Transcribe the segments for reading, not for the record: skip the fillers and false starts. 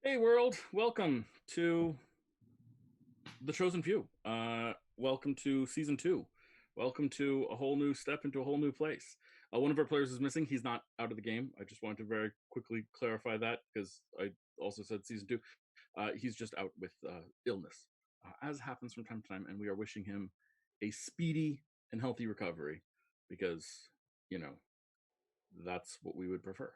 Hey world, welcome to the Chosen Few. Welcome to season 2. Welcome to a whole new step into a whole new place. One of our players is missing. He's not out of the game. I just wanted to very quickly clarify that because I also said season 2. He's just out with illness, as happens from time to time, and we are wishing him a speedy and healthy recovery because, you know, that's what we would prefer.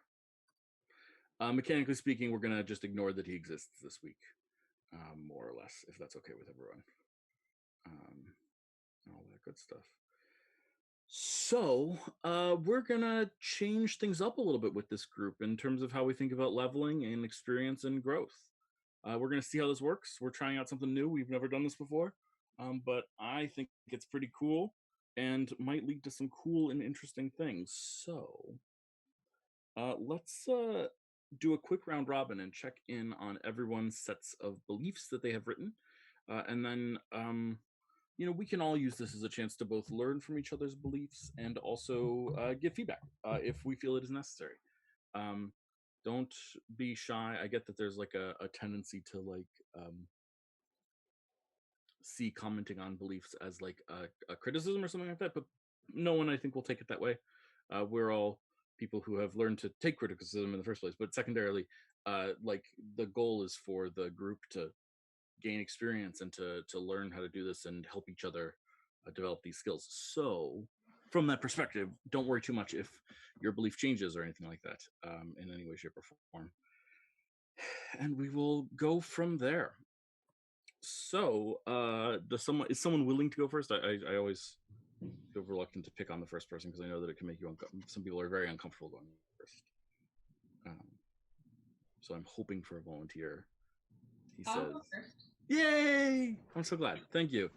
Mechanically speaking, we're going to just ignore that he exists this week. More or less, if that's okay with everyone. All that good stuff. So, we're gonna change things up a little bit with this group in terms of how we think about leveling and experience and growth. We're gonna see how this works. We're trying out something new. We've never done this before, but I think it's pretty cool and might lead to some cool and interesting things. So, let's do a quick round robin and check in on everyone's sets of beliefs that they have written. And then, we can all use this as a chance to both learn from each other's beliefs and also give feedback if we feel it is necessary. Um, don't be shy. I get that there's like a tendency to see commenting on beliefs as like a criticism or something like that, but no one I think will take it that way. We're all people who have learned to take criticism in the first place, but secondarily, like the goal is for the group to gain experience and to learn how to do this and help each other develop these skills. So from that perspective, don't worry too much if your belief changes or anything like that in any way, shape, or form. And we will go from there. So, is someone willing to go first? I always feel reluctant to pick on the first person because I know that it can make you some people are very uncomfortable going first. Um, so I'm hoping for a volunteer. He I'll says, go first. "Yay! I'm so glad. Thank you."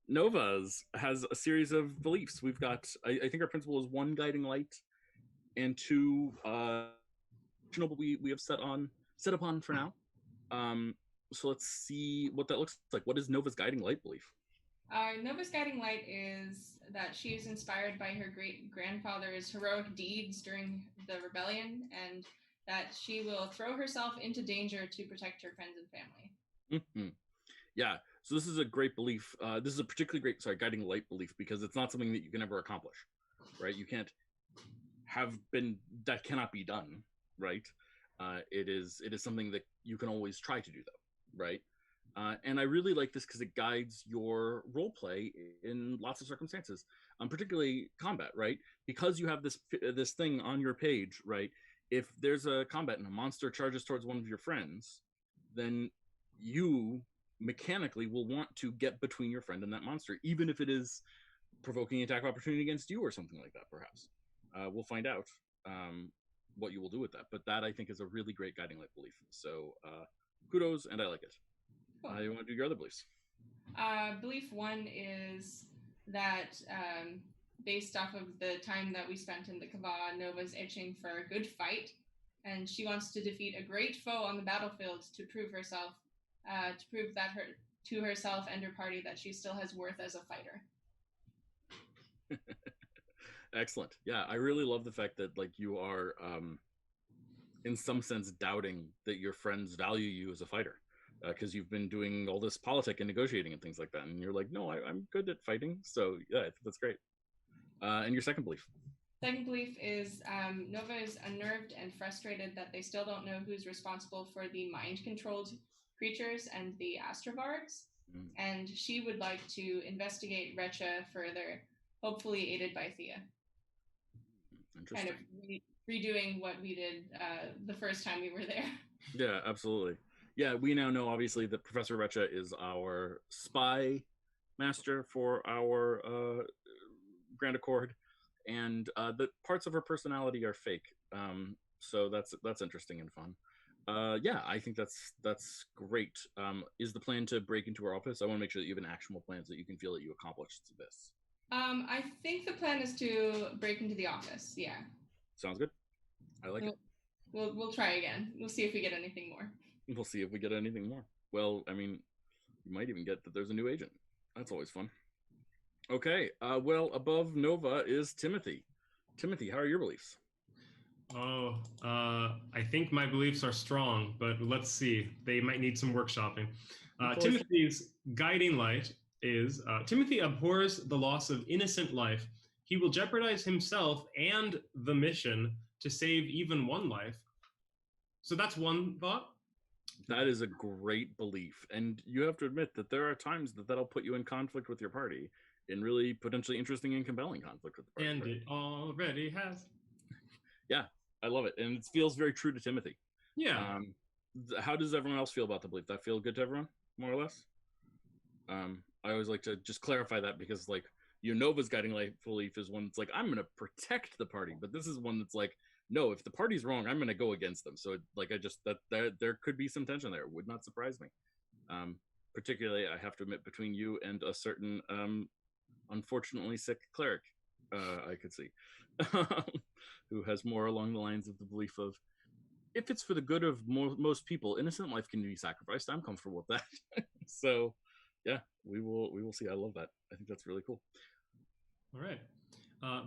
Nova's has a series of beliefs. We've got, I think our principle is 1 guiding light and 2 we have set upon for now. So let's see what that looks like. What is Nova's guiding light belief? Nova's guiding light is that she is inspired by her great grandfather's heroic deeds during the rebellion, and that she will throw herself into danger to protect her friends and family. Mm-hmm. Yeah, so this is a great belief. This is a particularly great, guiding light belief because it's not something that you can ever accomplish, right? You can't that cannot be done, right? It is something that you can always try to do though, right? And I really like this because it guides your role play in lots of circumstances, particularly combat, right? Because you have this thing on your page, right? If there's a combat and a monster charges towards one of your friends, then you mechanically will want to get between your friend and that monster, even if it is provoking attack of opportunity against you or something like that, perhaps. We'll find out what you will do with that. But that I think is a really great guiding light belief. So kudos, and I like it. Cool. You want to do your other beliefs? Belief 1 is that based off of the time that we spent in the Kava, Nova's itching for a good fight, and she wants to defeat a great foe on the battlefield to prove that to herself and her party that she still has worth as a fighter. Excellent. Yeah, I really love the fact that like you are in some sense doubting that your friends value you as a fighter because you've been doing all this politic and negotiating and things like that, and you're like, no, I'm good at fighting. So yeah, I think that's great. And your second belief? Second belief is Nova is unnerved and frustrated that they still don't know who's responsible for the mind-controlled creatures and the Astrovargs, and she would like to investigate Recha further, hopefully aided by Thea. Interesting. Kind of redoing what we did the first time we were there. Yeah, absolutely. Yeah, we now know obviously that Professor Recha is our spy master for our Grand Accord, and the parts of her personality are fake. So that's interesting and fun. Yeah, I think that's great. Is the plan to break into her office? I want to make sure that you have an actionable plan so that you can feel that you accomplished this. I think the plan is to break into the office. Yeah. Sounds good. I like it. We'll try again. We'll see if we get anything more. We'll see if we get anything more. Well, I mean, you might even get that there's a new agent. That's always fun. Okay. Well, above Nova is Timothy. Timothy, how are your beliefs? Oh, I think my beliefs are strong, but let's see. They might need some workshopping. Timothy's guiding light is Timothy abhors the loss of innocent life. He will jeopardize himself and the mission to save even one life. So that's one thought. That is a great belief, and you have to admit that there are times that that'll put you in conflict with your party, in really potentially interesting and compelling conflict with the party. And right? it already has. Yeah, I love it, and it feels very true to Timothy. Yeah. How does everyone else feel about the belief? That feel good to everyone, more or less? I always like to just clarify that because, like, Nova's guiding light belief is one that's like, I'm going to protect the party, but this is one that's like, no, if the party's wrong, I'm going to go against them. So, like, I just that there could be some tension there. It would not surprise me. Particularly, I have to admit, between you and a certain unfortunately sick cleric, I could see, who has more along the lines of the belief of, if it's for the good of most people, innocent life can be sacrificed. I'm comfortable with that. So, yeah, we will see. I love that. I think that's really cool. All right.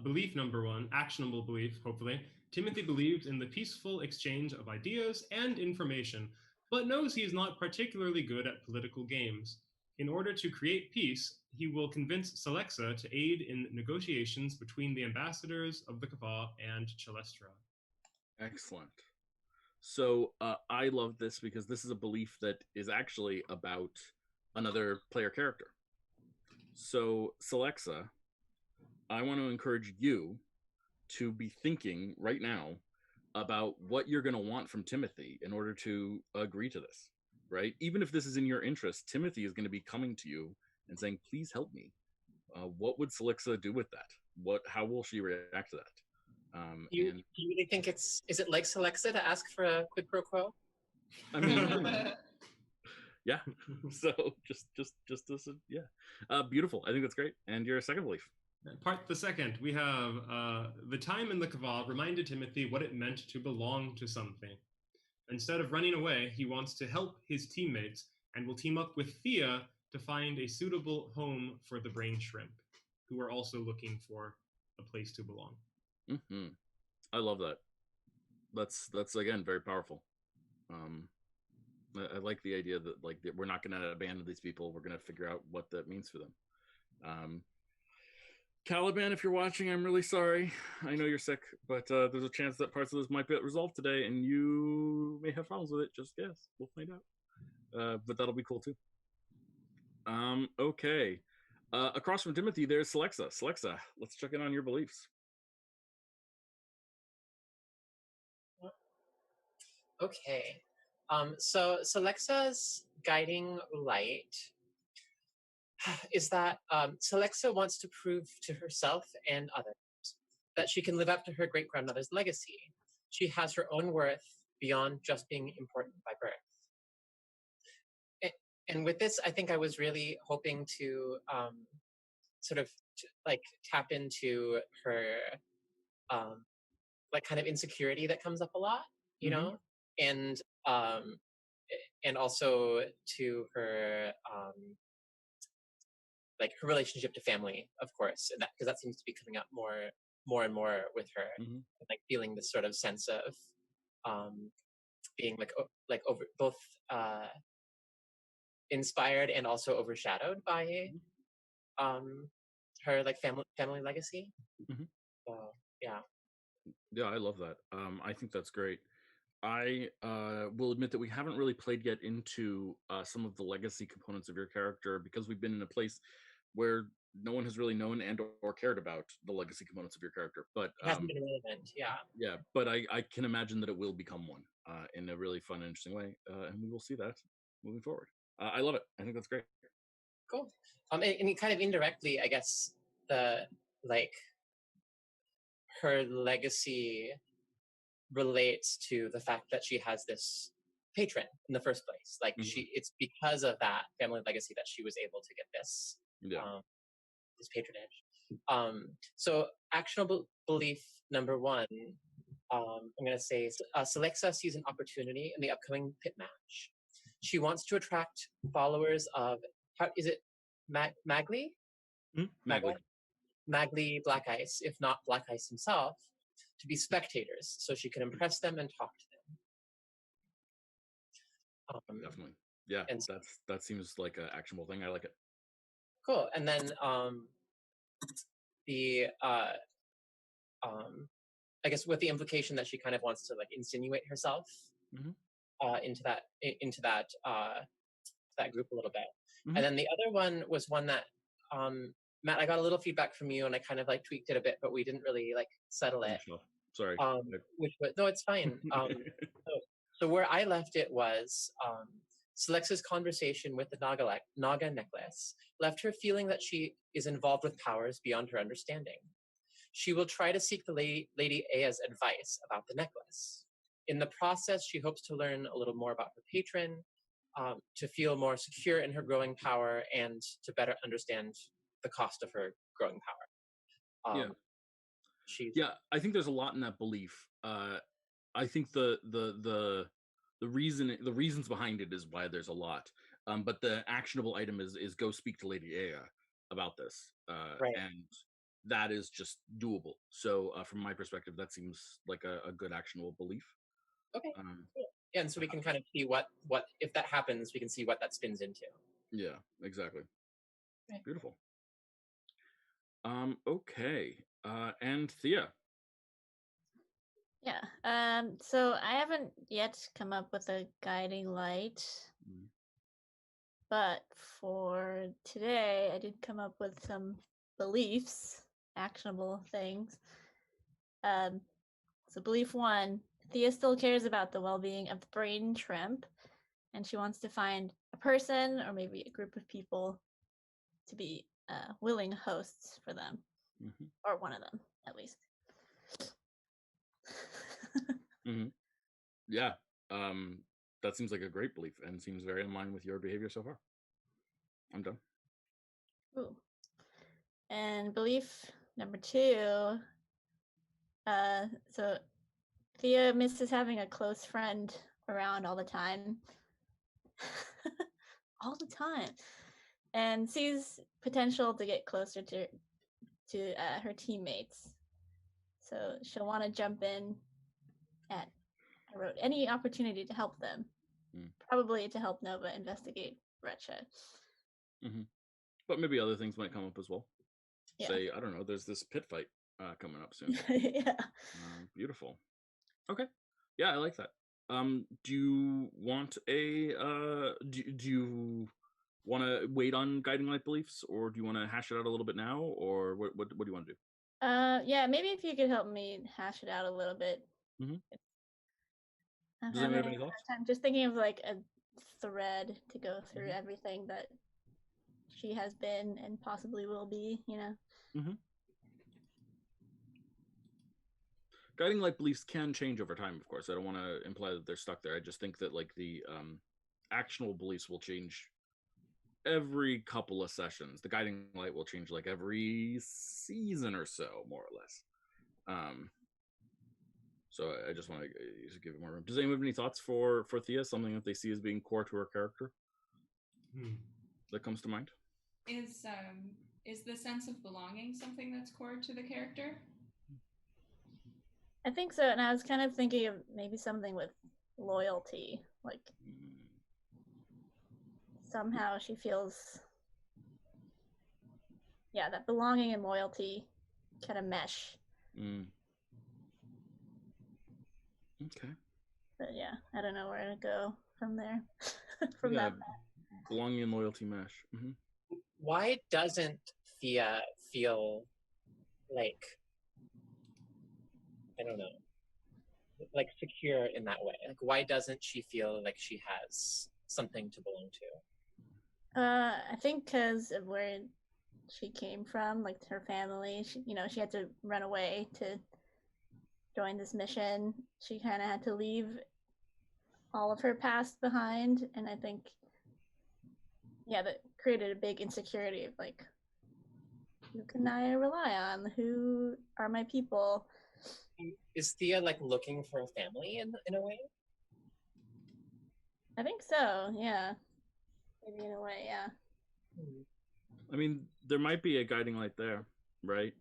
Belief number one, actionable belief, hopefully. Timothy believes in the peaceful exchange of ideas and information, but knows he is not particularly good at political games. In order to create peace, he will convince Celexa to aid in negotiations between the ambassadors of the Kava and Chalestra. Excellent. So I love this because this is a belief that is actually about another player character. So, Celexa, I want to encourage you to be thinking right now about what you're going to want from Timothy in order to agree to this, right? Even if this is in your interest, Timothy is going to be coming to you and saying, please help me. What would Celexa do with that? How will she react to that? You really think is it like Celexa to ask for a quid pro quo? I mean, yeah. So just this, yeah. Beautiful. I think that's great. And your second belief. Part the second, we have the time in the Kava reminded Timothy what it meant to belong to something. Instead of running away, he wants to help his teammates and will team up with Thea to find a suitable home for the brain shrimp, who are also looking for a place to belong. Mm-hmm. I love that. That's again very powerful. I like the idea that, like, we're not going to abandon these people. We're going to figure out what that means for them. Caliban, if you're watching, I'm really sorry. I know you're sick, but there's a chance that parts of this might get resolved today, and you may have problems with it. Just guess. We'll find out. But that'll be cool too. Okay. Across from Timothy, there's Celexa. Celexa, let's check in on your beliefs. Okay. So Celexa's guiding light is that Celexa wants to prove to herself and others that she can live up to her great-grandmother's legacy. She has her own worth beyond just being important by birth. And with this, I think I was really hoping to sort of like tap into her like kind of insecurity that comes up a lot, you know, and also to her like her relationship to family, of course, and that because that seems to be coming up more and more with her, like feeling this sort of sense of being like over both inspired and also overshadowed by her like family legacy. So yeah, I love that. I think that's great. I will admit that we haven't really played yet into some of the legacy components of your character because we've been in a place where no one has really known and or cared about the legacy components of your character. But it hasn't been relevant, yeah. But I can imagine that it will become one in a really fun and interesting way, and we will see that moving forward. I love it. I think that's great. Cool. And kind of indirectly, I guess her legacy relates to the fact that she has this patron in the first place. Like it's because of that family legacy that she was able to get this this patronage. So actionable belief number one, I'm going to say Celexa sees an opportunity in the upcoming pit match. She wants to attract followers of, how is it, Magli? Magli Black Ice, if not Black Ice himself, to be spectators, so she can impress them and talk to them. Definitely. Yeah, And that seems like an actionable thing. I like it. cool. And then the I guess with the implication that she kind of wants to like insinuate herself into that group a little bit. And then the other one was one that Matt, I got a little feedback from you, and I kind of like tweaked it a bit, but we didn't really like settle it. Sorry. Which was no, it's fine. So where I left it was Selexa's conversation with the Naga necklace left her feeling that she is involved with powers beyond her understanding. She will try to seek the Lady Aya's advice about the necklace. In the process, she hopes to learn a little more about her patron, to feel more secure in her growing power, and to better understand the cost of her growing power. Yeah, I think there's a lot in that belief. I think the reasons behind it is why there's a lot. But the actionable item is go speak to Lady Aya about this. And that is just doable. So from my perspective, that seems like a good actionable belief. Okay. Yeah, and so we can kind of see what if that happens, we can see what that spins into. Yeah, exactly. Okay. Beautiful. Okay. And Thea. Yeah. So I haven't yet come up with a guiding light. But for today, I did come up with some beliefs, actionable things. So belief 1, Thea still cares about the well-being of the brain shrimp, and she wants to find a person or maybe a group of people to be willing hosts for them, or one of them at least. Yeah, that seems like a great belief and seems very in line with your behavior so far. I'm done. Ooh. And belief number 2, so Thea misses having a close friend around all the time. All the time. And sees potential to get closer to her teammates. So she'll want to jump in at, I wrote, any opportunity to help them. Probably to help Nova investigate Breccia. But maybe other things might come up as well. Yeah. Say, I don't know, there's this pit fight coming up soon. Yeah. Beautiful. Okay. Yeah, I like that. Do you want a do you want to wait on guiding light beliefs, or do you want to hash it out a little bit now, or what do you want to do? Yeah, maybe if you could help me hash it out a little bit. I'm Does anyone have having any a hard thoughts? time just thinking of like a thread to go through everything that she has been and possibly will be, you know. Guiding light beliefs can change over time, of course. I don't want to imply that they're stuck there. I just think that like the actionable beliefs will change every couple of sessions. The guiding light will change like every season or so, more or less. So I just want to give it more room. Does anyone have any thoughts for Thea? Something that they see as being core to her character that comes to mind? Is the sense of belonging something that's core to the character? I think so, and I was kind of thinking of maybe something with loyalty, like somehow she feels, that belonging and loyalty kind of mesh. Okay. But yeah, I don't know where to go from there. That belonging and loyalty mesh. Why doesn't Thea feel like, I don't know, like secure in that way? Like, why doesn't she feel like she has something to belong to? I think because of where she came from, like her family. She had to run away to join this mission. She kind of had to leave all of her past behind, and I think, that created a big insecurity of like, who can I rely on? Who are my people? Is Thea like looking for a family in a way? I think so, yeah. Maybe in a way, yeah. I mean, there might be a guiding light there, right?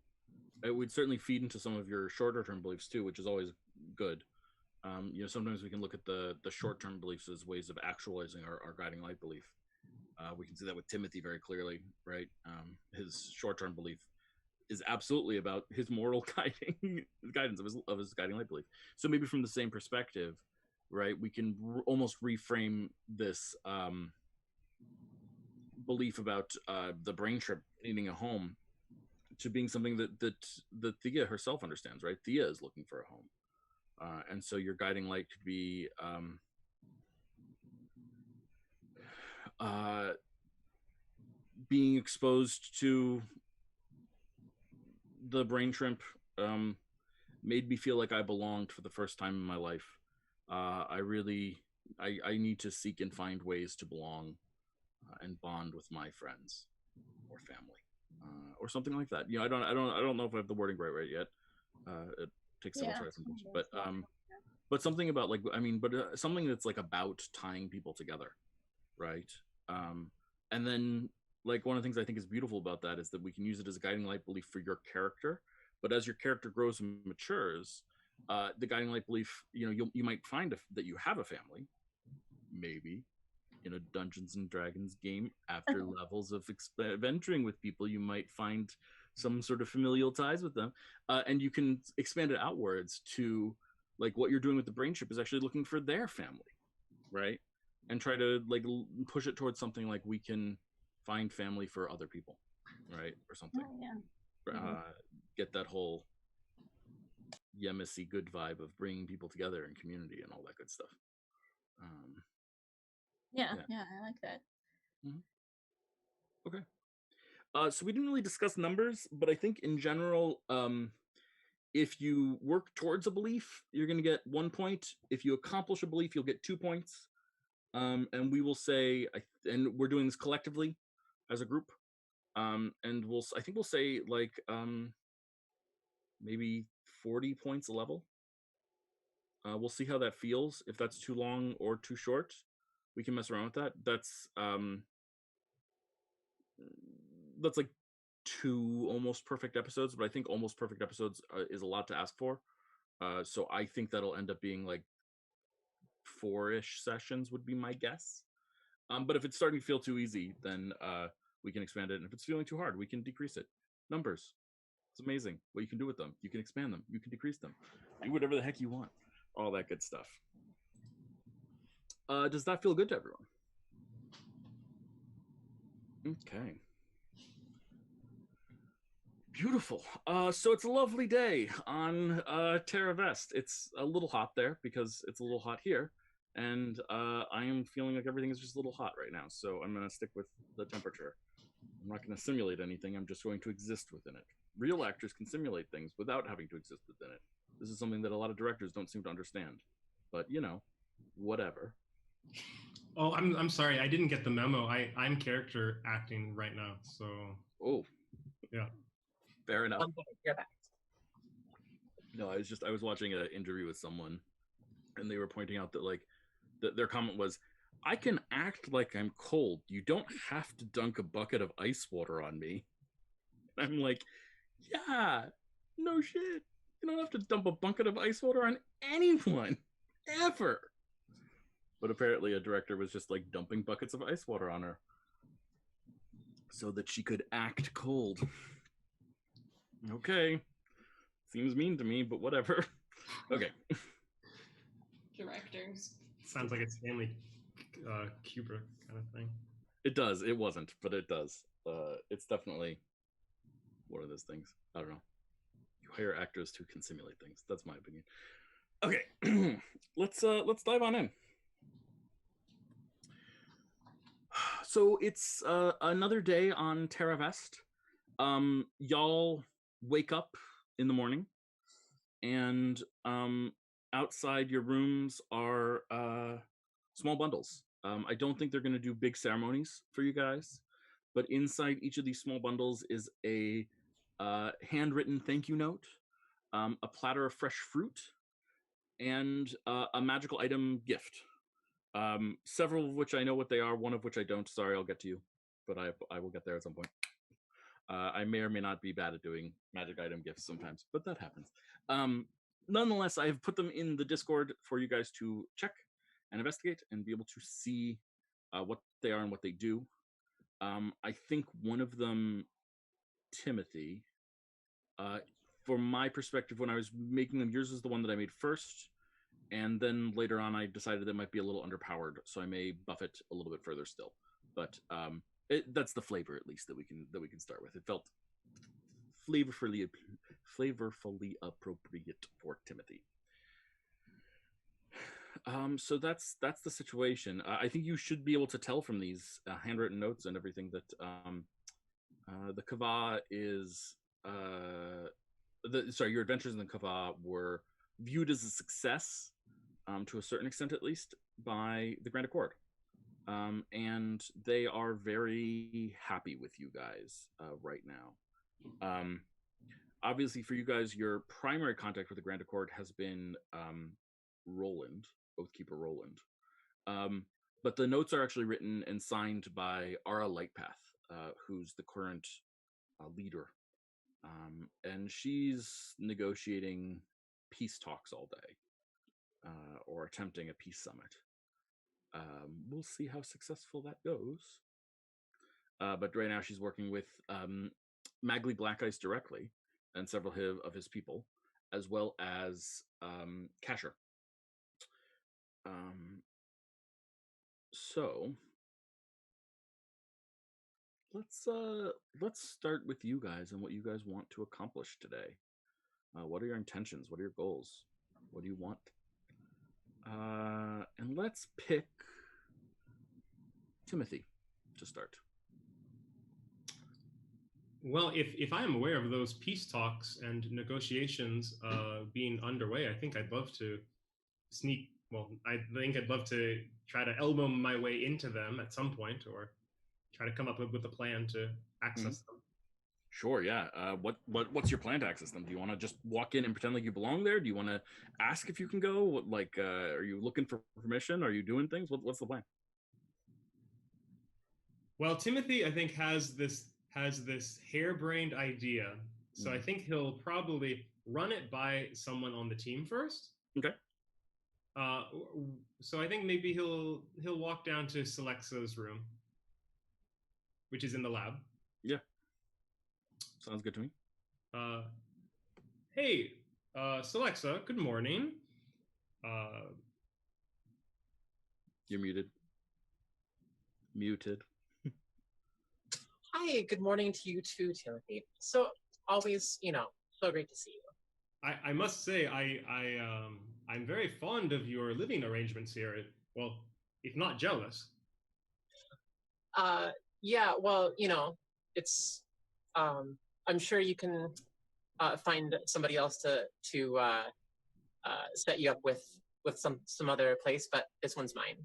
it would certainly feed into some of your shorter term beliefs too, which is always good. Sometimes we can look at the short term beliefs as ways of actualizing our guiding light belief. We can see that with Timothy very clearly, right? His short term belief is absolutely about his moral guidance of his guiding light belief. So maybe from the same perspective, right, we can almost reframe this belief about the brain trip needing a home to being something that Thea herself understands, right? Thea is looking for a home, and so your guiding light could be being exposed to the brain shrimp made me feel like I belonged for the first time in my life. I need to seek and find ways to belong and bond with my friends or family, or something like that. I don't know if I have the wording right yet. It takes several tries sometimes, but something about something that's like about tying people together, right? And then like one of the things I think is beautiful about that is that we can use it as a guiding light belief for your character. But as your character grows and matures, the guiding light belief, you might find that you have a family, maybe in a Dungeons and Dragons game. After levels of adventuring with people, you might find some sort of familial ties with them, and you can expand it outwards to like what you're doing with the brain chip is actually looking for their family, right? And try to like push it towards something like we can find family for other people, right? Or something. Oh, yeah. Get that whole Yemisi good vibe of bringing people together in community and all that good stuff. Yeah, I like that. Okay. So we didn't really discuss numbers, but I think in general, if you work towards a belief, you're going to get 1 point. If you accomplish a belief, you'll get 2 points. And we will say, and we're doing this collectively as a group. And I think we'll say like maybe 40 points a level. We'll see how that feels. If that's too long or too short, we can mess around with that. That's like 2 almost perfect episodes, but I think almost perfect episodes is a lot to ask for. So I think that'll end up being like 4-ish sessions would be my guess. But if it's starting to feel too easy, then we can expand it. And if it's feeling too hard, we can decrease it. Numbers. It's amazing what you can do with them. You can expand them. You can decrease them. Do whatever the heck you want. All that good stuff. Does that feel good to everyone? Okay. Beautiful. So it's a lovely day on Terra Vest. It's a little hot there because it's a little hot here. And I am feeling like everything is just a little hot right now. So I'm going to stick with the temperature. I'm not going to simulate anything. I'm just going to exist within it. Real actors can simulate things without having to exist within it. This is something that a lot of directors don't seem to understand. But, whatever. Oh, I'm sorry. I didn't get the memo. I'm character acting right now. So. Oh. Yeah. Fair enough. You're back. No, I was watching an interview with someone, and they were pointing out that like their comment was, "I can act like I'm cold. You don't have to dunk a bucket of ice water on me." And I'm like, yeah, no shit. You don't have to dump a bucket of ice water on anyone ever. But apparently, a director was just like dumping buckets of ice water on her so that she could act cold. Okay. Seems mean to me, but whatever. Okay. Directors. Sounds like a Stanley Kubrick kind of thing. It does. It wasn't, but it does. It's definitely one of those things. I don't know. You hire actors who can simulate things. That's my opinion. Okay. Let's dive on in. So it's another day on Terra Vest. Y'all wake up in the morning, and outside your rooms are small bundles. I don't think they're going to do big ceremonies for you guys, but inside each of these small bundles is a handwritten thank you note, a platter of fresh fruit, and a magical item gift. Several of which I know what they are, one of which I don't. Sorry, I'll get to you, but I will get there at some point. I may or may not be bad at doing magic item gifts sometimes, but that happens. Nonetheless, I have put them in the Discord for you guys to check and investigate and be able to see what they are and what they do. I think one of them, Timothy, from my perspective, when I was making them, yours is the one that I made first, and then later on I decided it might be a little underpowered, so I may buff it a little bit further still. But that's the flavor, at least, that we can start with. It felt flavorfully appropriate for Timothy. So that's the situation. I think you should be able to tell from these handwritten notes and everything that the Kava is your adventures in the Kava were viewed as a success, to a certain extent at least, by the Grand Accord. And they are very happy with you guys right now. Obviously, for you guys, your primary contact with the Grand Accord has been Roland, Oathkeeper Roland. But the notes are actually written and signed by Ara Lightpath, who's the current leader. And she's negotiating peace talks all day, or attempting a peace summit. We'll see how successful that goes. But right now she's working with Magley Black Ice directly and several of his people, as well as Casher. So let's start with you guys and what you guys want to accomplish today. What are your intentions? What are your goals? What do you want? And let's pick Timothy to start. Well, if I am aware of those peace talks and negotiations being underway, I think I'd love to I think I'd love to try to elbow my way into them at some point, or try to come up with a plan to access them. Sure, yeah. What's your plan to access them? Do you want to just walk in and pretend like you belong there? Do you want to ask if you can go? Are you looking for permission? Are you doing things? What's the plan? Well, Timothy, I think, has this harebrained idea. So I think he'll probably run it by someone on the team first. Okay. So I think maybe he'll walk down to Selexa's room, which is in the lab. Yeah. Sounds good to me. Hey, Selexa, good morning. You're muted. Muted. Hi, good morning to you too, Timothy. So always, so great to see you. I must say, I'm very fond of your living arrangements here. Well, if not jealous. Yeah, well, it's I'm sure you can find somebody else to set you up with some other place, but this one's mine.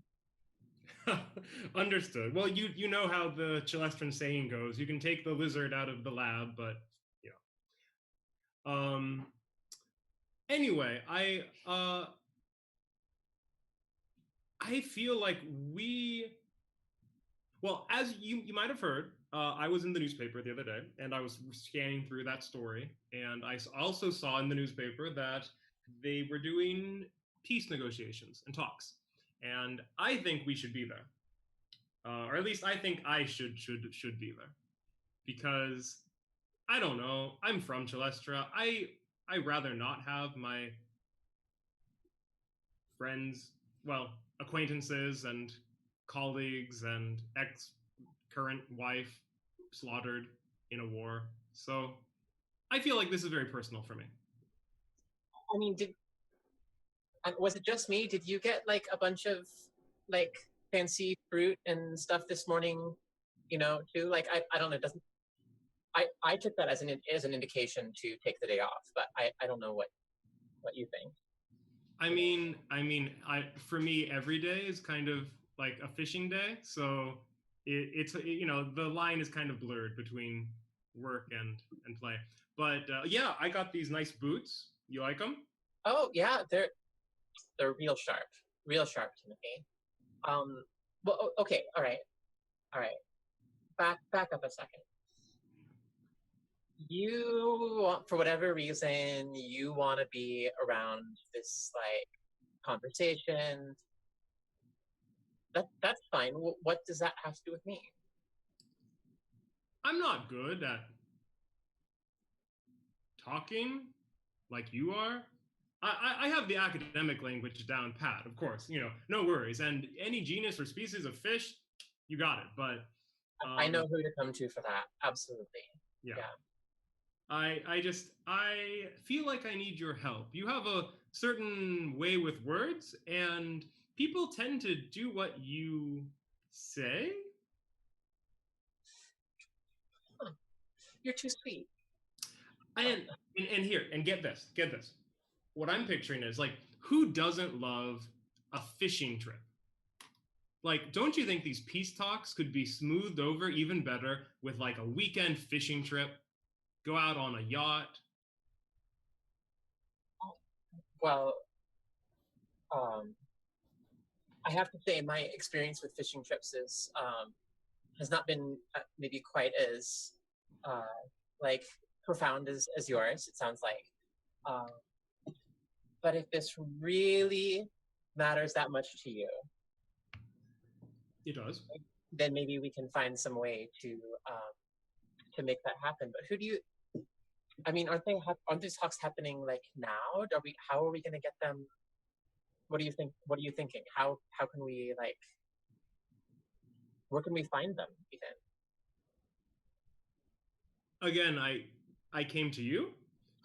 Understood. Well, you know how the Celestran saying goes. You can take the lizard out of the lab, but anyway, I feel like as you might have heard, I was in the newspaper the other day, and I was scanning through that story, and I also saw in the newspaper that they were doing peace negotiations and talks. And I think we should be there, or at least I think I should be there, because I don't know. I'm from Celestra. I rather not have my friends, acquaintances and colleagues and current wife slaughtered in a war. So I feel like this is very personal for me. I mean, was it just me? Did you get a bunch of fancy fruit and stuff this morning? Too. I don't know. It doesn't. I took that as an indication to take the day off, but I don't know what you think. For me, every day is kind of like a fishing day, so it's the line is kind of blurred between work and play. But yeah, I got these nice boots. You like them? Oh yeah, they're real sharp to me. Well, okay, all right. Back up a second. You, for whatever reason, you want to be around this like conversation. That's fine. What does that have to do with me? I'm not good at talking like you are. I have the academic language down pat, of course, no worries. And any genus or species of fish, you got it. But I know who to come to for that. Absolutely. yeah. Yeah. I feel like I need your help. You have a certain way with words, and people tend to do what you say. You're too sweet. And here, and get this. What I'm picturing is like, who doesn't love a fishing trip? Like, don't you think these peace talks could be smoothed over even better with like a weekend fishing trip? Go out on a yacht. Well, I have to say my experience with fishing trips is has not been maybe quite as like profound as yours. It sounds like, but if this really matters that much to you, It does. then maybe we can find some way to make that happen. But who do you? I mean, aren't these talks happening like now? How are we going to get them? What do you think? What are you thinking? How can we like? Where can we find them? Even Again, I came to you.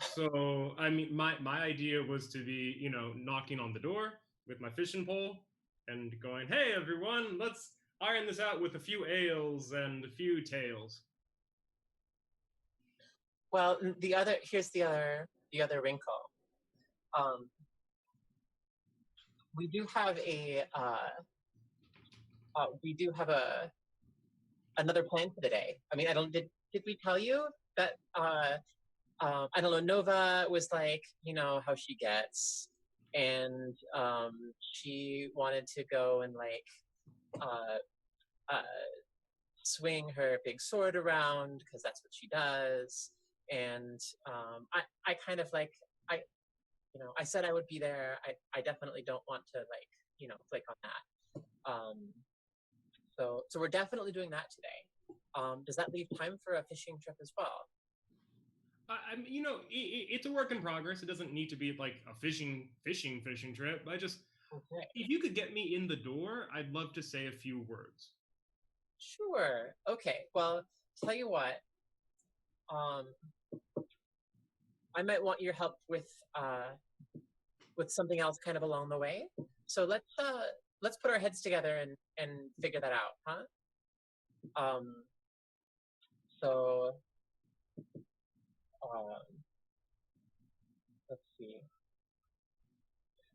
So I mean, my idea was to be, knocking on the door with my fishing pole and going, "Hey everyone, let's iron this out with a few ales and a few tails." well, here's the other wrinkle. We do have another plan for the day. I mean, I don't did we tell you that I don't know, Nova was like, how she gets, and she wanted to go and like swing her big sword around because that's what she does. And I kind of like I said I would be there. I definitely don't want to like flake on that. So we're definitely doing that today. Does that leave time for a fishing trip as well? It's a work in progress. It doesn't need to be like a fishing trip. Okay. If you could get me in the door, I'd love to say a few words. Sure. Okay. Well, tell you what. I might want your help with something else kind of along the way. So let's put our heads together and figure that out, huh? So let's see.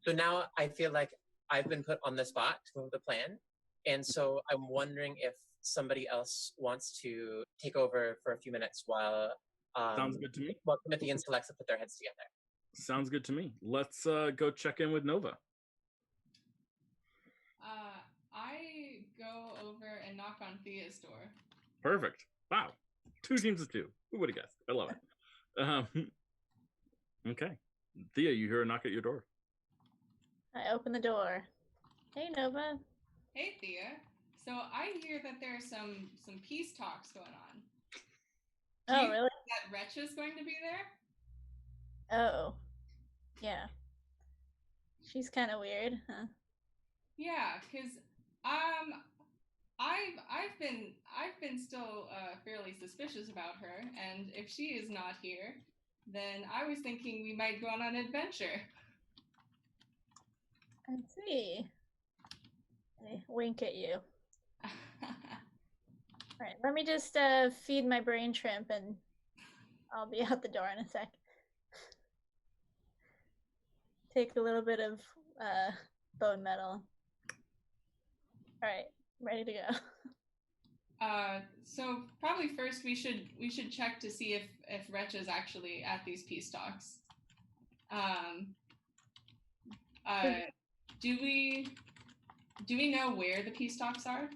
So now I feel like I've been put on the spot to move the plan, and so I'm wondering if somebody else wants to take over for a few minutes while Sounds good to me. While Timothy and Celexa put their heads together. Sounds good to me. Let's go check in with Nova. I go over and knock on Thea's door. Perfect. Wow. 2 teams of 2. Who would have guessed? I love it. Okay. Thea, you hear a knock at your door. I open the door. Hey, Nova. Hey, Thea. So I hear that there's some peace talks going on. Oh, really? That Wretch is going to be there? Oh, yeah. She's kind of weird, huh? Yeah, because I've been still fairly suspicious about her, and if she is not here, then I was thinking we might go on an adventure. I see. I wink at you. Alright, let me just feed my brain shrimp and I'll be out the door in a sec. Take a little bit of bone metal. Alright, ready to go. So probably first we should check to see if Wretch is actually at these peace talks. Do we know where the peace talks are?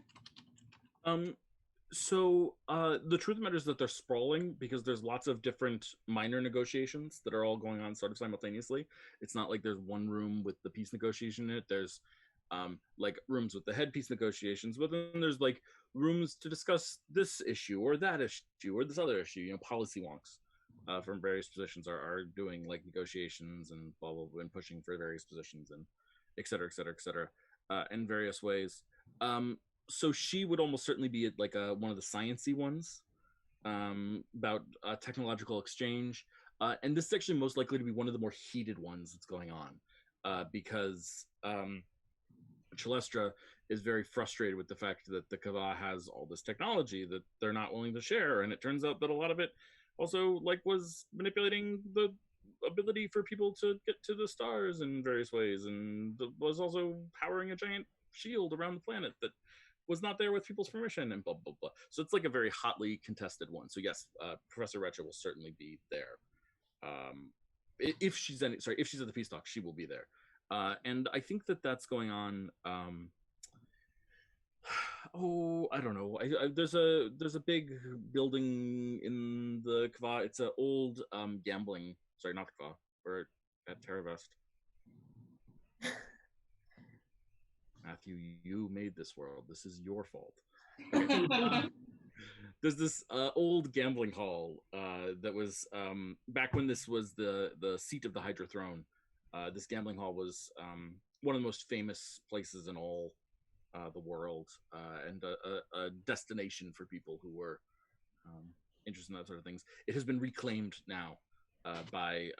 So the truth of the matter is that they're sprawling because there's lots of different minor negotiations that are all going on sort of simultaneously. It's not like there's one room with the peace negotiation in it. There's like rooms with the head peace negotiations, but then there's like rooms to discuss this issue or that issue or this other issue. You know, policy wonks from various positions are doing like negotiations and blah blah blah and pushing for various positions and et cetera, et cetera, et cetera, in various ways. So she would almost certainly be like one of the sciency ones about technological exchange, and this is actually most likely to be one of the more heated ones that's going on because Chalestra is very frustrated with the fact that the Kava has all this technology that they're not willing to share, and it turns out that a lot of it also like was manipulating the ability for people to get to the stars in various ways, and was also powering a giant shield around the planet that was not there with people's permission, and blah blah blah. So it's like a very hotly contested one. So yes, Professor Recha will certainly be there. If she's if she's at the peace talk, she will be there. And I think that that's going on. Oh, I don't know. There's a big building in the Kva. It's an old gambling. Sorry, not the Kva. We're at Terravest. Matthew, you made this world. This is your fault. There's this old gambling hall that was back when this was the seat of the Hydra throne. This gambling hall was one of the most famous places in all the world, and a destination for people who were interested in that sort of things. It has been reclaimed now by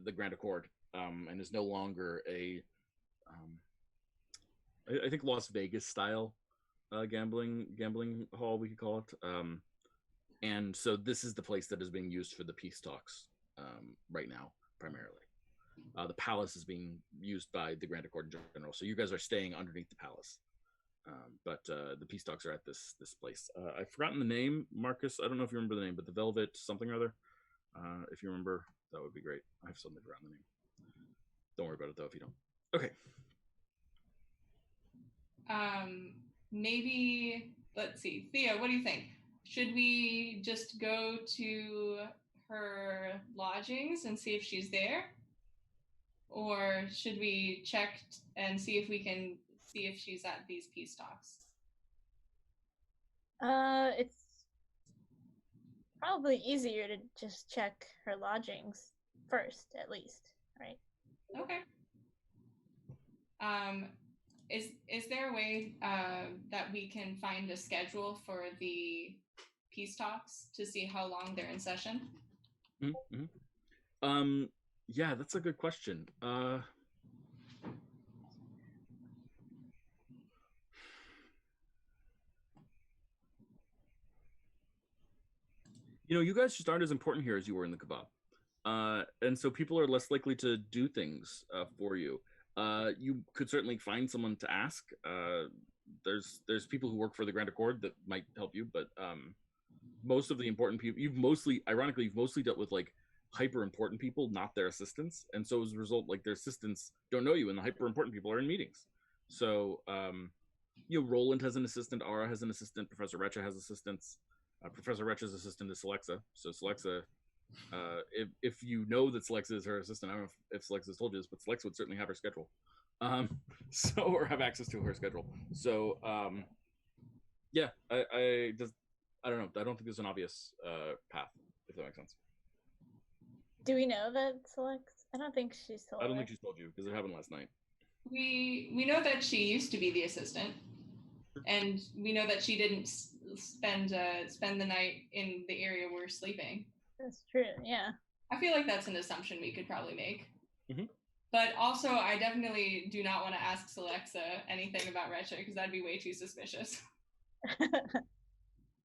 the Grand Accord, and is no longer a I think Las Vegas style gambling hall, we could call it. And so this is the place that is being used for the peace talks right now, primarily. The palace is being used by the Grand Accord in general, so you guys are staying underneath the palace. But the peace talks are at this place. I've forgotten the name, Marcus. I don't know if you remember the name, but the Velvet something or other. If you remember, that would be great. I've suddenly forgotten the name. Don't worry about it though if you don't. Okay. Maybe, let's see. Thea, what do you think? Should we just go to her lodgings and see if she's there? Or should we check and see if we can see if she's at these peace talks? It's probably easier to just check her lodgings first, at least, right? Okay. Is there a way that we can find a schedule for the peace talks to see how long they're in session? Mm-hmm. Yeah, that's a good question. You know, you guys just aren't as important here as you were in the Kebab. And so people are less likely to do things for you. You could certainly find someone to ask. There's people who work for the Grand Accord that might help you, but most of the important people, you've mostly dealt with like hyper important people, not their assistants. And so as a result, like their assistants don't know you, and the hyper important people are in meetings. So you know, Roland has an assistant, Ara has an assistant, Professor Recha has assistants. Professor Recha's assistant is Celexa. So Celexa, if you know that Celexa is her assistant, I don't know if Celexa has told you this, but Celexa would certainly have her schedule, so or have access to her schedule. So yeah, I don't know. I don't think there's an obvious path, if that makes sense. Do we know that Celexa? I don't think she's told. I don't think she's told you because it happened last night. We know that she used to be the assistant, and we know that she didn't spend the night in the area we're sleeping. That's true. Yeah. I feel like that's an assumption we could probably make. Mm-hmm. But also, I definitely do not want to ask Celexa anything about Recha because that'd be way too suspicious. That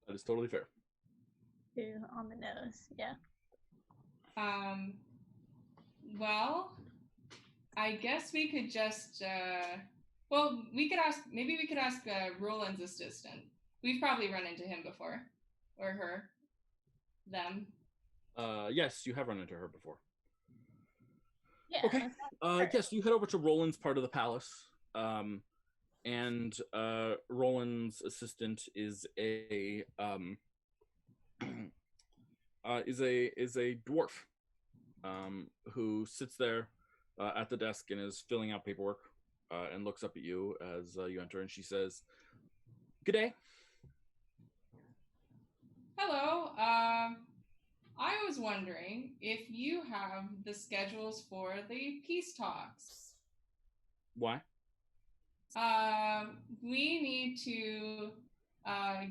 is totally fair. Too on the nose. Yeah. Well, I guess we could just we could ask Roland's assistant. We've probably run into him before. Or her. Them. Yes, you have run into her before. Yeah. Okay. Yes, you head over to Roland's part of the palace. and Roland's assistant is a dwarf who sits there at the desk and is filling out paperwork and looks up at you as you enter, and she says, "Good day." Hello. I was wondering if you have the schedules for the peace talks. Why? We need to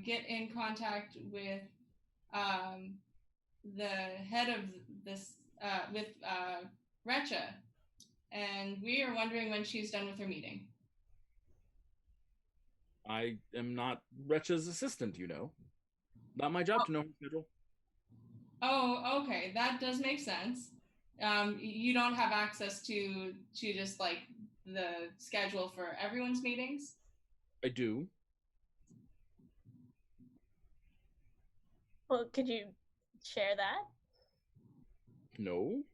get in contact with the head of this, with Recha, and we are wondering when she's done with her meeting. I am not Wretch's assistant, you know. Not my job to know her schedule. Oh, okay, that does make sense. You don't have access to just like the schedule for everyone's meetings? I do. Well, could you share that? No.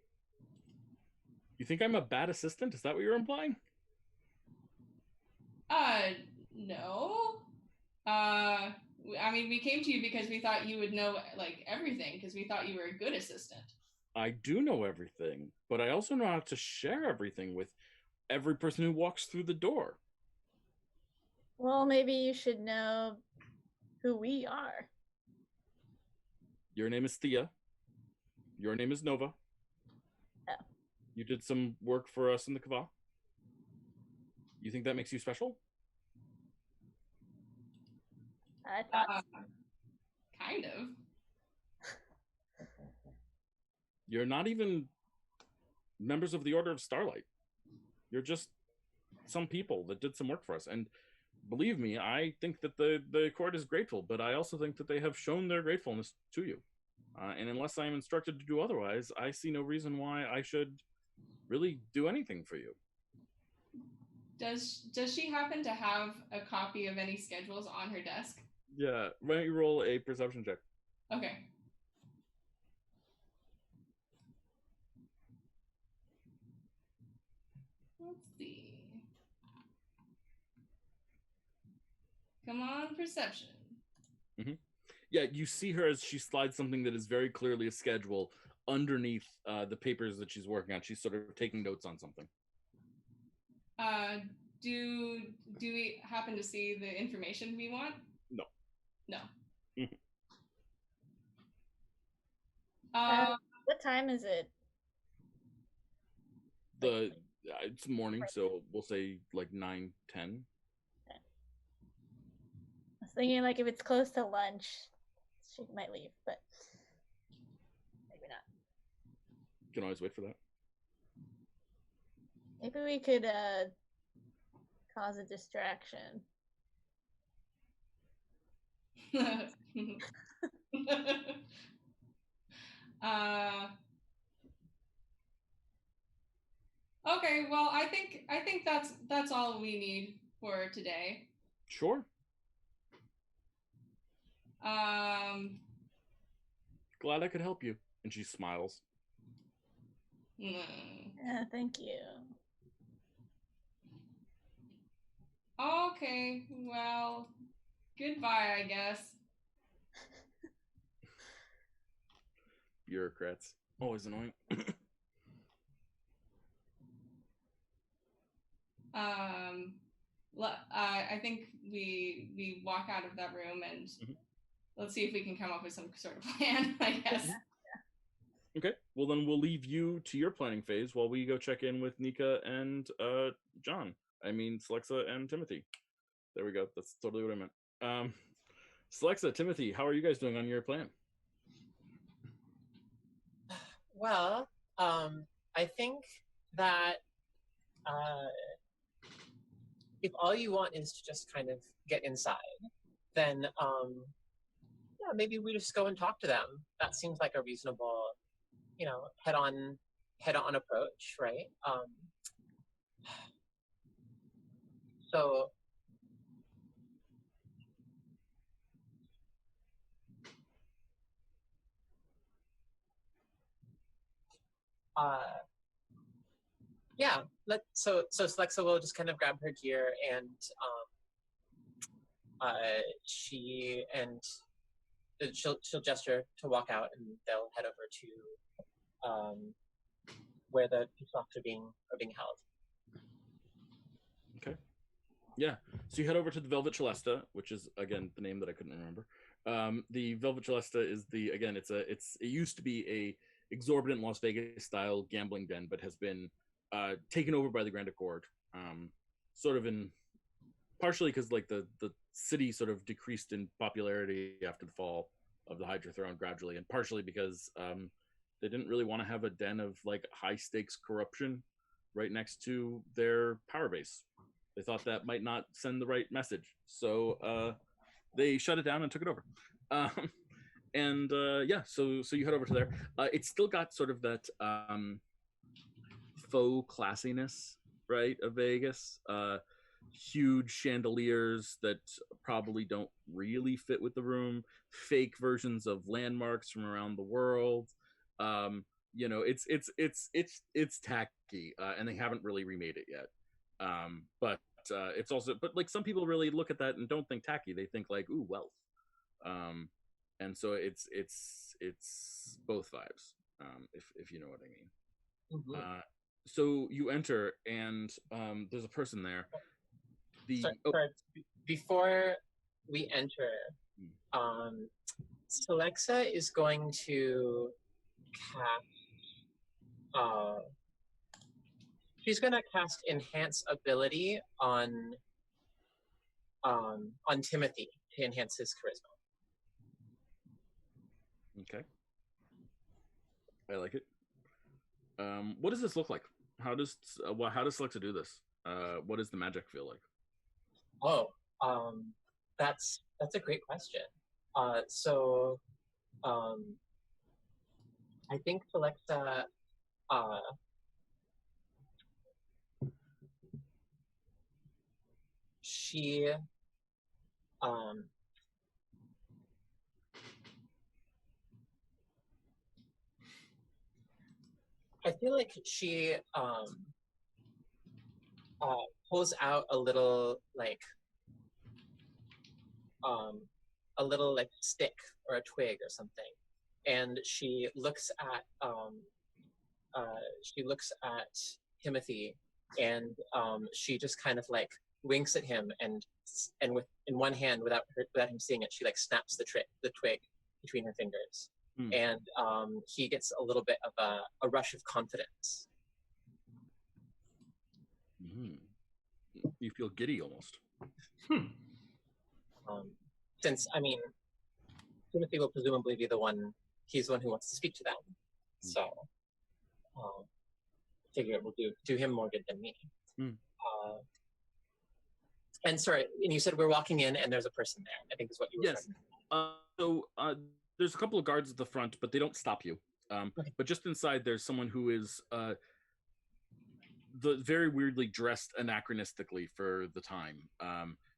You think I'm a bad assistant? Is that what you're implying? No. I mean, we came to you because we thought you would know like everything because we thought you were a good assistant. I do know everything, but I also know how to share everything with every person who walks through the door. Well, maybe you should know who we are. Your name is Thea. Your name is Nova. Oh. You did some work for us in the Kava. You think that makes you special? I thought Kind of. You're not even members of the Order of Starlight. You're just some people that did some work for us. And believe me, I think that the court is grateful, but I also think that they have shown their gratefulness to you. And unless I am instructed to do otherwise, I see no reason why I should really do anything for you. Does she happen to have a copy of any schedules on her desk? Yeah, why don't you roll a perception check? Okay. Let's see. Come on, perception. Mm-hmm. Yeah, you see her as she slides something that is very clearly a schedule underneath the papers that she's working on. She's sort of taking notes on something. Do we happen to see the information we want? No. No. what time is it? It's morning, so we'll say like 9, 10. I was thinking like if it's close to lunch, she might leave, but maybe not. You can always wait for that. Maybe we could cause a distraction. Okay, well, I think that's all we need for today. Sure. Glad I could help you. And she smiles. Yeah, thank you. Okay, well, goodbye, I guess. Bureaucrats. Always annoying. I think we walk out of that room and let's see if we can come up with some sort of plan, I guess. Yeah. Okay, well then we'll leave you to your planning phase while we go check in with Nika and Selexa and Timothy. There we go. That's totally what I meant. Selexa, Timothy, how are you guys doing on your plan? Well, I think that if all you want is to just kind of get inside, then yeah, maybe we just go and talk to them. That seems like a reasonable, head-on approach, right? So yeah, so Lexa will just kind of grab her gear and she and she'll gesture to walk out, and they'll head over to where the peace talks are being held. Okay. Yeah. So you head over to the Velvet Celesta, which is again the name that I couldn't remember. The Velvet Celesta is it used to be a exorbitant Las Vegas style gambling den, but has been taken over by the Grand Accord. Sort of in partially because like the city sort of decreased in popularity after the fall of the Hydra Throne gradually, and partially because they didn't really want to have a den of like high stakes corruption right next to their power base. They thought that might not send the right message, so they shut it down and took it over. So you head over to there. It's still got sort of that faux classiness, right, of Vegas. Huge chandeliers that probably don't really fit with the room, fake versions of landmarks from around the world. It's tacky, and they haven't really remade it yet. But it's also, but like some people really look at that and don't think tacky. They think like, ooh, wealth. And so it's both vibes, if you know what I mean. Mm-hmm. So you enter, and there's a person there. Sorry, before we enter, Celexa is going to cast. She's going to cast Enhance Ability on Timothy to enhance his charisma. Okay, I like it. What does this look like? How does Celexa do this? What does the magic feel like? Oh, that's a great question. I think Celexa, she, I feel like she pulls out a little like stick or a twig or something, and she looks at Timothy, and she just kind of like winks at him, and with in one hand without him seeing it, she like snaps the twig between her fingers. And he gets a little bit of a rush of confidence. You feel giddy almost. Since, I mean, Timothy will presumably be he's the one who wants to speak to them. So, I figure it will do him more good than me. And sorry, and you said we're walking in and there's a person there, I think is what you were saying. Yes. There's a couple of guards at the front, but they don't stop you. Okay. But just inside, there's someone who is very weirdly dressed anachronistically for the time.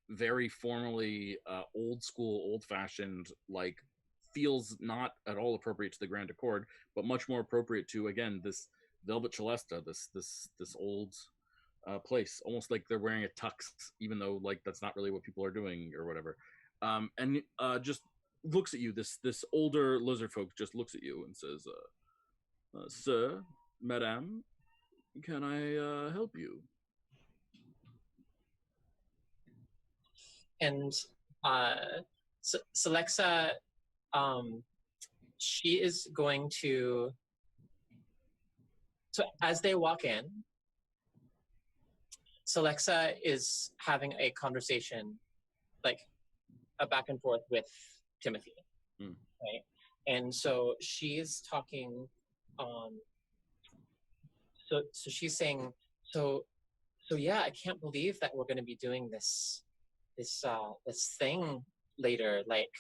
Very formally, old school, old-fashioned, like feels not at all appropriate to the Grand Accord, but much more appropriate to, again, this Velvet Celesta, this old place. Almost like they're wearing a tux, even though like that's not really what people are doing or whatever. And just looks at you. This older lizard folk just looks at you and says, "Sir, madame, can I help you?" And Celexa, she is going to. So as they walk in, Celexa is having a conversation, like a back and forth with Timothy, right? And so she's talking. So she's saying, so yeah, I can't believe that we're going to be doing this thing later, like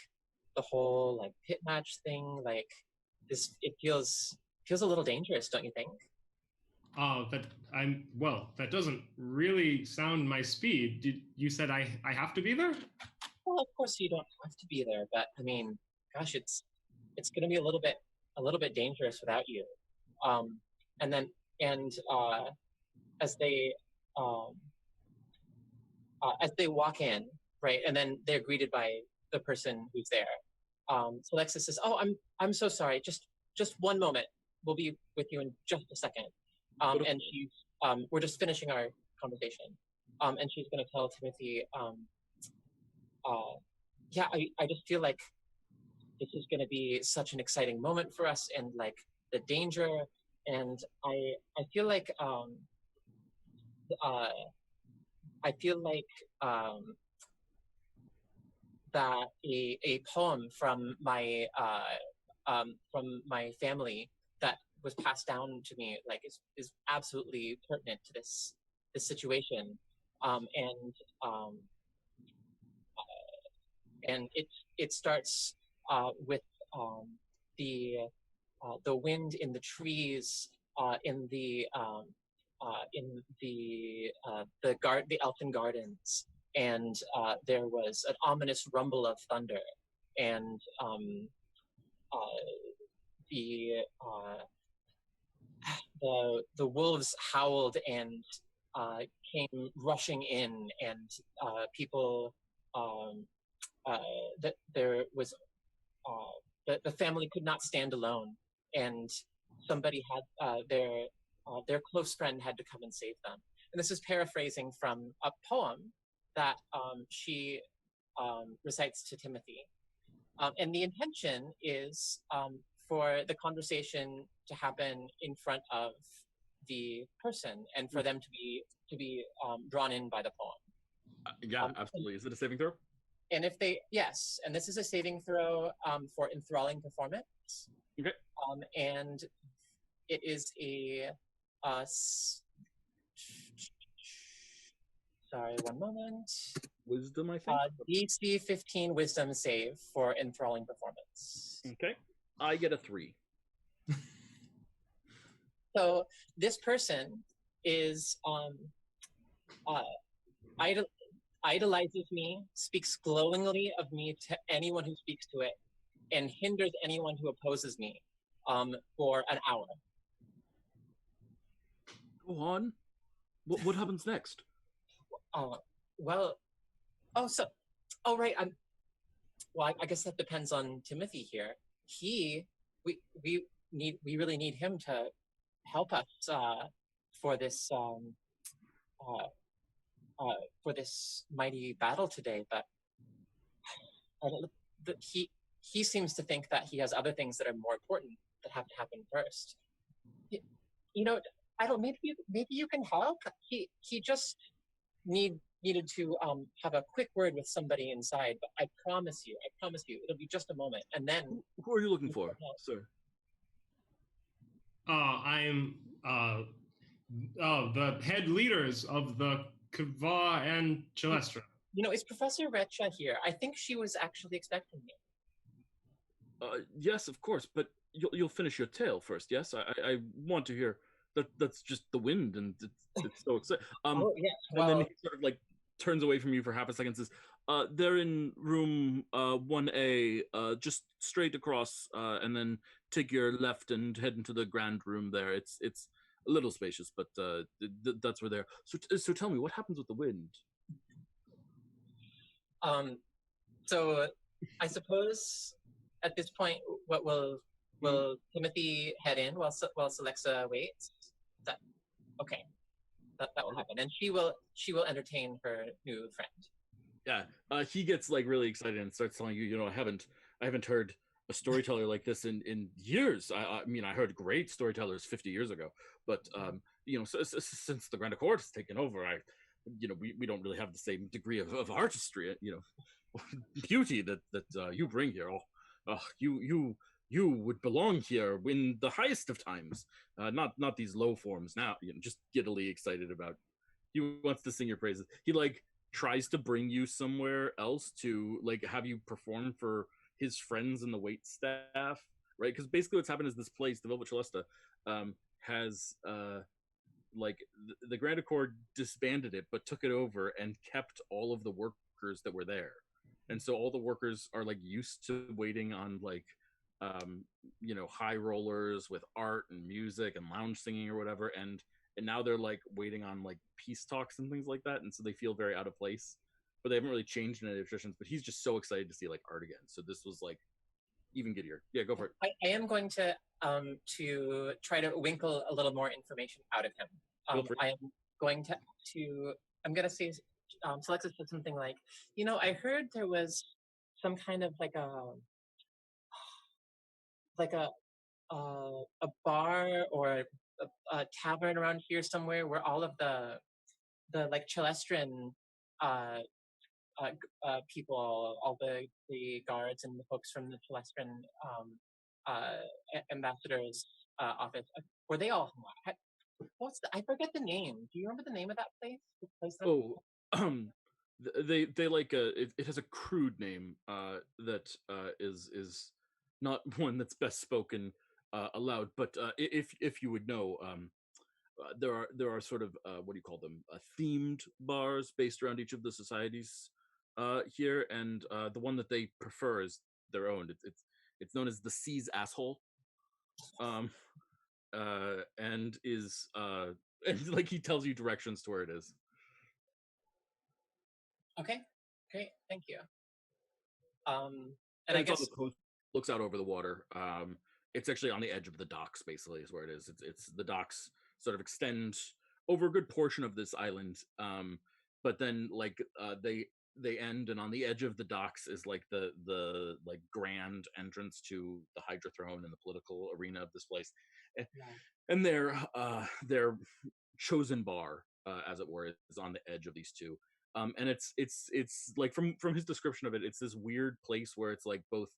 the whole like pit match thing. Like this, it feels a little dangerous, don't you think? That doesn't really sound my speed. You said I have to be there? Well, of course you don't have to be there, but I mean, gosh, it's going to be a little bit dangerous without you. As they walk in, right? And then they're greeted by the person who's there. So Alexis says, "Oh, I'm so sorry. Just one moment. We'll be with you in just a second." And she's we're just finishing our conversation. And she's going to tell Timothy, yeah, I just feel like this is going to be such an exciting moment for us, and like the danger, and I feel like uh, I feel like that a poem from my family that was passed down to me like is absolutely pertinent to this situation, um, and it starts with the wind in the trees, the elfin gardens, and there was an ominous rumble of thunder, and the the wolves howled and came rushing in, and people that there was the family could not stand alone, and somebody had their close friend had to come and save them. And this is paraphrasing from a poem that she recites to Timothy. And the intention is for the conversation to happen in front of the person, and for them to be drawn in by the poem. Yeah, absolutely. Is it a saving throw? And if they, yes, and this is a saving throw for enthralling performance. Okay. And it is a sorry, one moment. Wisdom, I think. DC 15 wisdom save for enthralling performance. Okay. I get a 3. So this person is idolizes me, speaks glowingly of me to anyone who speaks to it, and hinders anyone who opposes me for an hour. Go on. What happens next? Well, right. I guess that depends on Timothy here. We really need him to help us for this mighty battle today. But he seems to think that he has other things that are more important that have to happen first. You know, I don't. Maybe you can help. He just needed to have a quick word with somebody inside. But I promise you, it'll be just a moment, and then. Who are you looking for, sir? I'm the head leaders of the Kava and Chalestra. You know, is Professor Recha here? I think she was actually expecting me. Yes, of course, but you'll finish your tale first. Yes, I want to hear that. That's just the wind, and it's so exciting. Oh yeah. Well, and then he sort of like turns away from you for half a second. And says, "They're in room 1A, just straight across, and then take your left and head into the grand room there. It's a little spacious, but that's where they're. So tell me, what happens with the wind?" So I suppose at this point, what will Timothy head in while Alexa waits? Okay, that will happen, and she will entertain her new friend. Yeah, he gets like really excited and starts telling you, I haven't heard a storyteller like this in years. I mean, I heard great storytellers 50 years ago, but since the Grand Accord has taken over, we don't really have the same degree of artistry, beauty that you bring here. You would belong here in the highest of times, not these low forms now. Just giddily excited about. He wants to sing your praises. He like tries to bring you somewhere else to like have you perform for his friends in the wait staff, right? Because basically what's happened is this place, the Velvet Celesta, has the Grand Accord disbanded it, but took it over and kept all of the workers that were there. And so all the workers are like used to waiting on like high rollers with art and music and lounge singing or whatever, and now they're like waiting on like peace talks and things like that, and so they feel very out of place. but they haven't really changed any of the traditions. But he's just so excited to see like art again. So this was like even giddier. Yeah, go for it. I am going to try to winkle a little more information out of him. I am going to I'm gonna say Alexis said something like, I heard there was some kind of like a bar or a tavern around here somewhere where all of the like Chelestran uh, people, all the guards and the folks from the Chelestran ambassador's office, were they all hung out? I forget the name. Do you remember the name of that place? The place that they like it has a crude name that is not one that's best spoken aloud, but if you would know, there are sort of what do you call them, themed bars based around each of the societies here, and the one that they prefer is their own. It's known as the Sea's Asshole, um and is and like he tells you directions to where it is. Okay, great, thank you. And And I it's on guess the coast, looks out over the water. It's actually on the edge of the docks, basically, is where it is. It's the docks sort of extend over a good portion of this island. But then like they end, and on the edge of the docks is like the like grand entrance to the Hydra throne and the political arena of this place. And, and their chosen bar, as it were, is on the edge of these two. And it's like from his description of it, it's this weird place where it's like both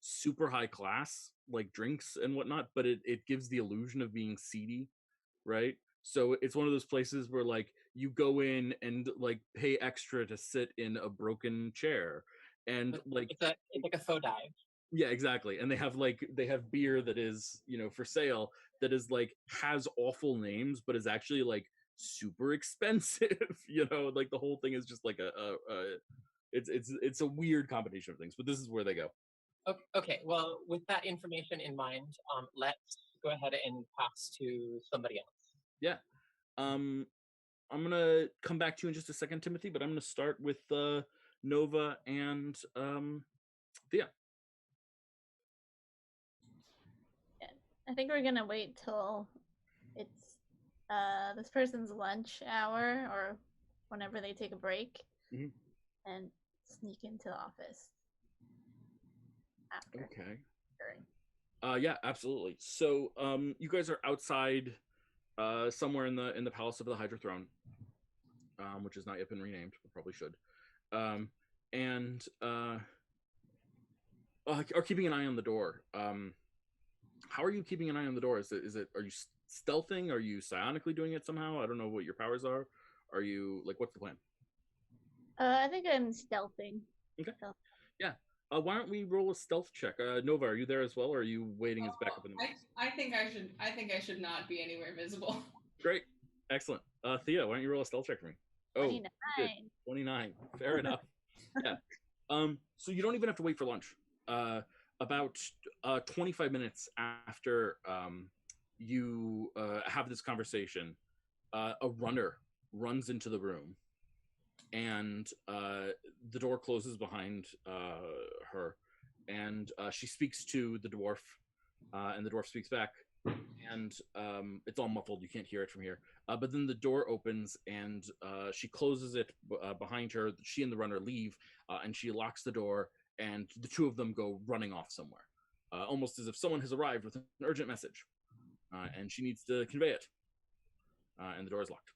super high class, like drinks and whatnot, but it gives the illusion of being seedy, right? So it's one of those places where like you go in and like pay extra to sit in a broken chair, and like it's like a faux dive. yeah, exactly. And they have beer that is, for sale, that is like has awful names but is actually like super expensive. Like the whole thing is just like it's a weird combination of things, but this is where they go. Okay, well, with that information in mind, let's go ahead and pass to somebody else. Yeah. I'm gonna come back to you in just a second, Timothy, but I'm gonna start with Nova and Thea. I think we're gonna wait till it's this person's lunch hour or whenever they take a break, and sneak into the office after. Okay. Yeah, absolutely. So you guys are outside somewhere in the palace of the Hydra throne, which has not yet been renamed, but probably should. And are keeping an eye on the door. How are you keeping an eye on the door? Is it are you stealthing? Are you psionically doing it somehow? I don't know what your powers are. Are you like, what's the plan? I think I'm stealthing. Okay. Yeah. Why don't we roll a stealth check? Nova, are you there as well, or are you waiting as backup in the mix? I think I should not be anywhere visible. Great. Excellent. Thea, why don't you roll a stealth check for me? 29. 29. Fair enough. Yeah. So you don't even have to wait for lunch. About 25 minutes after you have this conversation, a runner runs into the room, and the door closes behind her, and she speaks to the dwarf, and the dwarf speaks back, and it's all muffled, you can't hear it from here, but then the door opens, and she closes it behind her. She and the runner leave, and she locks the door, and the two of them go running off somewhere, almost as if someone has arrived with an urgent message, and she needs to convey it, and the door is locked.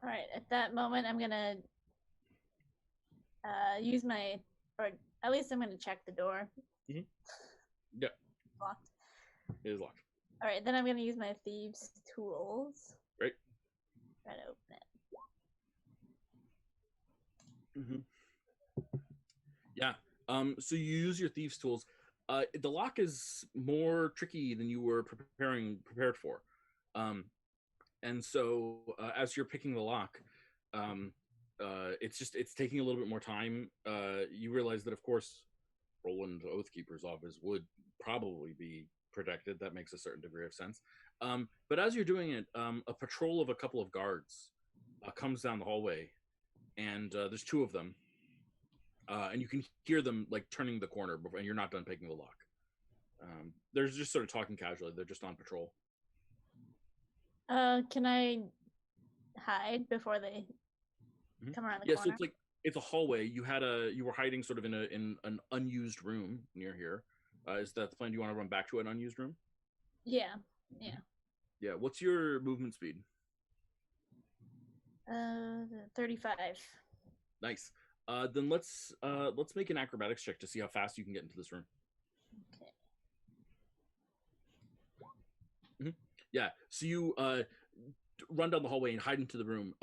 All right, at that moment, I'm gonna use my, or at least I'm gonna check the door. Yeah. Locked. It is locked. All right, then I'm gonna use my thieves' tools. Great. Try to open it. Yeah. So you use your thieves' tools. The lock is more tricky than you were prepared for. And so as you're picking the lock, it's taking a little bit more time. You realize that, of course, Roland Oathkeeper's office would probably be protected. That makes a certain degree of sense. But as you're doing it, a patrol of a couple of guards comes down the hallway, and there's two of them, and you can hear them like turning the corner before, and you're not done picking the lock. They're just sort of talking casually. They're just on patrol. Can I hide before they come around the Yeah, corner? so it's a hallway. You were hiding sort of in an unused room near here. Is that the plan? Do you want to run back to an unused room? Yeah. Yeah. What's your movement speed? 35. Nice. Then let's make an acrobatics check to see how fast you can get into this room. Okay. Yeah. So you run down the hallway and hide into the room.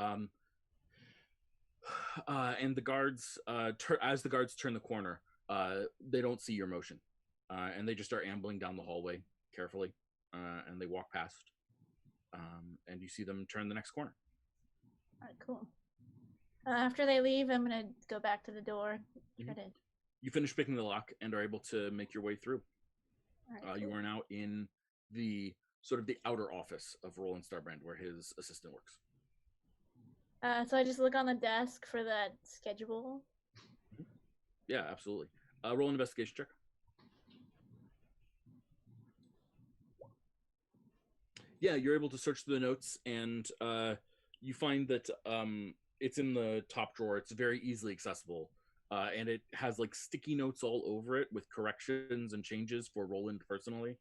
And the guards, as the guards turn the corner, they don't see your motion, and they just start ambling down the hallway carefully, and they walk past, and you see them turn the next corner. All right, cool. After they leave, I'm gonna go back to the door. Try to... You finish picking the lock and are able to make your way through. All right, You cool. are now in the sort of the outer office of Roland Starbrand, where his assistant works. So I just look on the desk for that schedule. Yeah, absolutely. Roll an investigation check. Yeah, you're able to search through the notes, and you find that it's in the top drawer. It's very easily accessible, and it has like sticky notes all over it with corrections and changes for Roland personally.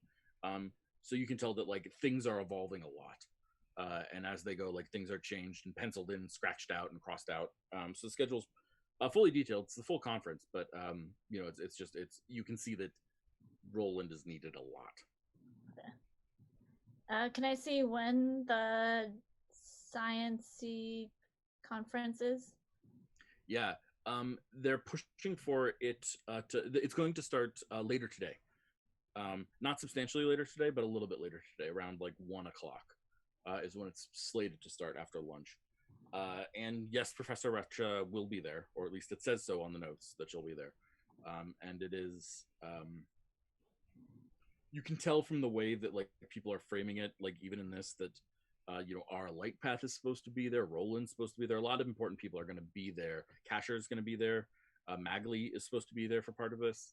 So you can tell that like things are evolving a lot, and as they go, like things are changed and penciled in, scratched out, and crossed out. So the schedule's fully detailed. It's the full conference, but you know, it's you can see that Roland is needed a lot. Can I see when the science-y conference is? Yeah, they're pushing for it it's going to start later today. Not substantially later today, but a little bit later today, around like 1 o'clock is when it's slated to start after lunch. And yes, Professor Retcha will be there, or at least it says so on the notes that she'll be there. And it is you can tell from the way that like people are framing it, like even in this, that you know, our light path is supposed to be there, Roland's supposed to be there, a lot of important people are going to be there. Casher is going to be there, Magley is supposed to be there for part of this,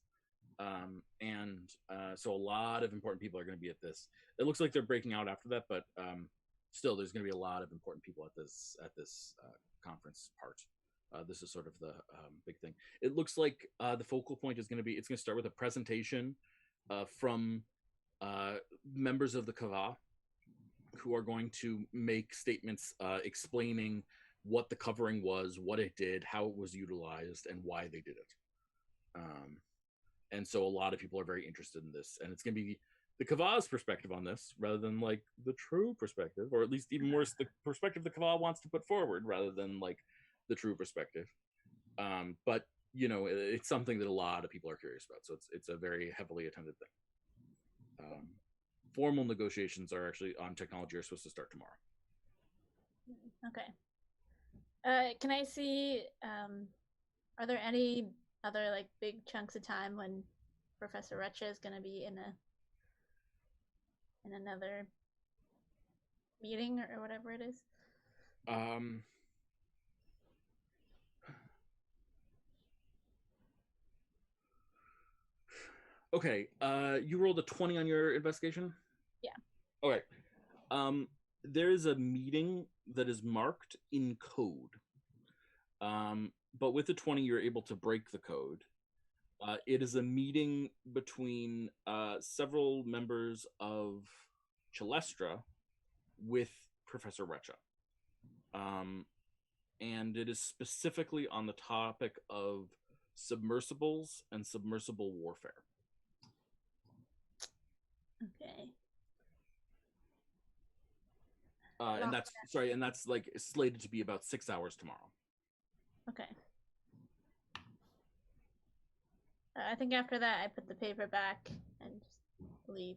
and so a lot of important people are going to be at this. It looks like they're breaking out after that, but still there's going to be a lot of important people at this conference part. This is sort of the big thing. It looks like the focal point is going to be, it's going to start with a presentation from members of the Kava, who are going to make statements explaining what the covering was, what it did, how it was utilized, and why they did it. And so a lot of people are very interested in this, and it's going to be the Kava's perspective on this rather than like the true perspective, or at least even worse, the perspective the Kava wants to put forward rather than like the true perspective. But you know, it's something that a lot of people are curious about, so it's a very heavily attended thing. Formal negotiations are actually on technology are supposed to start tomorrow. Okay. Can I see, are there any other like big chunks of time when Professor Retcha is going to be in another meeting or whatever it is? Okay, you rolled a 20 on your investigation? Yeah. Okay. There is a meeting that is marked in code. But with the 20, you're able to break the code. It is a meeting between several members of Chalestra with Professor Retcha. And it is specifically on the topic of submersibles and submersible warfare. Okay. And that's like slated to be about 6 hours tomorrow. Okay. I think after that, I put the paper back and just leave.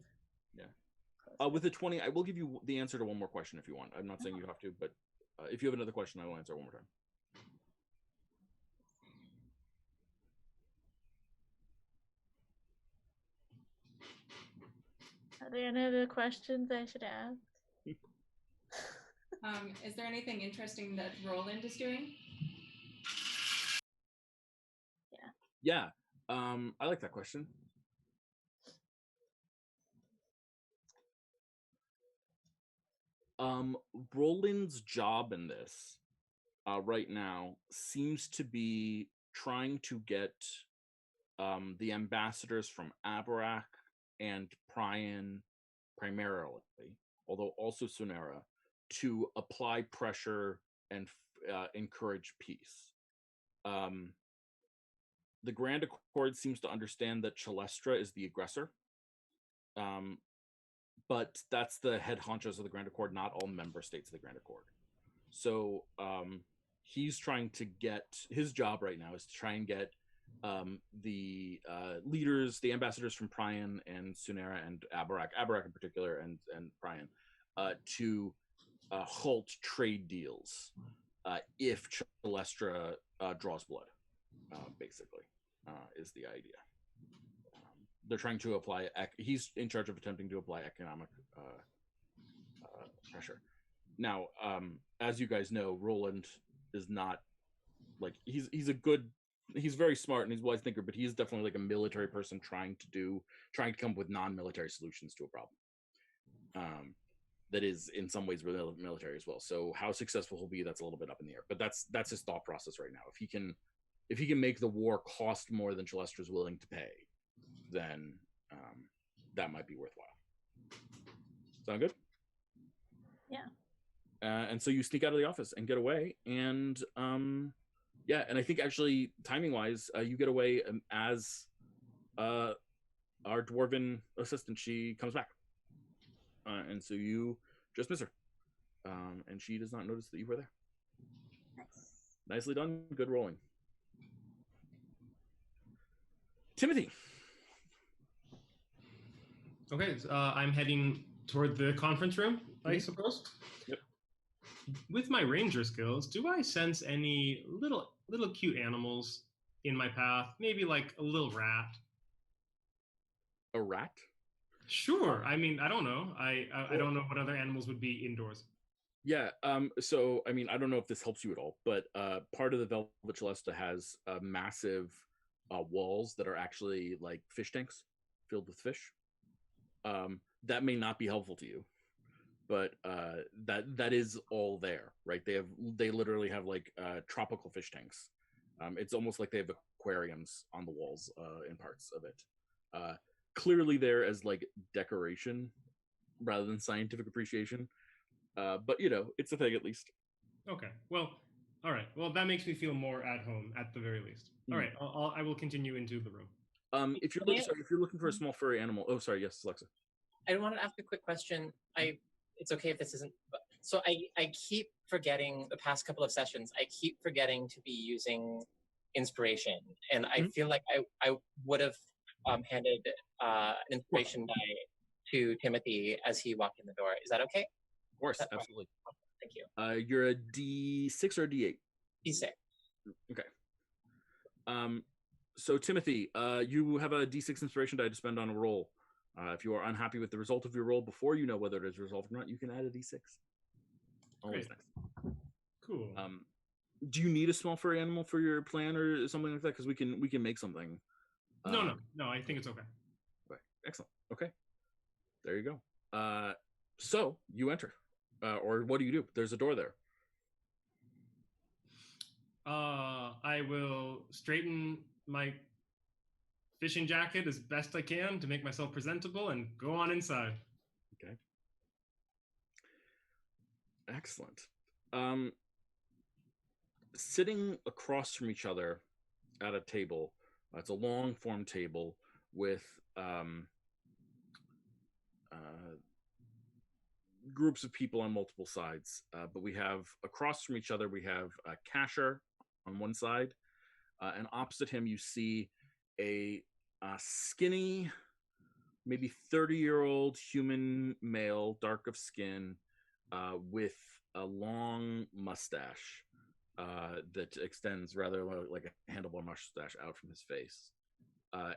Yeah. With the 20, I will give you the answer to one more question if you want. I'm not saying you have to, but if you have another question, I will answer one more time. Are there any other questions I should ask? Is there anything interesting that Roland is doing? Yeah. I like that question. Roland's job in this right now seems to be trying to get the ambassadors from Abarak and Prian primarily, although also Sunera, to apply pressure and encourage peace. The Grand Accord seems to understand that Chalestra is the aggressor, but that's the head honchos of the Grand Accord, not all member states of the Grand Accord. So he's trying to get, his job right now is to try and get the leaders, the ambassadors from Prian and Sunera and Abarak in particular, and Prian, to halt trade deals if Chalestra draws blood, basically, is the idea. They're trying to apply, he's in charge of attempting to apply economic pressure. Now, as you guys know, Roland is not like, he's very smart and he's a wise thinker, but he's definitely like a military person trying to come up with non-military solutions to a problem. That is in some ways military as well. So how successful he'll be, that's a little bit up in the air. But that's his thought process right now. If he can make the war cost more than Chalestra willing to pay, then that might be worthwhile. Sound good? Yeah. And so you sneak out of the office and get away, and yeah, and I think actually timing wise, you get away as our dwarven assistant, she comes back, and so you just miss her, and she does not notice that you were there. Nice. Nicely done. Good rolling. Timothy. Okay, so, I'm heading toward the conference room, I suppose. Yep. With my ranger skills, do I sense any little cute animals in my path? Maybe like a little rat. A rat? Sure. I mean, I don't know. I don't know what other animals would be indoors. Yeah. So, I mean, I don't know if this helps you at all, but part of the Velvet Celesta has massive walls that are actually like fish tanks filled with fish. That may not be helpful to you, but that is all there, right? They literally have like tropical fish tanks. It's almost like they have aquariums on the walls in parts of it. Clearly there as like decoration rather than scientific appreciation. But you know, it's a thing at least. Okay. Well, all right. Well, that makes me feel more at home at the very least. All right. I will continue into the room. If you're looking for a small furry animal. Oh, sorry. Yes, Alexa. I want to ask a quick question. It's okay if this isn't. So I keep forgetting the past couple of sessions. I keep forgetting to be using inspiration, and I feel like I would have handed an inspiration die to Timothy as he walked in the door. Is that okay? Of course, absolutely. Thank you. You're a D6 or a D8? D6. Okay. So Timothy, you have a D6 inspiration die to spend on a roll. If you are unhappy with the result of your roll before you know whether it is resolved or not, you can add a D6. Always nice. Cool. Do you need a small furry animal for your plan or something like that? Because we can make something. No. I think it's okay. Okay. Excellent. Okay. There you go. So you enter, or what do you do? There's a door there. I will straighten my fishing jacket as best I can to make myself presentable and go on inside. Okay. Excellent. Sitting across from each other at a table, it's a long form table with groups of people on multiple sides, but we have across from each other, we have Kasher on one side, and opposite him you see a skinny, maybe 30-year-old human male, dark of skin, with a long mustache that extends rather like a handlebar mustache out from his face.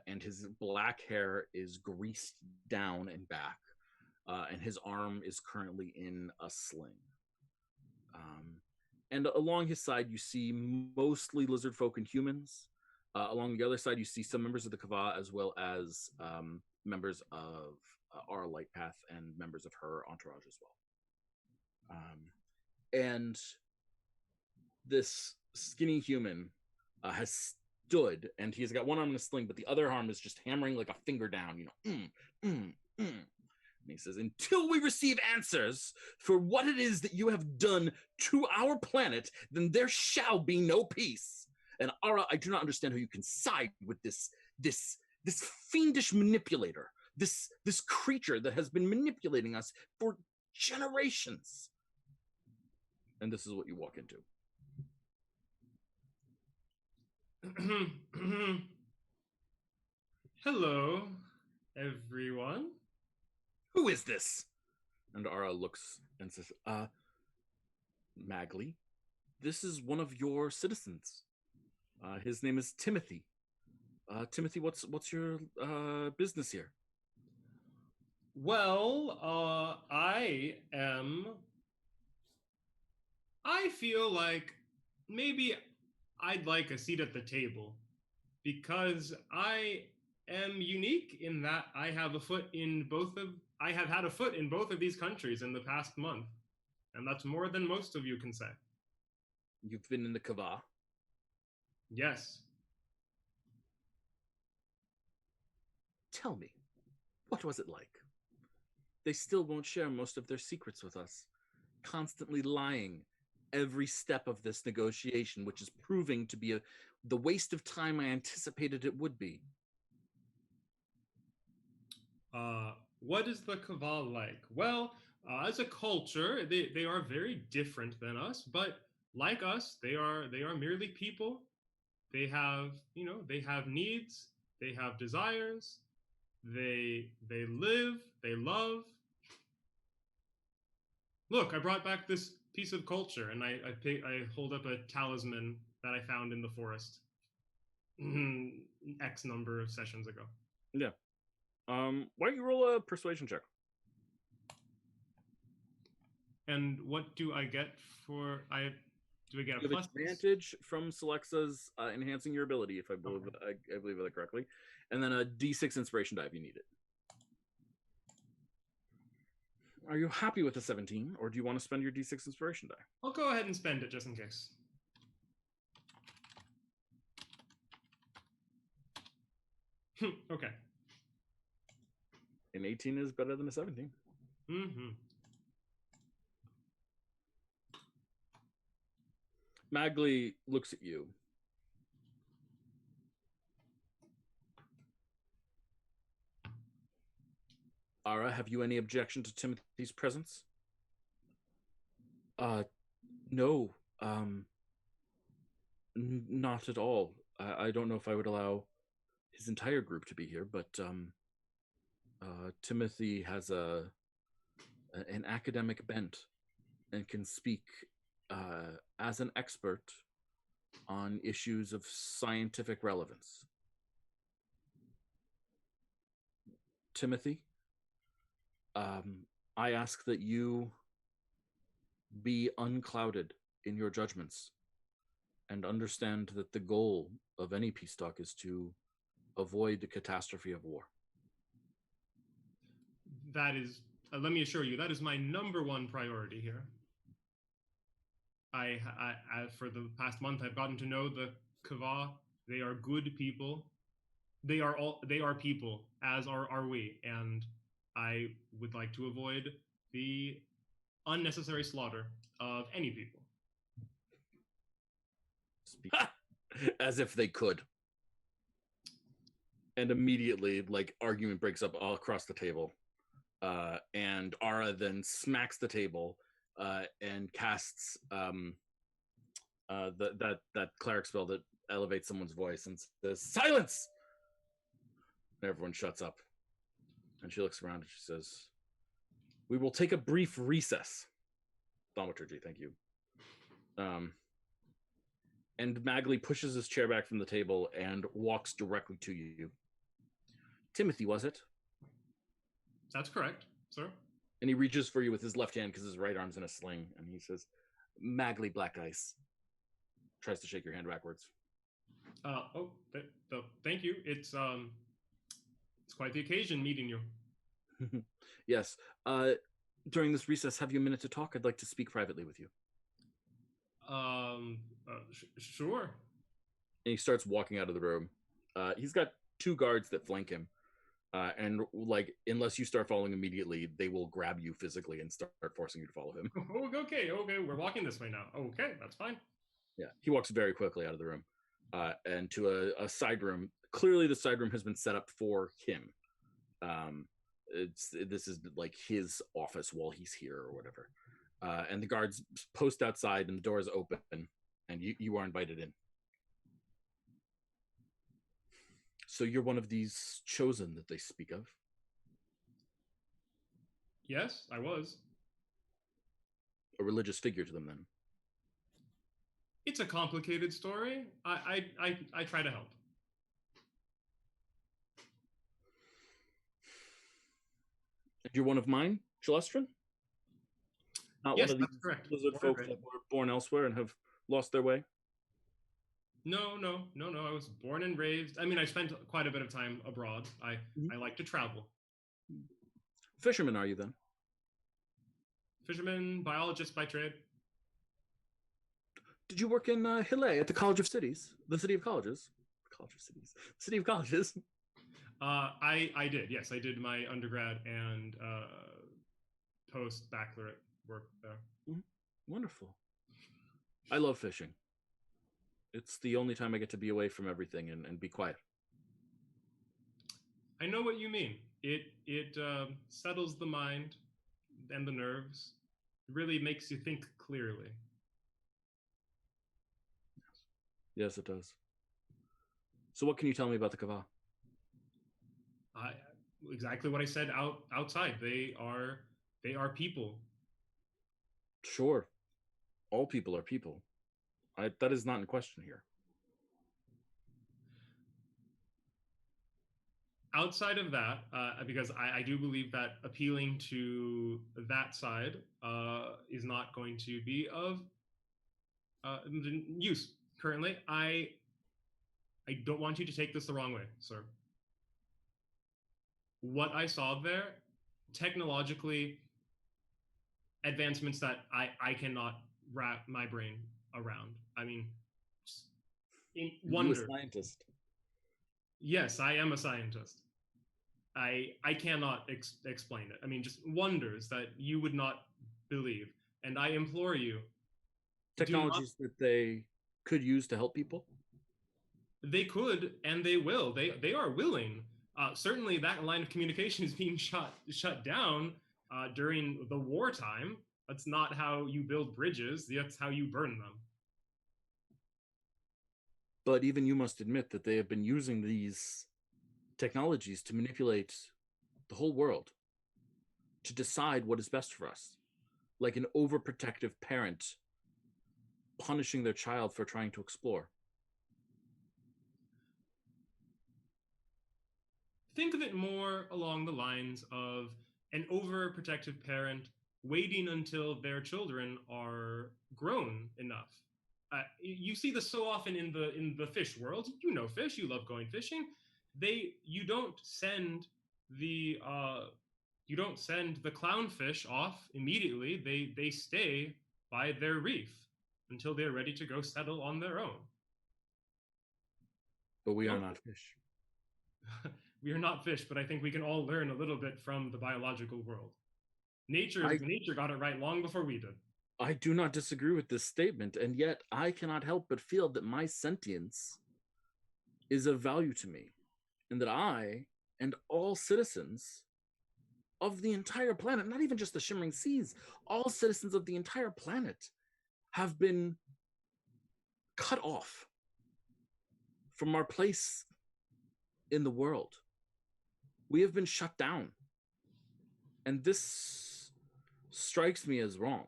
And his black hair is greased down and back, and his arm is currently in a sling. And along his side, you see mostly lizard folk and humans, Along the other side, you see some members of the Kava as well as members of our Light Path and members of her entourage as well. And this skinny human has stood, and he's got one arm in a sling, but the other arm is just hammering like a finger down, And he says, until we receive answers for what it is that you have done to our planet, then there shall be no peace. And Ara, I do not understand how you can side with this fiendish manipulator, this creature that has been manipulating us for generations. And this is what you walk into. Hello, everyone. Who is this? And Ara looks and says, Magley, this is one of your citizens. His name is Timothy. Timothy, what's your business here? Well, I feel like maybe I'd like a seat at the table because I am unique in that I have had a foot in both of these countries in the past month, and that's more than most of you can say. You've been in the Kava? Yes. Tell me, what was it like? They still won't share most of their secrets with us, constantly lying every step of this negotiation, which is proving to be the waste of time I anticipated it would be. What is the Kava like? Well, as a culture, they are very different than us, but like us, they are merely people. They have needs, they have desires, they live, they love. Look, I brought back this piece of culture, and I hold up a talisman that I found in the forest X number of sessions ago. Yeah. Why don't you roll a persuasion check? And what do I get for do I get a plus advantage from Selexa's enhancing your ability, if I believe I believe that correctly, and then a D6 inspiration die if you need it. Are you happy with the 17, or do you want to spend your D6 inspiration die? I'll go ahead and spend it just in case. Okay. An 18 is better than a 17. Mm-hmm. Magley looks at you. Ara, have you any objection to Timothy's presence? No. Not at all. I don't know if I would allow his entire group to be here, but Timothy has an academic bent and can speak as an expert on issues of scientific relevance. Timothy, I ask that you be unclouded in your judgments and understand that the goal of any peace talk is to avoid the catastrophe of war. That is, let me assure you, that is my number one priority here. I for the past month, I've gotten to know the Kava. They are good people. They are people, as are we, and I would like to avoid the unnecessary slaughter of any people. As if they could. And immediately, argument breaks up all across the table. And Ara then smacks the table and casts that cleric spell that elevates someone's voice and says, "Silence!" And everyone shuts up. And she looks around and she says, "We will take a brief recess." Thaumaturgy, thank you. And Magley pushes his chair back from the table and walks directly to you. Timothy, was it? That's correct, sir. And he reaches for you with his left hand because his right arm's in a sling. And he says, "Magley Black Ice." Tries to shake your hand backwards. Thank you. It's quite the occasion meeting you. Yes. During this recess, have you a minute to talk? I'd like to speak privately with you. Sure. And he starts walking out of the room. He's got 2 guards that flank him. And like, unless you start following immediately, they will grab you physically and start forcing you to follow him. Okay, we're walking this way now. Okay, that's fine. Yeah, he walks very quickly out of the room and to a side room. Clearly, the side room has been set up for him. This is like his office while he's here or whatever. And the guards post outside, and the door is open, and you are invited in. So you're one of these chosen that they speak of? Yes, I was. A religious figure to them, then? It's a complicated story. I try to help. And you're one of mine, Celestrin? Not Yes, one of that's these correct. lizard folk that were born elsewhere and have lost their way? No. I was born and raised. I mean, I spent quite a bit of time abroad. I like to travel. Fisherman, are you then? Fisherman, biologist by trade. Did you work in Hille at the College of Cities? The City of Colleges? College of Cities. City of Colleges. I did. Yes, I did my undergrad and post-baccalaureate work there. Mm-hmm. Wonderful. I love fishing. It's the only time I get to be away from everything and be quiet. I know what you mean. It settles the mind and the nerves. It really makes you think clearly. Yes, it does. So what can you tell me about the Kava? Exactly what I said outside. They are people. Sure. All people are people. That is not in question here. Outside of that, because I do believe that appealing to that side is not going to be of use currently. I don't want you to take this the wrong way, sir. What I saw there, technologically, advancements that I cannot wrap my brain around. I mean, wonder. You're a scientist. Yes, I am a scientist. I cannot explain it. I mean, just wonders that you would not believe. And I implore you. Technologies that they could use to help people? They could, and they will. They are willing. Certainly, that line of communication is being shut down during the wartime. That's not how you build bridges. That's how you burn them. But even you must admit that they have been using these technologies to manipulate the whole world, to decide what is best for us, like an overprotective parent punishing their child for trying to explore. Think of it more along the lines of an overprotective parent waiting until their children are grown enough. You see this so often in the fish world. You know fish. You love going fishing. You don't send the clownfish off immediately. They stay by their reef until they're ready to go settle on their own. But we are not fish. We are not fish, but I think we can all learn a little bit from the biological world. Nature got it right long before we did. I do not disagree with this statement, and yet I cannot help but feel that my sentience is of value to me, and that I and all citizens of the entire planet, not even just the Shimmering Seas, all citizens of the entire planet have been cut off from our place in the world. We have been shut down. And this strikes me as wrong.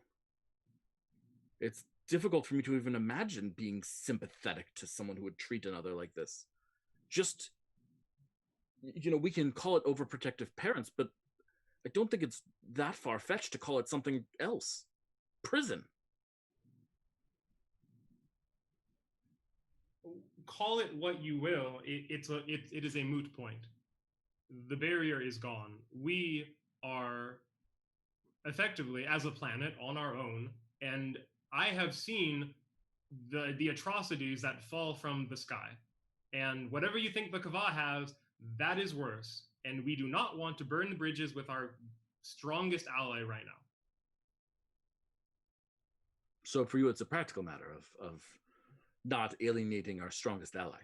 It's difficult for me to even imagine being sympathetic to someone who would treat another like this. Just, we can call it overprotective parents, but I don't think it's that far-fetched to call it something else. Prison. call it what you will, it is a moot point. The barrier is gone. We are effectively, as a planet, on our own, and I have seen the atrocities that fall from the sky. And whatever you think the Kava has, that is worse. And we do not want to burn the bridges with our strongest ally right now. So for you, it's a practical matter of not alienating our strongest ally.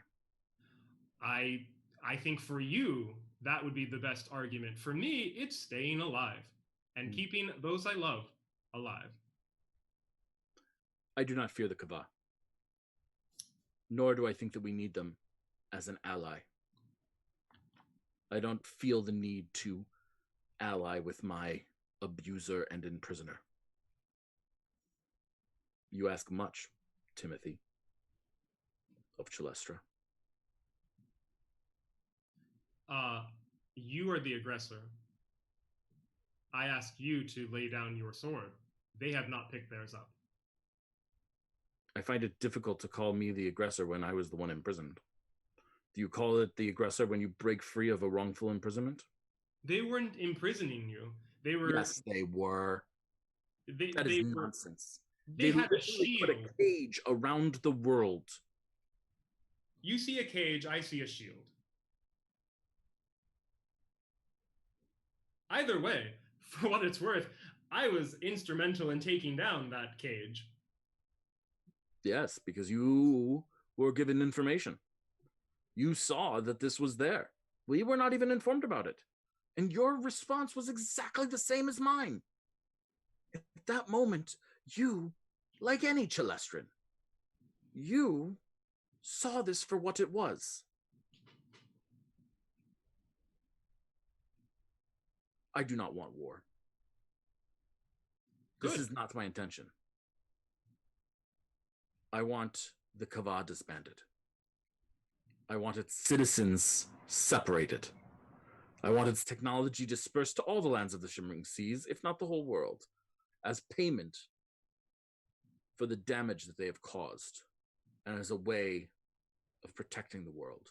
I think for you, that would be the best argument. For me, it's staying alive and keeping those I love alive. I do not fear the Kava, nor do I think that we need them as an ally. I don't feel the need to ally with my abuser and imprisoner. You ask much, Timothy of Chalestra. You are the aggressor. I ask you to lay down your sword. They have not picked theirs up. I find it difficult to call me the aggressor when I was the one imprisoned. Do you call it the aggressor when you break free of a wrongful imprisonment? They weren't imprisoning you. They were. Yes, they were. That is nonsense. They had a literally shield. put a cage around the world. You see a cage, I see a shield. Either way, for what it's worth, I was instrumental in taking down that cage. Yes, because you were given information. You saw that this was there. We were not even informed about it. And your response was exactly the same as mine. At that moment, you, like any Chalestran, you saw this for what it was. I do not want war. Good. This is not my intention. I want the Kava disbanded. I want its citizens separated. I want its technology dispersed to all the lands of the Shimmering Seas, if not the whole world, as payment for the damage that they have caused, and as a way of protecting the world.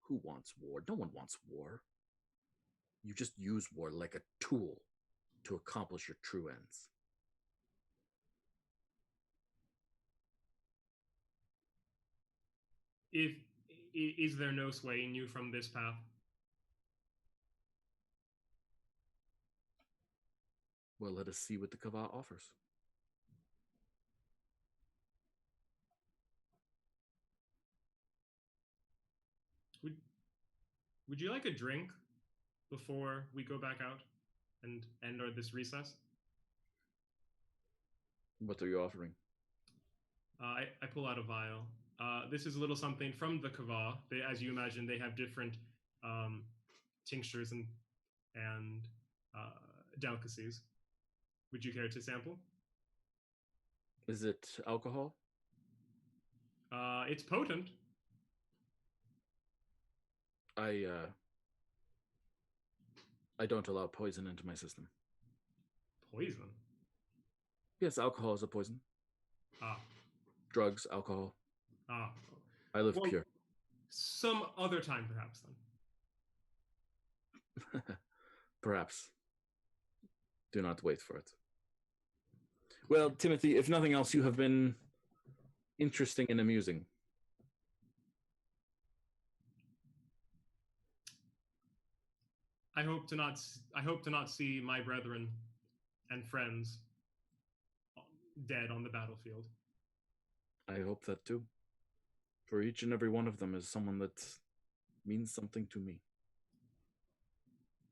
Who wants war? No one wants war. You just use war like a tool to accomplish your true ends. Is there no swaying you from this path? Well, let us see what the Kava offers. Would you like a drink before we go back out and end this recess? What are you offering? I pull out a vial. This is a little something from the Kava. As you imagine, they have different tinctures and delicacies. Would you care to sample? Is it alcohol? It's potent. I don't allow poison into my system. Poison? Yes, alcohol is a poison. Drugs, alcohol. I live pure. Some other time, perhaps, then. Perhaps. Do not wait for it. Well, Timothy, if nothing else, you have been interesting and amusing. I hope to not see my brethren and friends dead on the battlefield. I hope that too. For each and every one of them is someone that means something to me.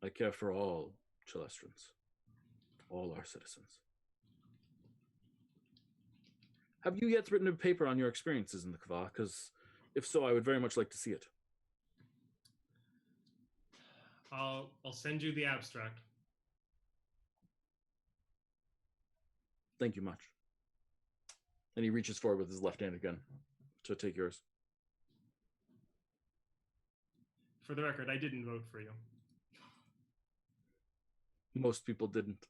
I care for all Celestrans, all our citizens. Have you yet written a paper on your experiences in the Kava? Because if so, I would very much like to see it. I'll send you the abstract. Thank you much. And he reaches forward with his left hand again to take yours. For the record, I didn't vote for you. Most people didn't.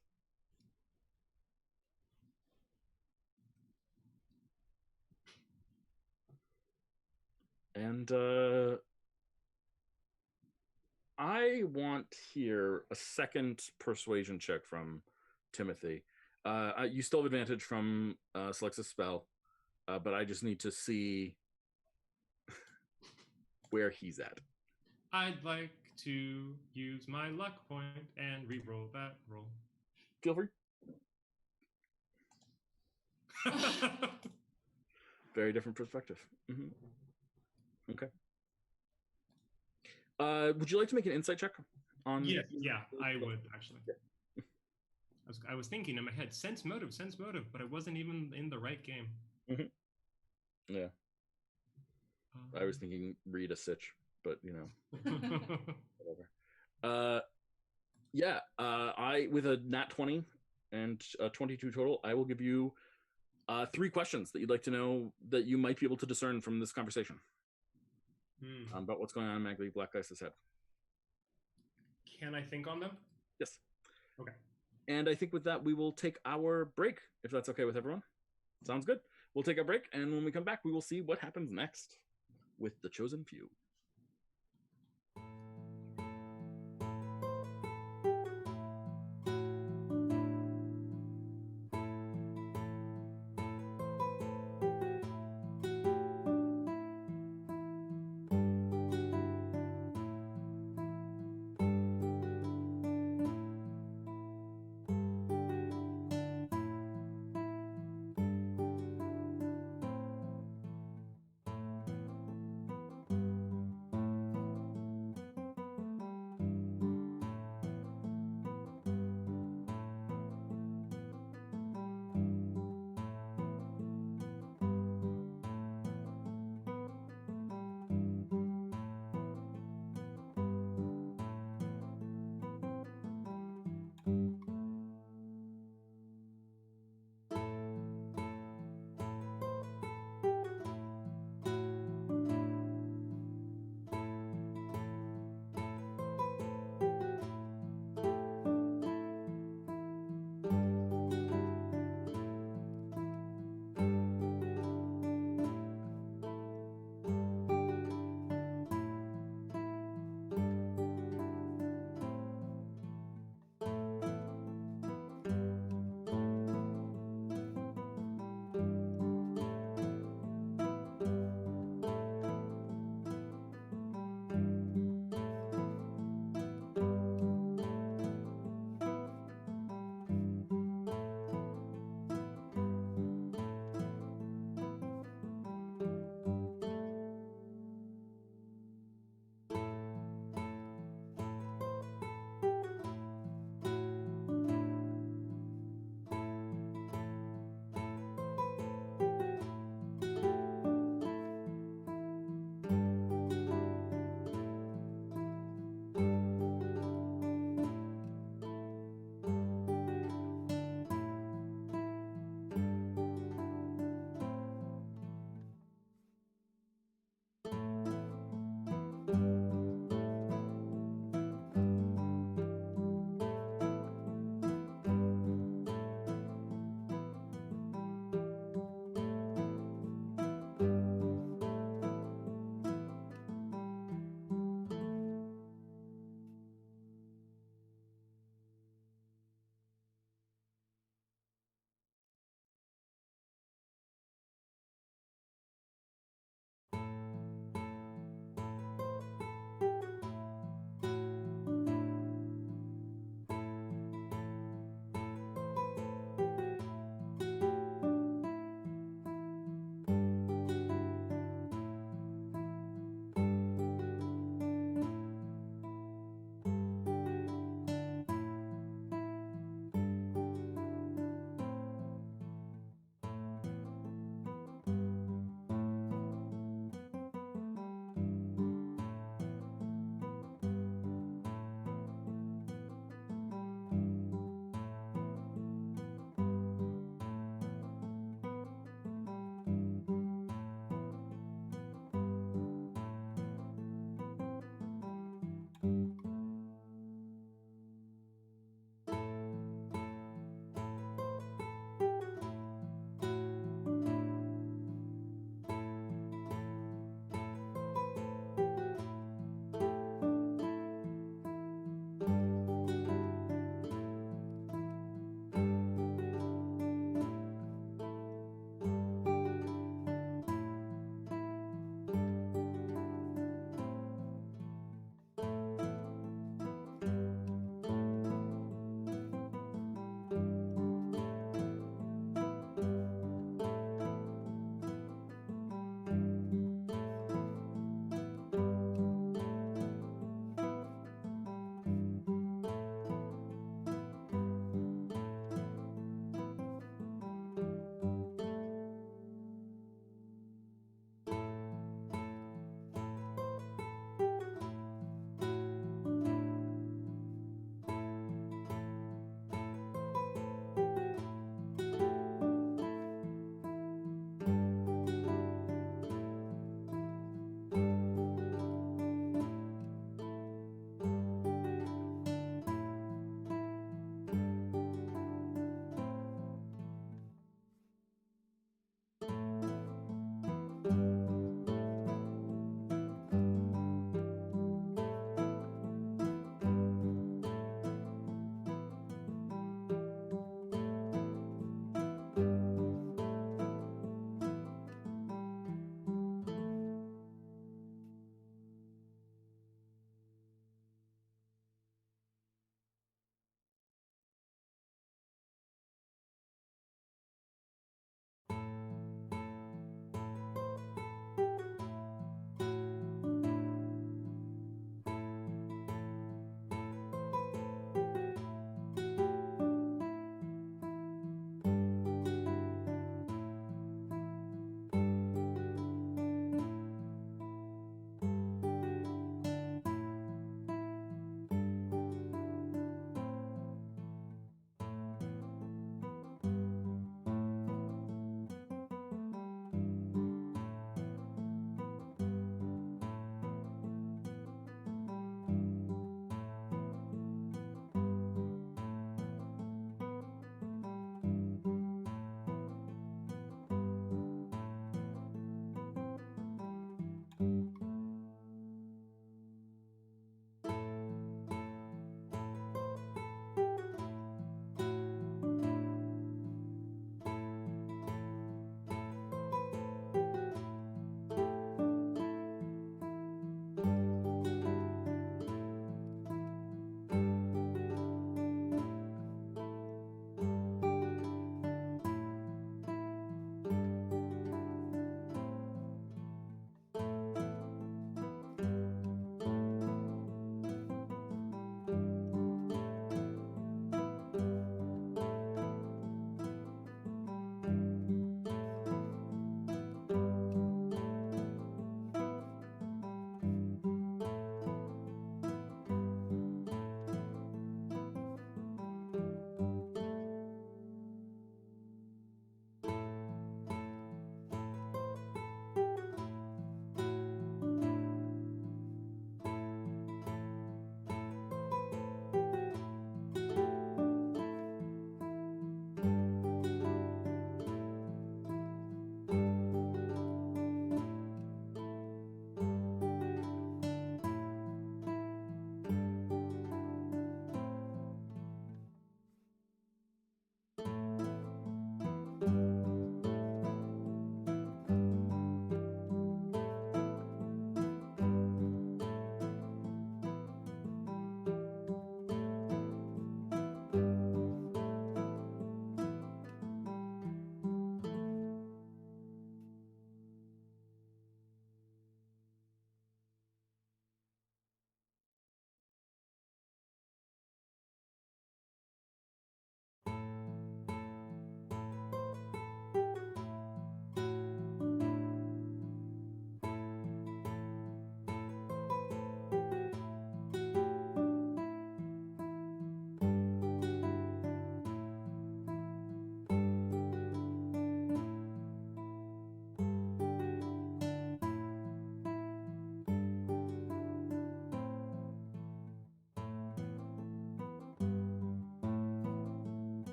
And I want here a second persuasion check from Timothy. You still have advantage from selects a spell, but I just need to see where he's at. I'd like to use my luck point and re-roll that roll. Feel free. Very different perspective. Okay. Would you like to make an insight check on? Yeah, I would actually. I was thinking in my head, sense motive, but I wasn't even in the right game. Yeah. I was thinking read a sitch, but you know, whatever. I with a nat 20 and a 22 total, I will give you 3 questions that you'd like to know that you might be able to discern from this conversation about what's going on in Magli Black Ice's head. Can I think on them? Yes. Okay. And I think with that, we will take our break, if that's okay with everyone. Sounds good. We'll take a break, and when we come back, we will see what happens next with the Chosen Few.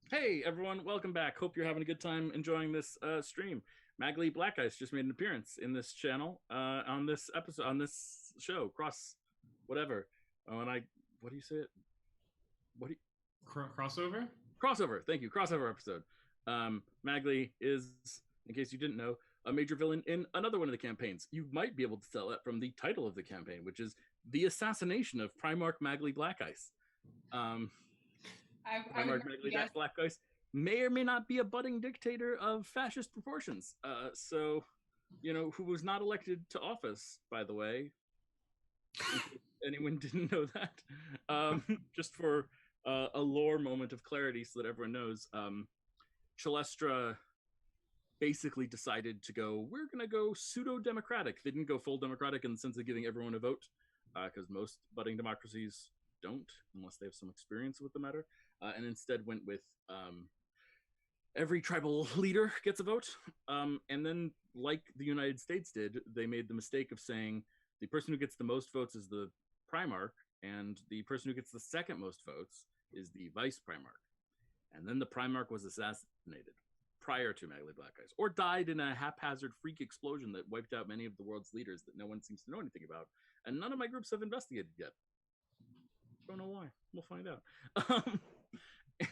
Hey everyone, welcome back. Hope you're having a good time enjoying this stream. Magly Black Ice just made an appearance in this channel on this episode, on this show, cross whatever. And what do you say it? What do you, Crossover? crossover? Thank you, crossover episode. Magly is, in case you didn't know, a major villain in another one of the campaigns. You might be able to tell that from the title of the campaign, which is The Assassination of Primarch Magly Black Ice. Primarch Magly Black Ice may or may not be a budding dictator of fascist proportions. So, who was not elected to office, by the way. Anyone didn't know that. Just for a lore moment of clarity so that everyone knows, Chalestra basically decided to go, we're going to go pseudo-democratic. They didn't go full democratic in the sense of giving everyone a vote, because most budding democracies don't, unless they have some experience with the matter, and instead went with every tribal leader gets a vote. And then, like the United States did, they made the mistake of saying the person who gets the most votes is the Primarch, and the person who gets the second most votes is the Vice Primarch. And then the Primarch was assassinated prior to Magly Black Ice, or died in a haphazard freak explosion that wiped out many of the world's leaders that no one seems to know anything about. And none of my groups have investigated yet. Don't know why. We'll find out.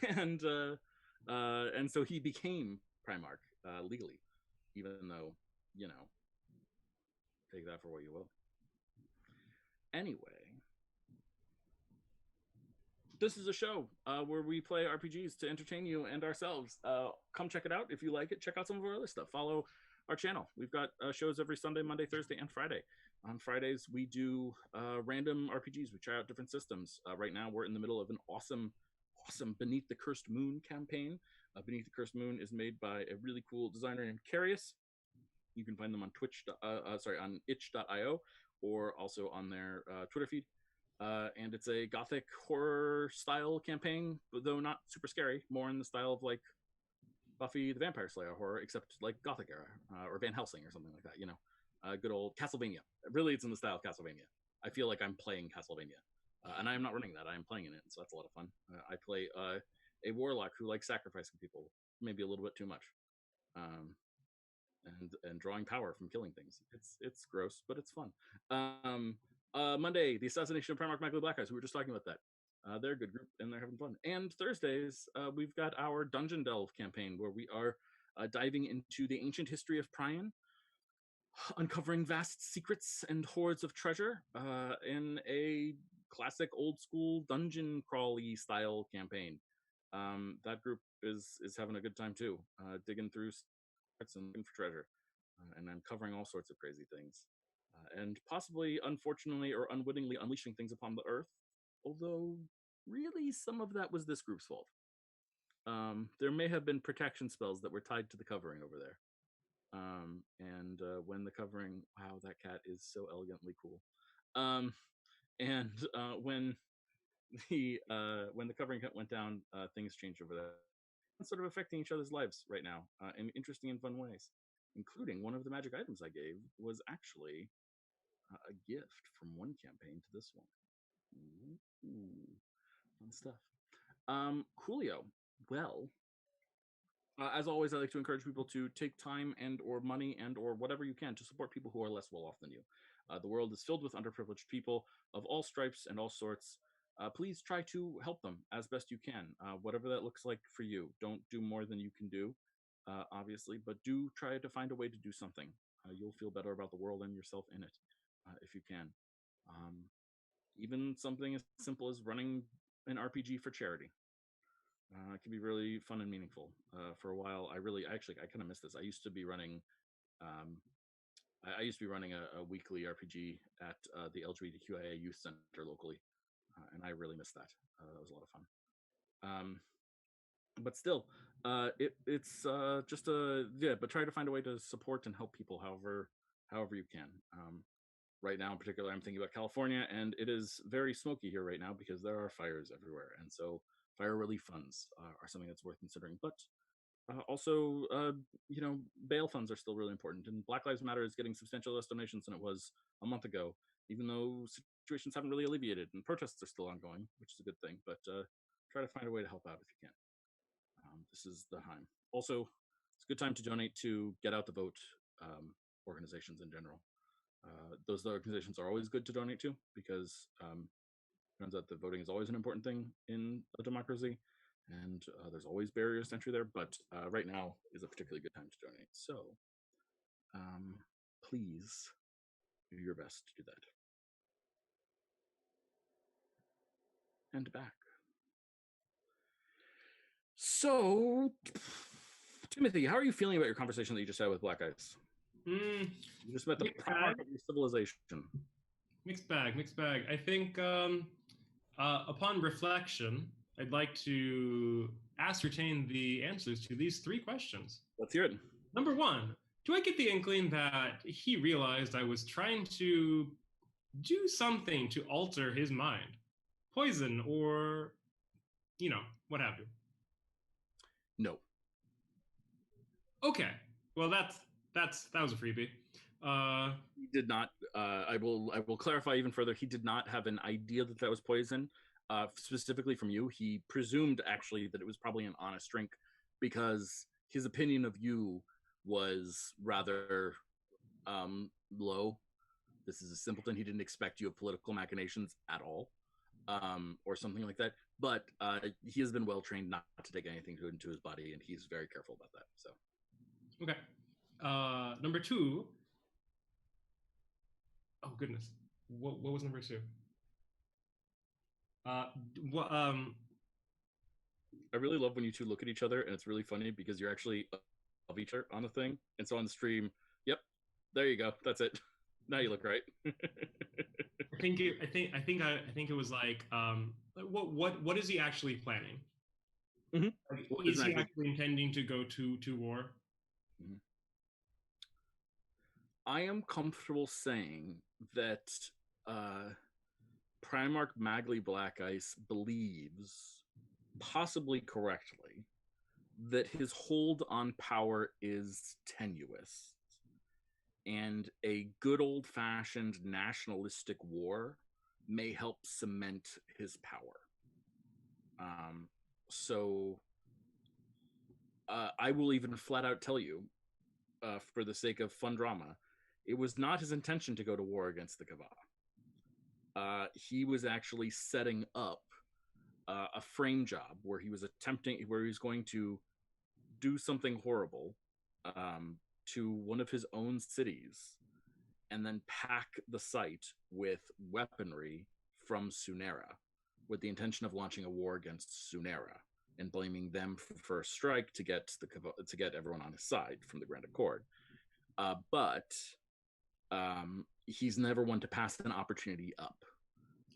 And so he became Primarch legally, even though, take that for what you will. Anyway, this is a show where we play RPGs to entertain you and ourselves. Come check it out if you like it. Check out some of our other stuff. Follow our channel. We've got shows every Sunday, Monday, Thursday, and Friday. On Fridays, we do random RPGs. We try out different systems. Right now, we're in the middle of an awesome Beneath the Cursed Moon campaign. Beneath the Cursed Moon is made by a really cool designer named Carius. You can find them on on itch.io, or also on their Twitter feed. And it's a gothic horror style campaign, though not super scary, more in the style of like Buffy the Vampire Slayer horror, except like gothic era, or Van Helsing or something like that, good old Castlevania. Really, it's in the style of Castlevania. I feel like I'm playing Castlevania. And I am not running that. I am playing in it, so that's a lot of fun. I play a warlock who likes sacrificing people, maybe a little bit too much, and drawing power from killing things. It's gross, but it's fun. Monday, the assassination of Primarch Magly Black Eyes. We were just talking about that. They're a good group, and they're having fun. And Thursdays, we've got our Dungeon Delve campaign, where we are diving into the ancient history of Prion, uncovering vast secrets and hoards of treasure in a classic old school dungeon crawly style campaign. That group is having a good time too, digging through secrets and looking for treasure, and uncovering all sorts of crazy things, and possibly, unfortunately or unwittingly, unleashing things upon the earth. Although, really, some of that was this group's fault. There may have been protection spells that were tied to the covering over there. And when the covering, wow, that cat is so elegantly cool. And when the covering went down, things changed over there. It's sort of affecting each other's lives right now in interesting and fun ways, including one of the magic items I gave was actually a gift from one campaign to this one. Ooh, fun stuff. Coolio. Well, as always, I like to encourage people to take time and or money and or whatever you can to support people who are less well off than you. The world is filled with underprivileged people of all stripes and all sorts. Please try to help them as best you can, whatever that looks like for you. Don't do more than you can do, obviously, but do try to find a way to do something. You'll feel better about the world and yourself in it, if you can. Even something as simple as running an RPG for charity. It can be really fun and meaningful. For a while, I kind of miss this. I used to be running, a weekly RPG at the LGBTQIA Youth Center locally, and I really miss that. That was a lot of fun. But still, it's just but try to find a way to support and help people however you can. Right now, in particular, I'm thinking about California, and it is very smoky here right now because there are fires everywhere, and so fire relief funds are something that's worth considering. But also, bail funds are still really important, and Black Lives Matter is getting substantially less donations than it was a month ago, even though situations haven't really alleviated and protests are still ongoing, which is a good thing. But try to find a way to help out if you can. this is the time. Also, it's a good time to donate to Get Out the Vote organizations in general. Those organizations are always good to donate to because it turns out that voting is always an important thing in a democracy, and there's always barriers to entry there. But right now is a particularly good time to donate. So please do your best to do that. And back. So, Timothy, how are you feeling about your conversation that you just had with Black Ice? You just met the Primarch of your civilization. Mixed bag, mixed bag. I think upon reflection, I'd like to ascertain the answers to these 3 questions. Let's hear it. Number 1, do I get the inkling that he realized I was trying to do something to alter his mind? Poison or, what have you? No. Okay. Well, that was a freebie. He did not. I will clarify even further. He did not have an idea that was poison, specifically from you. He presumed actually that it was probably an honest drink because his opinion of you was rather low. This is a simpleton. He didn't expect you of political machinations at all, or something like that. But he has been well trained not to take anything into his body, and he's very careful about that. So, okay. Number 2. Oh goodness, what was number 2? I really love when you two look at each other, and it's really funny because you're actually of each other on the thing, and so on the stream. Yep, there you go. That's it. Now you look right. I think it was like, what is he actually planning? Mm-hmm. Like, is he actually intending to go to war? Mm-hmm. I am comfortable saying that Primarch Magley Black Ice believes, possibly correctly, that his hold on power is tenuous, and a good old-fashioned nationalistic war may help cement his power. So I will even flat out tell you, for the sake of fun drama, it was not his intention to go to war against the Kava. He was actually setting up a frame job where he was going to do something horrible to one of his own cities and then pack the site with weaponry from Sunera with the intention of launching a war against Sunera and blaming them for first strike to get everyone on his side from the Grand Accord. But he's never one to pass an opportunity up.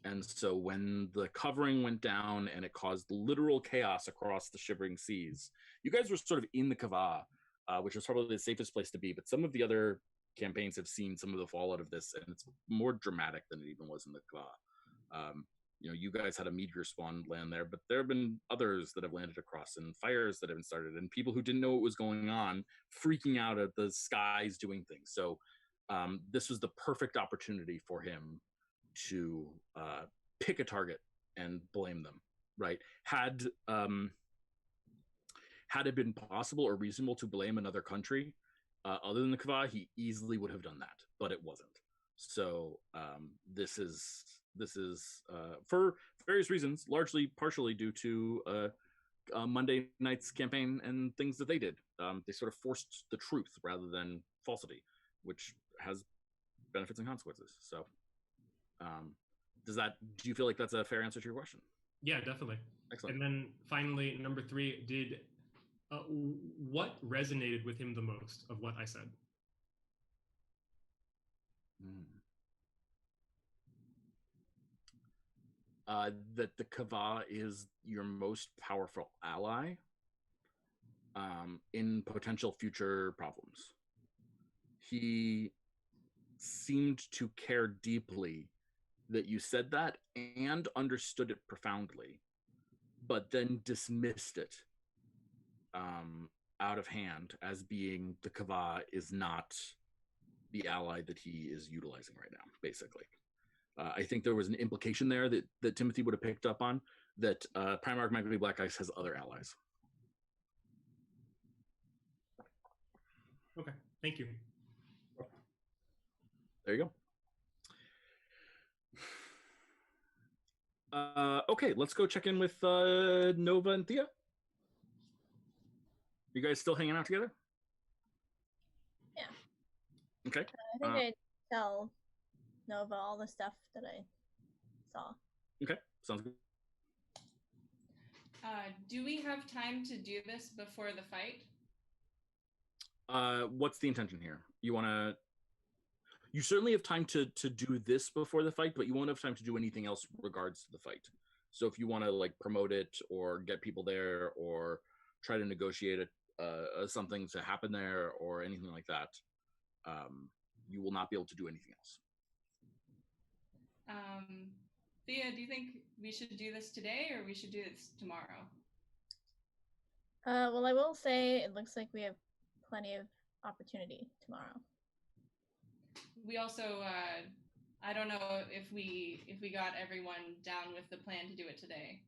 And so when the covering went down and it caused literal chaos across the Shivering Seas, you guys were sort of in the Kava, which was probably the safest place to be. But some of the other campaigns have seen some of the fallout of this, and it's more dramatic than it even was in the Kava. You guys had a meteor spawn land there, but there have been others that have landed across, and fires that have been started, and people who didn't know what was going on freaking out at the skies doing things. So this was the perfect opportunity for him to pick a target and blame them, right? Had it been possible or reasonable to blame another country other than the Kava, he easily would have done that, but it wasn't. So this is for various reasons, largely partially due to Monday night's campaign and things that they did. They sort of forced the truth rather than falsity, which has benefits and consequences. So do you feel like that's a fair answer to your question? Yeah, definitely. Excellent. And then finally, number 3, what resonated with him the most of what I said? That the Kava is your most powerful ally in potential future problems. He seemed to care deeply that you said that and understood it profoundly, but then dismissed it out of hand as being the Kava is not the ally that he is utilizing right now, basically. I think there was an implication there that Timothy would have picked up on, that Primarch Magley Black Ice has other allies. Okay, thank you. There you go. Okay, let's go check in with Nova and Thea. You guys still hanging out together? Yeah. Okay. I think I tell Nova all the stuff that I saw. Okay, sounds good. Do we have time to do this before the fight? What's the intention here? You certainly have time to do this before the fight, but you won't have time to do anything else regards to the fight. So if you want to like promote it or get people there or try to negotiate something to happen there or anything like that, you will not be able to do anything else. Thea, do you think we should do this today or we should do this tomorrow? Well, I will say it looks like we have plenty of opportunity tomorrow. We also, I don't know if we got everyone down with the plan to do it today.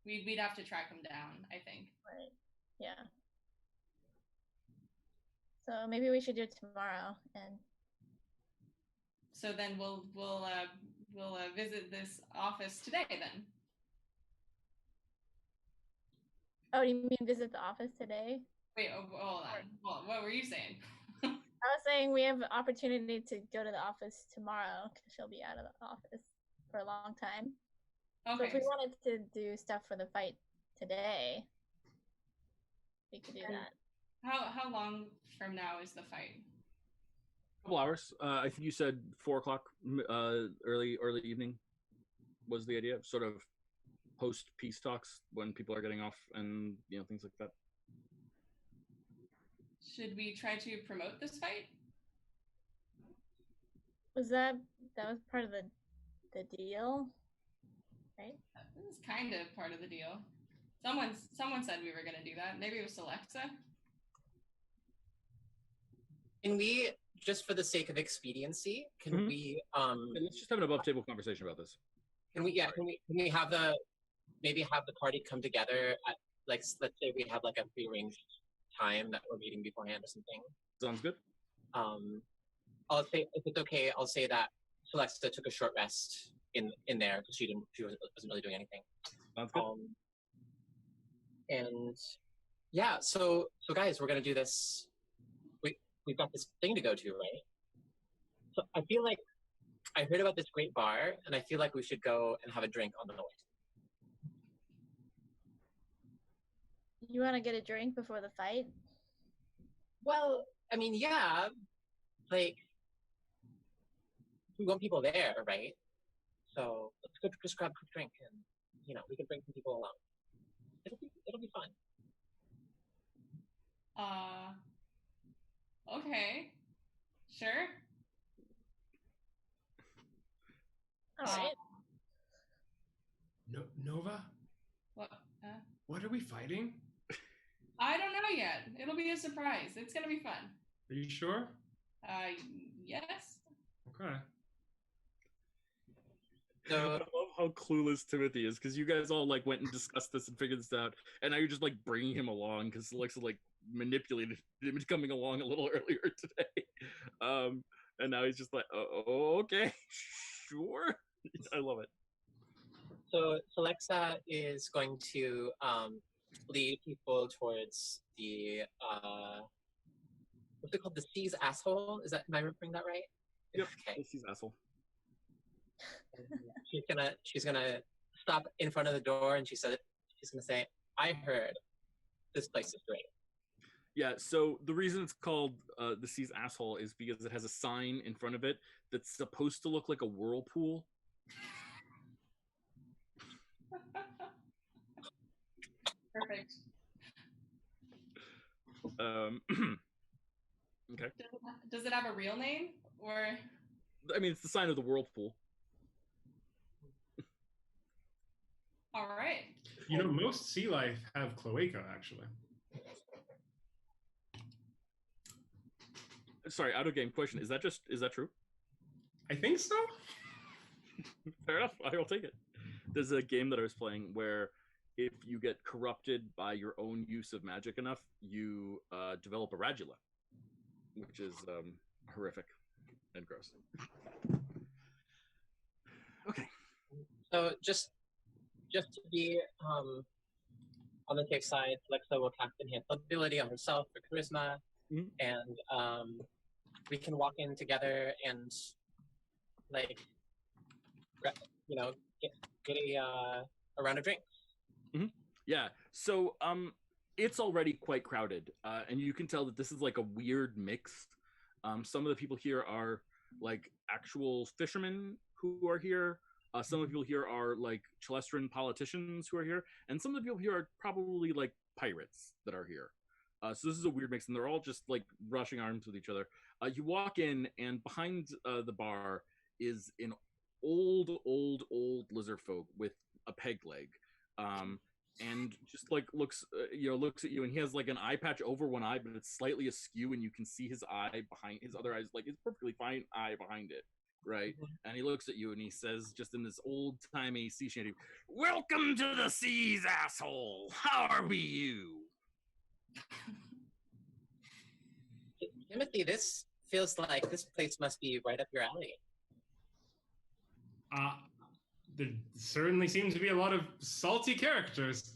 We'd have to track them down, I think. Right. Yeah. So maybe we should do it tomorrow, and so then we'll visit this office today then. Oh, do you mean visit the office today? Wait, hold on. Well, what were you saying? I was saying we have the opportunity to go to the office tomorrow because she'll be out of the office for a long time. Okay. So if we wanted to do stuff for the fight today, we could do that. How long from now is the fight? A couple hours. I think you said 4:00, early evening was the idea. Sort of post peace talks when people are getting off and things like that. Should we try to promote this fight? That was part of the deal, right? This is kind of part of the deal. Someone said we were going to do that. Maybe it was Alexa. Can we, just for the sake of expediency, can we let's just have an above table conversation about this. Can we have maybe have the party come together at, like, let's say we have like a prearranged time that we're meeting beforehand or something. Sounds good. I'll say, if it's okay, I'll say that Alexa took a short rest in there because she wasn't really doing anything. Sounds good. And yeah, so guys, we're gonna do this. We've got this thing to go to, right? So I feel like I heard about this great bar, and I feel like we should go and have a drink on the way. You want to get a drink before the fight? Well, I mean, yeah, like we want people there, right? So let's go just grab a quick drink, and we can bring some people along. It'll be fun. Okay, sure. All right. Nova? What? What are we fighting? I don't know yet. It'll be a surprise. It's gonna be fun. Are you sure? Yes. Okay. I love how clueless Timothy is because you guys all like went and discussed this and figured this out, and now you're just like bringing him along because Alexa like manipulated him coming along a little earlier today, and now he's just like, oh, okay, sure. I love it. So Alexa is going to lead people towards the what's it called? The C's asshole? Am I remembering that right? Yep. Okay. The C's asshole. She's gonna stop in front of the door, and she's gonna say, "I heard this place is great." Yeah. So the reason it's called the C's asshole is because it has a sign in front of it that's supposed to look like a whirlpool. Perfect. Okay. Does it have a real name, or? I mean, it's the sign of the whirlpool. All right. Most sea life have cloaca, actually. Sorry, out of game question. Is that true? I think so. Fair enough. I'll take it. There's a game that I was playing where if you get corrupted by your own use of magic enough, you develop a radula. which is horrific and gross. Okay. So just to be on the safe side, Alexa will cast Enhanced Ability on herself for Charisma, and we can walk in together and like get a round of drinks. Yeah. So it's already quite crowded, and you can tell that this is like a weird mix. Some of the people here are like actual fishermen who are here. Some of the people here are like Celestran politicians who are here, and some of the people here are probably like pirates that are here. So this is a weird mix, and they're all just like rushing arms with each other. You walk in, and behind the bar is an old lizard folk with a peg leg, and just like looks at you, and he has like an eye patch over one eye, but it's slightly askew, and you can see his eye behind his other eyes, like his perfectly fine eye behind it. Right, and he looks at you and he says, just in this old-timey sea shanty, "Welcome to the seas, asshole. How are you?" Timothy, this feels like this place must be right up your alley. There certainly seems to be a lot of salty characters.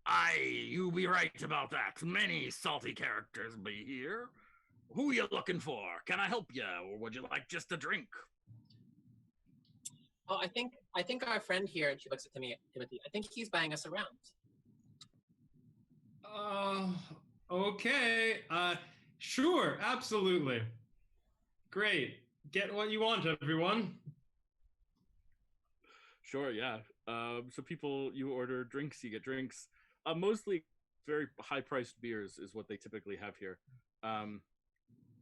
Aye, you be right about that. Many salty characters be here. Who you looking for? Can I help you, or would you like just a drink? Oh, I think our friend here, and she looks at Timothy, I think he's buying us around. Okay. Sure, absolutely. Great. Get what you want, everyone. Sure, yeah. So people, you order drinks, you get drinks. Mostly very high-priced beers is what they typically have here.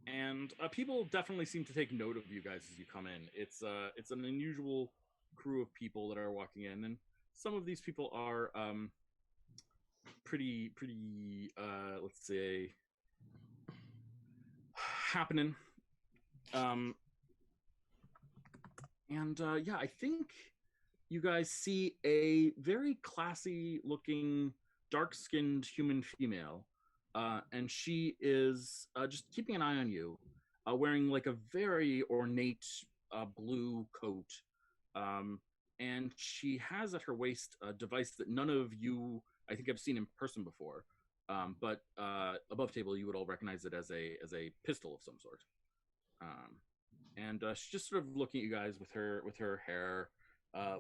And people definitely seem to take note of you guys as you come in. It's an unusual crew of people that are walking in, and some of these people are pretty let's say happening. Yeah, I think you guys see a very classy looking dark-skinned human female, and she is just keeping an eye on you, wearing like a very ornate blue coat, and she has at her waist a device that none of you, I think, have seen in person before, but above table you would all recognize it as a pistol of some sort. And she's just sort of looking at you guys with her hair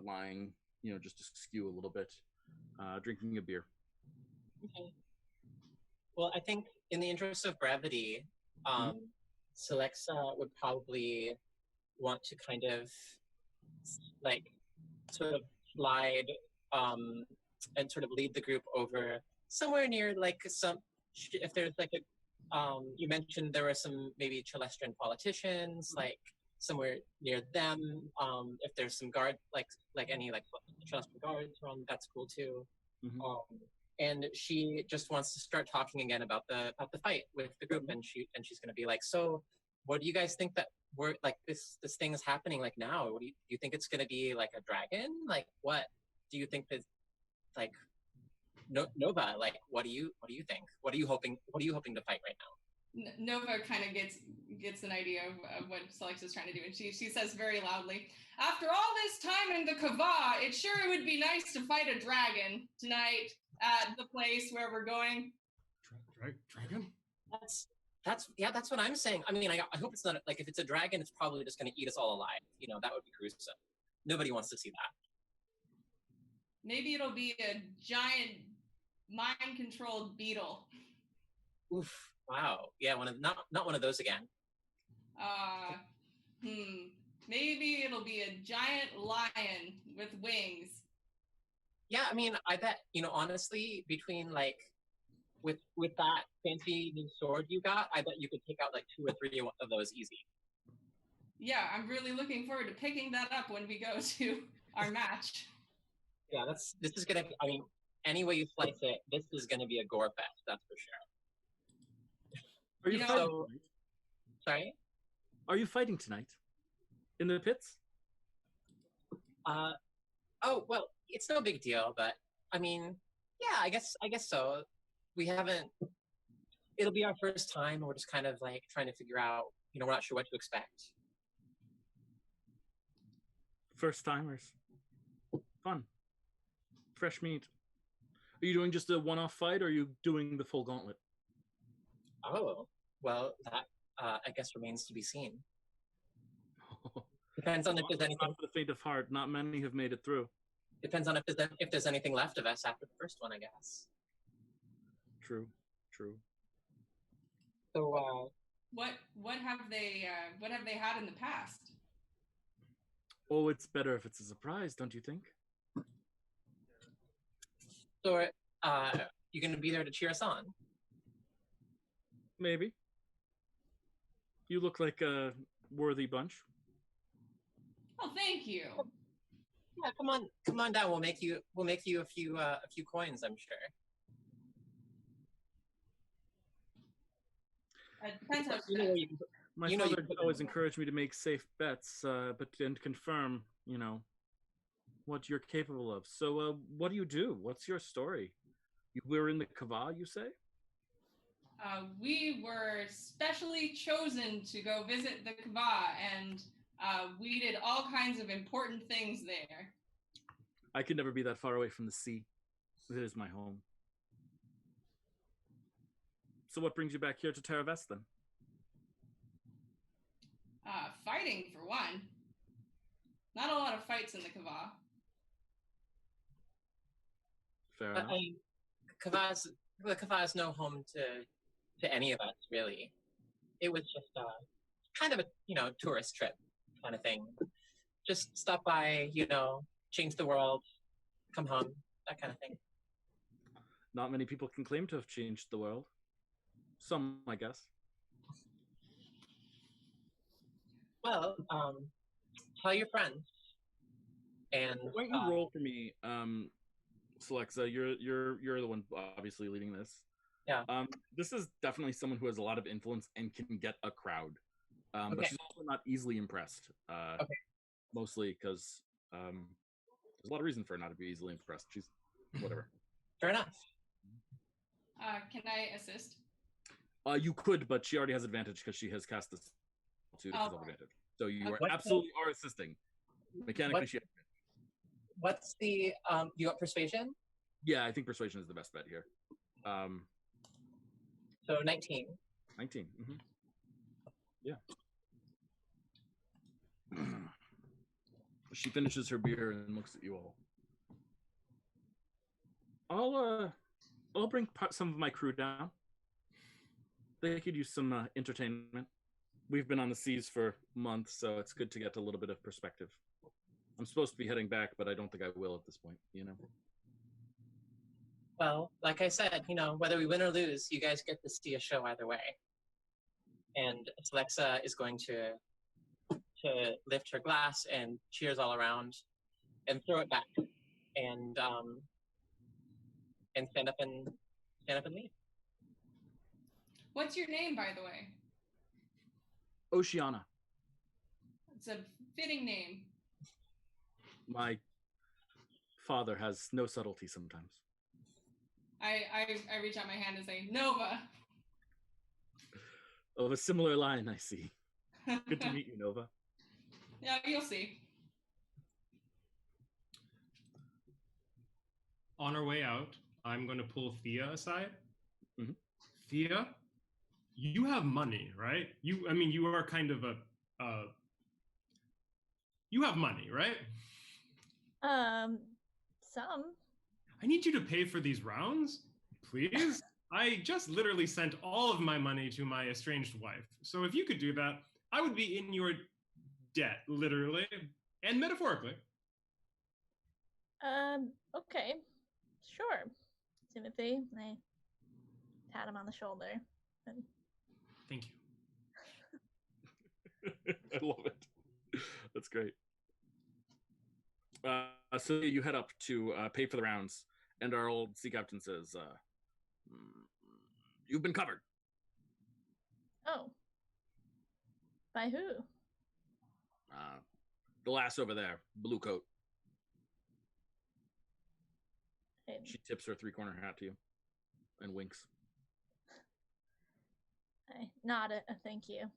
lying, just askew a little bit, drinking a beer. Okay. Well, I think in the interest of brevity, Celexa would probably want to kind of like sort of slide and sort of lead the group over somewhere near like if there's like you mentioned there were some maybe Celestran politicians, like somewhere near them. If there's some guard, like any like Celestran guards around, that's cool too. And she just wants to start talking again about the fight with the group, and she's gonna be like, so what do you guys think that we're like this thing is happening like now? What do you think it's gonna be like a dragon? Like what do you think that like Nova, like what do you think? What are you hoping to fight right now? Nova kind of gets an idea of what Celex is trying to do, and she says very loudly, "After all this time in the Kava, it sure would be nice to fight a dragon tonight at the place where we're going." Dragon? That's what I'm saying. I mean, I hope it's not like if it's a dragon, it's probably just going to eat us all alive. That would be gruesome. Nobody wants to see that. Maybe it'll be a giant mind-controlled beetle. Oof! Wow. Yeah, not one of those again. Maybe it'll be a giant lion with wings. Yeah, I mean, I bet honestly, between like with that fancy new sword you got, I bet you could take out like 2 or 3 of those easy. Yeah, I'm really looking forward to picking that up when we go to our match. Yeah, this is gonna be, I mean, any way you slice it, this is gonna be a gore fest, that's for sure. Are you fighting? Sorry? Are you fighting tonight? In the pits? Oh, well, it's no big deal, but I mean, yeah, I guess so. We haven't it'll be our first time, and we're just kind of like trying to figure out, we're not sure what to expect. First timers. Fun. Fresh meat. Are you doing just a one-off fight, or are you doing the full gauntlet? Oh, well, that I guess remains to be seen. Depends on if there's anything. Not for the faint of heart. Not many have made it through. Depends on if there's anything left of us after the first one, I guess. True. So, what have they had in the past? Oh, it's better if it's a surprise, don't you think? so you gonna be there to cheer us on? Maybe. You look like a worthy bunch. Oh, thank you. Yeah, come on down. We'll make you a few coins, I'm sure. It depends how My father always encouraged me to make safe bets, and confirm, what you're capable of. So, what do you do? What's your story? You were in the Kava, you say? We were specially chosen to go visit the Kava, and we did all kinds of important things there. I could never be that far away from the sea. It is my home. So what brings you back here to Terravest, then? Fighting, for one. Not a lot of fights in the Kava. Fair enough. The Kava is no home to any of us, really. It was just kind of a tourist trip kind of thing. Just stop by, change the world, come home, that kind of thing. Not many people can claim to have changed the world. Some, I guess. Well, tell your friends. And why don't you roll for me, Celexa? You're the one obviously leading this. Yeah. This is definitely someone who has a lot of influence and can get a crowd. Okay. But she's also not easily impressed. Okay. Mostly because there's a lot of reason for her not to be easily impressed. She's whatever. Fair enough. Can I assist? You could, but she already has advantage because she has cast this to advantage. So you are assisting. Mechanically, she has advantage. What's the you got persuasion? Yeah, I think persuasion is the best bet here. So 19. 19. Mm-hmm. Yeah. She finishes her beer and looks at you all. I'll bring some of my crew down. They could use some entertainment. We've been on the seas for months, so it's good to get a little bit of perspective. I'm supposed to be heading back, but I don't think I will at this point, Well, like I said, whether we win or lose, you guys get to see a show either way. And Alexa is going to lift her glass and cheers all around and throw it back and stand up and leave. What's your name, by the way? Oceana. It's a fitting name. My father has no subtlety sometimes. I reach out my hand and say, Nova. Of a similar line, I see. Good to meet you, Nova. Yeah, you'll see. On our way out, I'm going to pull Thea aside. Mm-hmm. Thea, you have money, right? You are kind of you have money, right? Some. I need you to pay for these rounds, please. I just literally sent all of my money to my estranged wife. So if you could do that, I would be in your debt, literally and metaphorically. Okay. Sure. Timothy, I pat him on the shoulder. And... Thank you. I love it. That's great. So you head up to pay for the rounds, and our old sea captain says, you've been covered. Oh. By who? The lass over there, blue coat. Hey. She tips her three-corner hat to you and winks. I nod a thank you.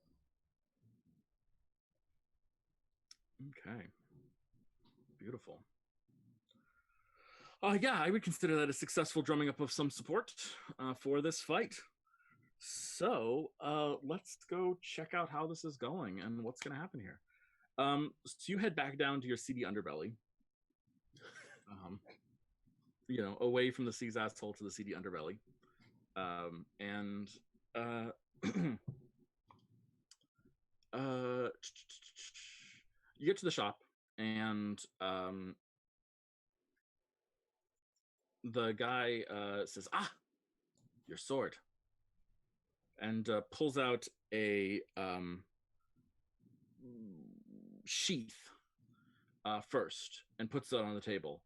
Okay. Beautiful. Yeah, I would consider that a successful drumming up of some support for this fight. So let's go check out how this is going and what's going to happen here. So you head back down to your seedy underbelly. Away from the sea's asshole to the seedy underbelly. And you get to the shop, and the guy says, your sword, and pulls out a sheath first and puts it on the table.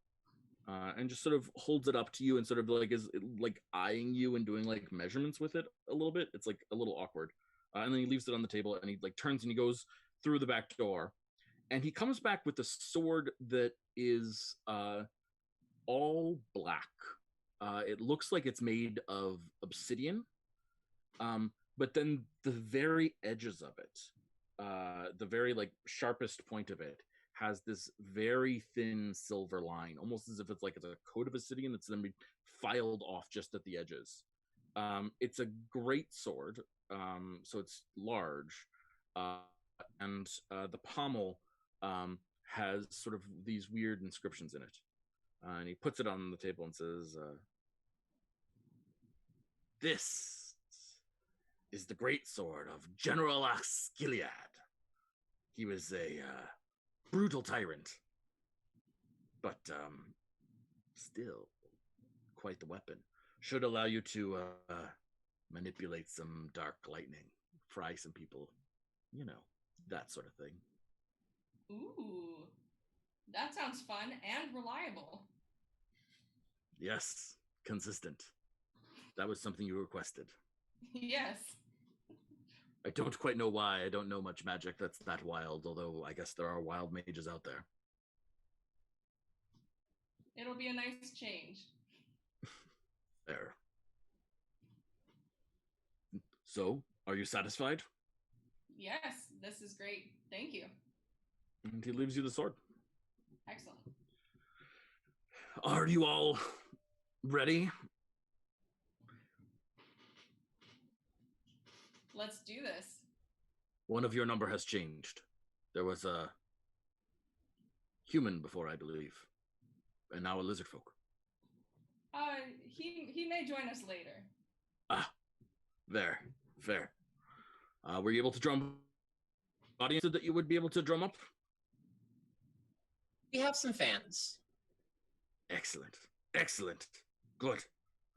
And just sort of holds it up to you and sort of like is like eyeing you and doing like measurements with it a little bit. It's like a little awkward. And then he leaves it on the table and he like turns and he goes through the back door, and he comes back with a sword that is all black. It looks like it's made of obsidian, but then the very edges of it, the very like sharpest point of it, has this very thin silver line, almost as if it's a coat of obsidian that's then been filed off just at the edges. It's a great sword, so it's large, and the pommel has sort of these weird inscriptions in it. And he puts it on the table and says, "This is the great sword of General Asciliad. He was a brutal tyrant, but still quite the weapon. Should allow you to manipulate some dark lightning, fry some people, that sort of thing." Ooh, that sounds fun and reliable. Yes, consistent. That was something you requested. Yes. I don't quite know why. I don't know much magic that's that wild, although I guess there are wild mages out there. It'll be a nice change. There. So, are you satisfied? Yes, this is great. Thank you. And he leaves you the sword. Excellent. Are you all ready? Let's do this. One of your number has changed. There was a human before, I believe, and now a lizard folk. He may join us later. There, fair. Were you able to drum audience that you would be able to drum up? We have some fans. Excellent. Good.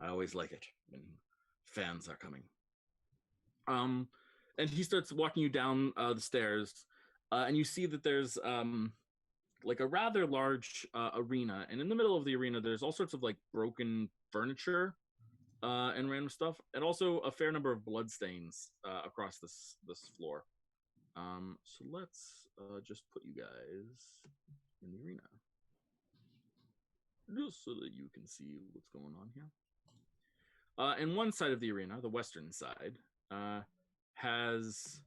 I always like it when fans are coming. And he starts walking you down the stairs, and you see that there's like a rather large arena, and in the middle of the arena there's all sorts of like broken furniture and random stuff, and also a fair number of bloodstains across this floor. So let's just put you guys in the arena, just so that you can see what's going on here. And one side of the arena, the western side, has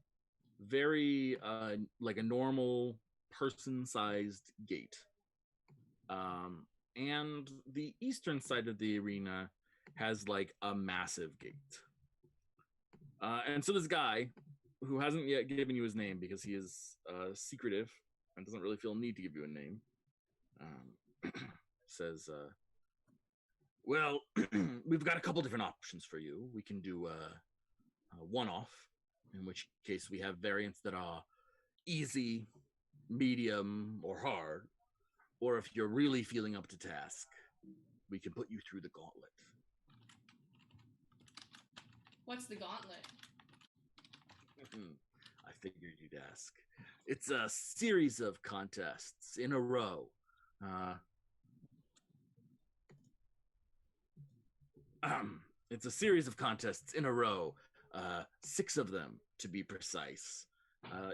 very like a normal person-sized gate. And the eastern side of the arena has like a massive gate. And so this guy, who hasn't yet given you his name because he is secretive and doesn't really feel a need to give you a name, says, well, we've got a couple different options for you. We can do one-off, in which case we have variants that are easy, medium, or hard. Or if you're really feeling up to task, we can put you through the gauntlet. What's the gauntlet? I figured you'd ask. It's a series of contests in a row. It's a series of contests in a row. 6 of them, to be precise.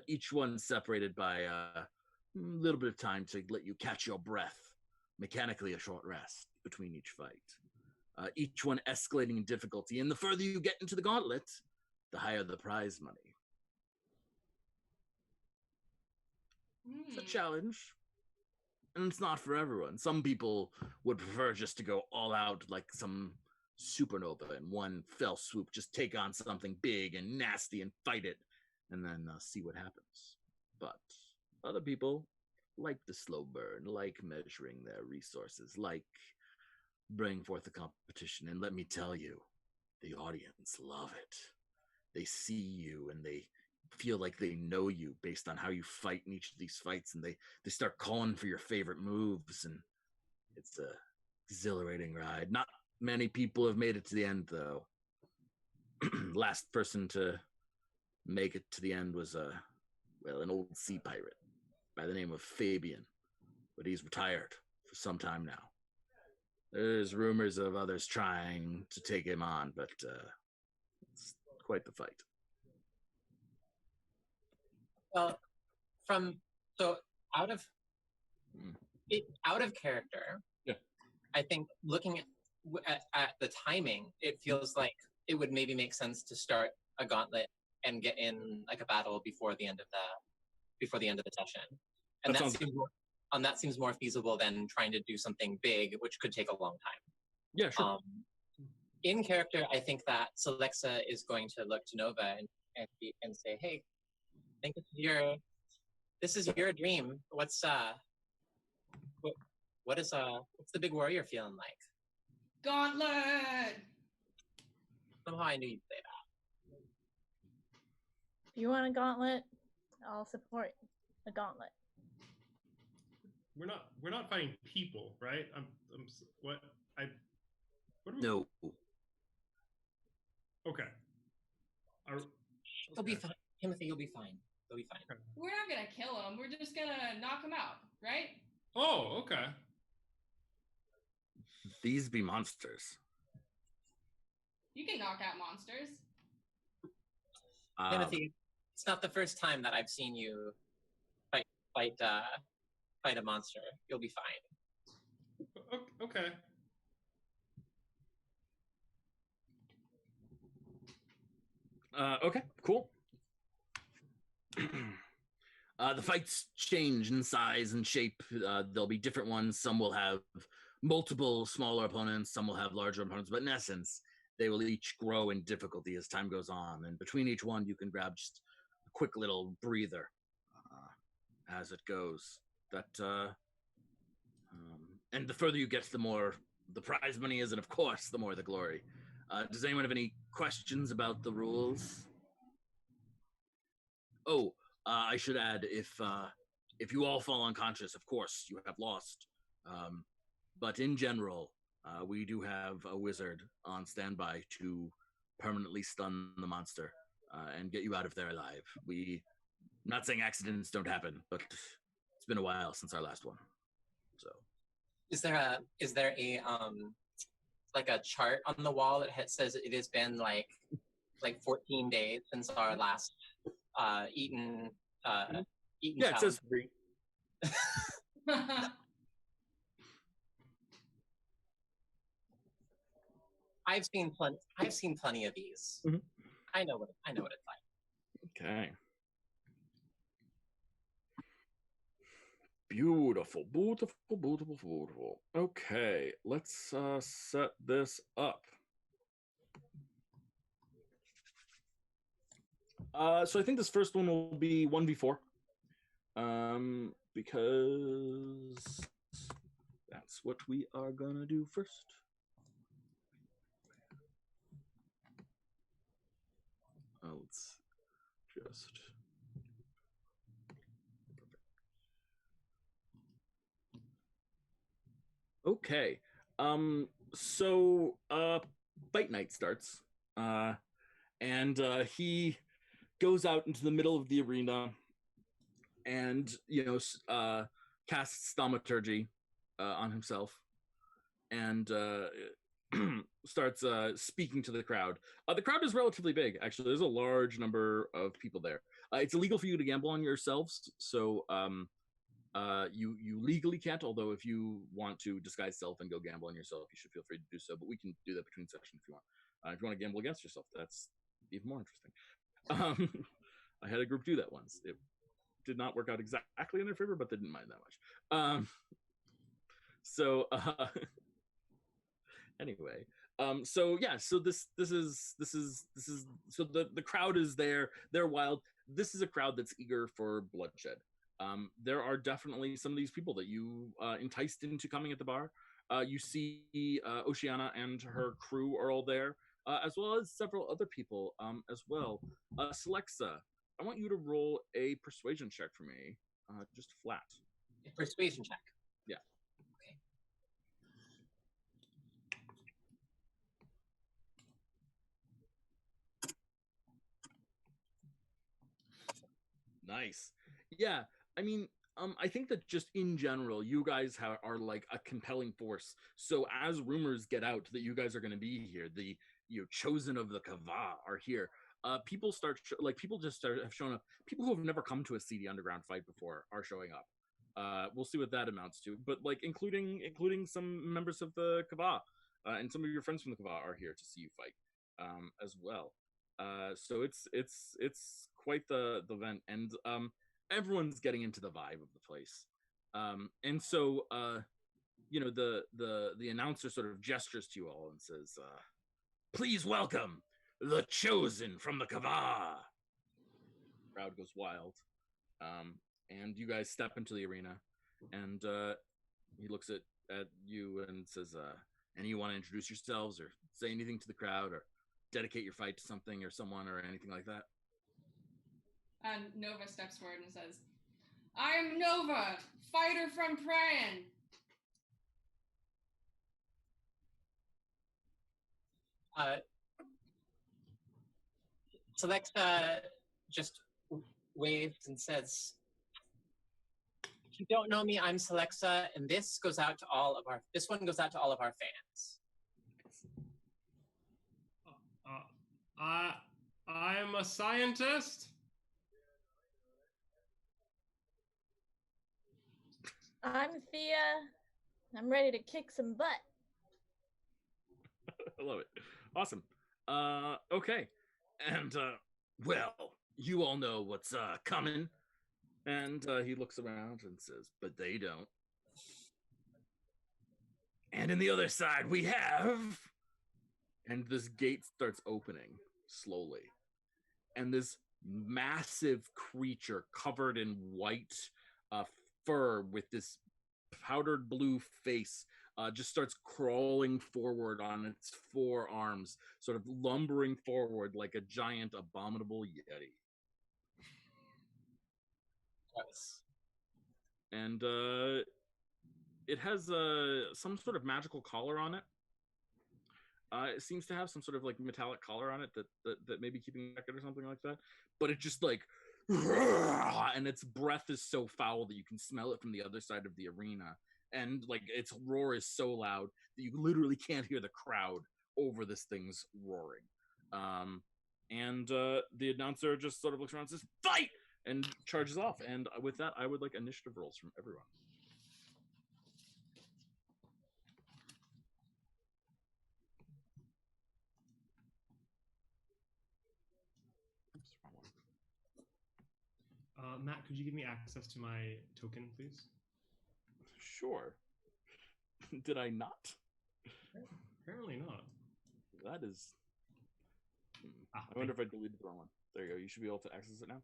Each one separated by a little bit of time to let you catch your breath. Mechanically, a short rest between each fight. Each one escalating in difficulty. And the further you get into the gauntlet, the higher the prize money. It's a challenge, and it's not for everyone. Some people would prefer just to go all out like some supernova in one fell swoop, just take on something big and nasty and fight it, and then see what happens. But other people like the slow burn, like measuring their resources, like bringing forth the competition. And let me tell you, the audience love it. They see you and they feel like they know you based on how you fight in each of these fights, and they start calling for your favorite moves, and it's a exhilarating ride. Not many people have made it to the end, though. Last person to make it to the end was an old sea pirate by the name of Fabian, but he's retired for some time now. There's rumors of others trying to take him on, but it's quite the fight. Well, out of character, yeah. I think looking at the timing, it feels like it would maybe make sense to start a gauntlet and get in like a battle before the end of the session, and that seems more feasible than trying to do something big, which could take a long time. Yeah, sure. In character, I think that Celexa is going to look to Nova and say, "Hey, I think this is your dream. What's the big warrior feeling like?" Gauntlet! Somehow I knew you'd say that. If you want a gauntlet, I'll support a gauntlet. We're not fighting people, right? What are we... No. Okay. He'll be fine. Timothy, you'll be fine. You'll be fine. Okay. We're not gonna kill him. We're just gonna knock him out, right? Oh, okay. These be monsters. You can knock out monsters. Timothy, it's not the first time that I've seen you fight a monster. You'll be fine. Okay. Okay, cool. The fights change in size and shape. There'll be different ones. Some will have multiple smaller opponents, some will have larger opponents, but in essence, they will each grow in difficulty as time goes on. And between each one, you can grab just a quick little breather as it goes. And the further you get, the more the prize money is, and of course, the more the glory. Does anyone have any questions about the rules? Oh, I should add, if you all fall unconscious, of course, you have lost. But in general, we do have a wizard on standby to permanently stun the monster and get you out of there alive. I'm not saying accidents don't happen, but it's been a while since our last one. So, is there a like a chart on the wall that says it has been like 14 days since our last eaten yeah, it says 3. I've seen plenty of these. Mm-hmm. I know what it's like. Okay. Beautiful. Okay, let's set this up. So I think this first one will be 1v4. Because that's what we are gonna do first. Let's just... Okay. So fight night starts. And he goes out into the middle of the arena and, casts thaumaturgy on himself and starts speaking to the crowd. The crowd is relatively big, actually. There's a large number of people there. It's illegal for you to gamble on yourselves, so you legally can't, although if you want to disguise self and go gamble on yourself, you should feel free to do so, but we can do that between sessions if you want. If you want to gamble against yourself, that's even more interesting. I had a group do that once. It did not work out exactly in their favor, but they didn't mind that much. So anyway, so yeah, so this is so the crowd is there. They're wild. This is a crowd that's eager for bloodshed. There are definitely some of these people that you enticed into coming at the bar. You see Oceana and her crew are all there, as well as several other people as well. Selexa, I want you to roll a persuasion check for me, just flat. A persuasion check. Yeah. Okay. Nice. Yeah, I mean, I think that just in general, you guys are like a compelling force. So as rumors get out that you guys are going to be here, the chosen of the Kava are here. People people just have shown up. People who have never come to a seedy underground fight before are showing up. We'll see what that amounts to, but like including some members of the Kava, and some of your friends from the Kava are here to see you fight as well. So it's quite the event, and everyone's getting into the vibe of the place. And so the announcer sort of gestures to you all and says, "Please welcome the chosen from the Kava." Crowd goes wild, and you guys step into the arena, and he looks at you and says, "Any you want to introduce yourselves or say anything to the crowd or dedicate your fight to something or someone or anything like that?" Nova steps forward and says, "I am Nova, fighter from Prayan." Selexa just waves and says, "If you don't know me, I'm Selexa, and this one goes out to all of our fans." I'm a scientist. I'm Thea. I'm ready to kick some butt. I love it. Awesome. Okay. And well, you all know what's coming. And he looks around and says, "But they don't." And in the other side we have, and this gate starts opening slowly. And this massive creature covered in white fur with this powdered blue face just starts crawling forward on its four arms, sort of lumbering forward like a giant abominable yeti. Yes. And it has some sort of magical collar on it. It seems to have some sort of like metallic collar on it that may be keeping it or something like that. But it just like, and its breath is so foul that you can smell it from the other side of the arena. And like its roar is so loud that you literally can't hear the crowd over this thing's roaring. And the announcer just sort of looks around and says, "Fight!" and charges off. And with that, I would like initiative rolls from everyone. Matt, could you give me access to my token, please? Sure. Did I not? Apparently not. That is... I wonder if I deleted the wrong one. There you go. You should be able to access it now.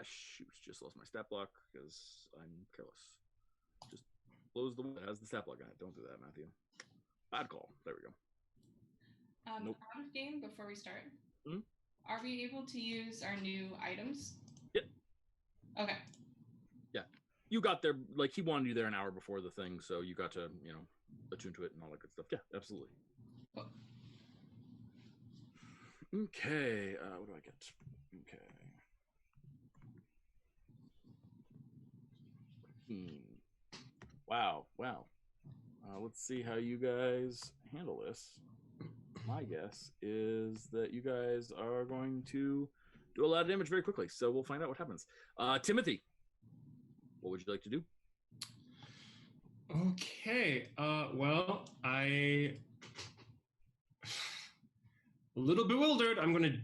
Shoot. Just lost my stat block because I'm careless. Just close the one that has the stat block on it. Don't do that, Matthew. Bad call. There we go. Nope. Out of game before we start. Hmm? Are we able to use our new items? Yep. Okay. Yeah. You got there, like, he wanted you there an hour before the thing, so you got to, attune to it and all that good stuff. Yeah, absolutely. Cool. Okay. What do I get? Okay. 15. Wow. Let's see how you guys handle this. My guess is that you guys are going to do a lot of damage very quickly, so we'll find out what happens. Timothy, what would you like to do? Okay. Well, I a little bewildered. I'm gonna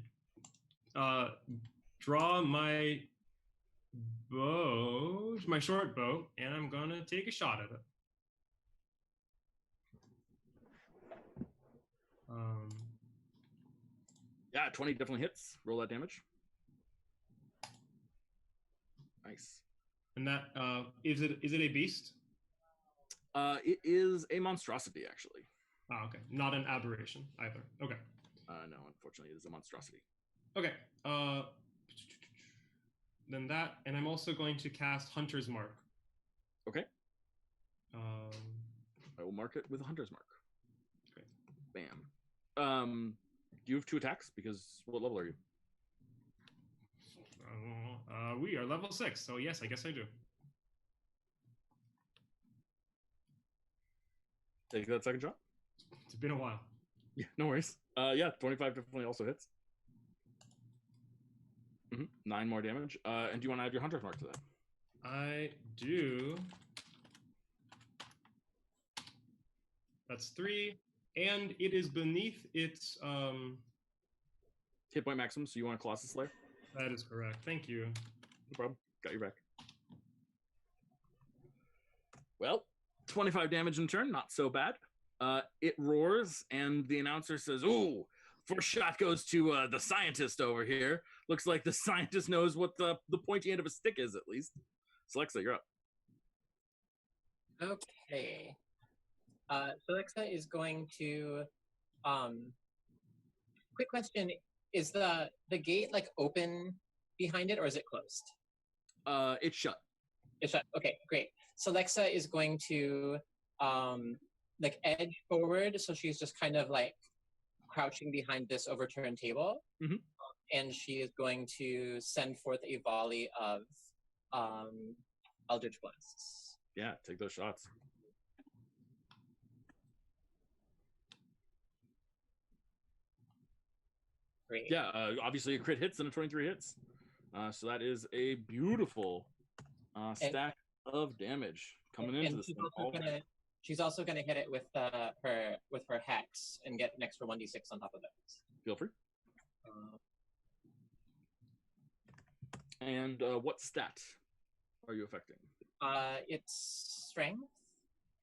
draw my bow, my short bow, and I'm gonna take a shot at it. Yeah, 20 definitely hits. Roll that damage. Nice. And that is it a beast? It is a monstrosity, actually. Oh, okay. Not an aberration either. Okay. No, unfortunately, it is a monstrosity. Okay. Then that, and I'm also going to cast Hunter's Mark. Okay. I will mark it with a Hunter's Mark. Great. Bam. Do you have 2 attacks? Because what level are you? We are level 6, so yes, I guess I do. Take that second shot. It's been a while. Yeah, no worries. Yeah, 25 definitely also hits. 9 more damage. And do you want to add your Hunter's Mark to that? I do. That's 3, and it is beneath its hit point maximum, so you want a Colossus Slayer? That is correct. Thank you. No problem. Got your back. Well, 25 damage in turn, not so bad. It roars, and the announcer says, "Ooh, first shot goes to the scientist over here. Looks like the scientist knows what the pointy end of a stick is, at least." So, Alexa, you're up. Okay. So Alexa is going to. Quick question: is the gate like open behind it, or is it closed? It's shut. It's shut. Okay, great. So Alexa is going to like edge forward, so she's just kind of like crouching behind this overturned table, and she is going to send forth a volley of Eldritch Blasts. Yeah, take those shots. Great. Yeah, obviously a crit hits and a 23 hits. So that is a beautiful stack of damage coming into this thing. She's also gonna hit it with her hex and get an extra 1d6 on top of it. Feel free. And what stat are you affecting? It's strength.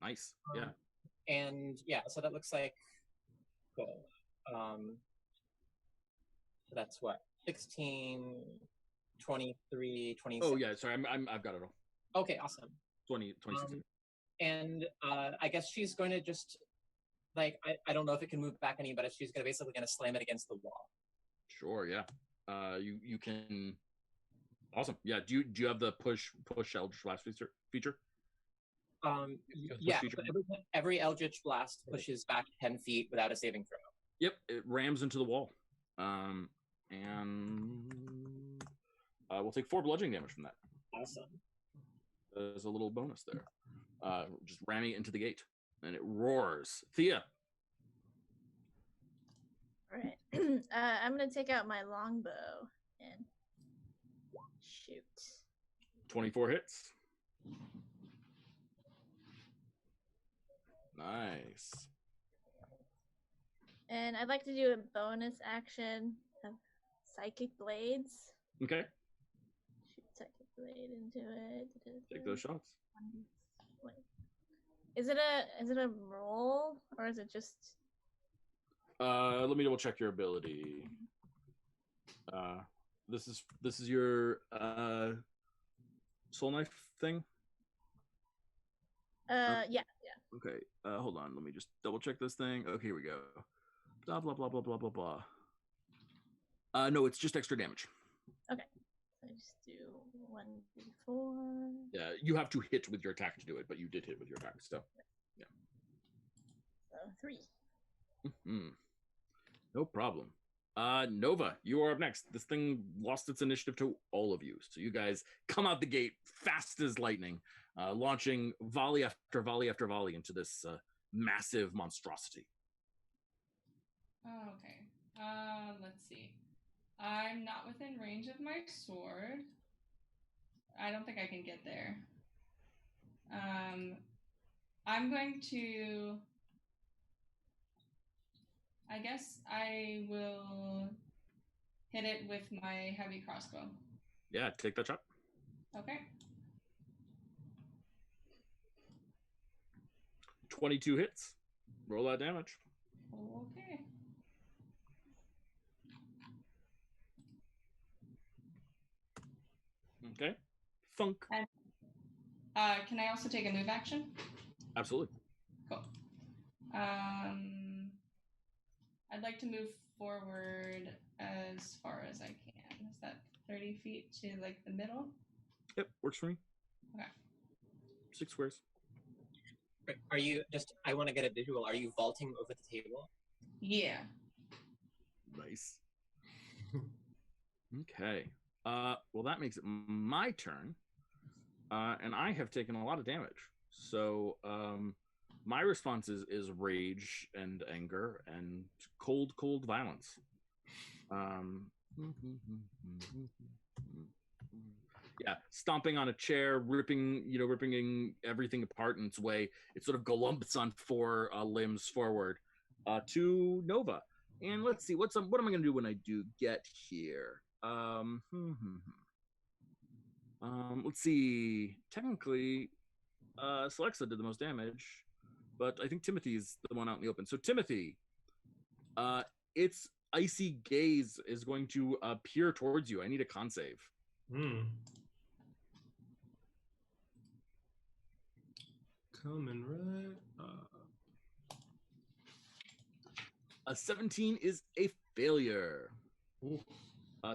Nice. Yeah. And yeah, so that looks like cool. So that's what 16, 23, 26. Oh yeah, sorry, I've got it all. Okay, awesome. 2016. And I guess she's going to just like I don't know if it can move back any, but she's gonna basically slam it against the wall. Sure, yeah. You can. Awesome. Yeah. Do you have the push Eldritch Blast feature? Yeah. So every Eldritch Blast pushes back 10 feet without a saving throw. Yep. It rams into the wall. And we'll take 4 bludgeoning damage from that. Awesome. There's a little bonus there. Just ramming it into the gate, and it roars. Thea. All right. I'm gonna take out my longbow and shoot. 24 hits. Nice. And I'd like to do a bonus action of Psychic Blades. Okay. Shoot Psychic Blade into it. Take those shots. Is it a roll or is it just? Let me double check your ability. This is your soul knife thing. Yeah. Okay. Hold on. Let me just double check this thing. Okay, here we go. Blah blah blah blah blah blah blah. No, it's just extra damage. Okay. So I just do 1d4. Yeah, you have to hit with your attack to do it, but you did hit with your attack, so yeah. So 3. No problem. Nova, you are up next. This thing lost its initiative to all of you, so you guys come out the gate fast as lightning, launching volley after volley after volley into this massive monstrosity. Oh, okay. Let's see. I'm not within range of my sword. I don't think I can get there. I'm going to. I guess I will hit it with my heavy crossbow. Yeah, take that shot. Okay. 22 hits. Roll that damage. Okay. Okay. Thunk. And can I also take a move action? Absolutely. Cool. I'd like to move forward as far as I can. Is that 30 feet to like the middle? Yep, works for me. Okay. 6 squares. Are you just? I want to get a visual. Are you vaulting over the table? Yeah. Nice. Okay. Well, that makes it my turn. And I have taken a lot of damage. So my response is rage and anger and cold violence. Yeah, stomping on a chair, ripping everything apart in its way. It sort of galumps on 4 limbs forward to Nova. And let's see, what am I going to do when I do get here? Let's see. Technically, Celexa did the most damage, but I think Timothy's the one out in the open. So Timothy, its icy gaze is going to peer towards you. I need a con save. Coming right. A 17 is a failure. Ooh.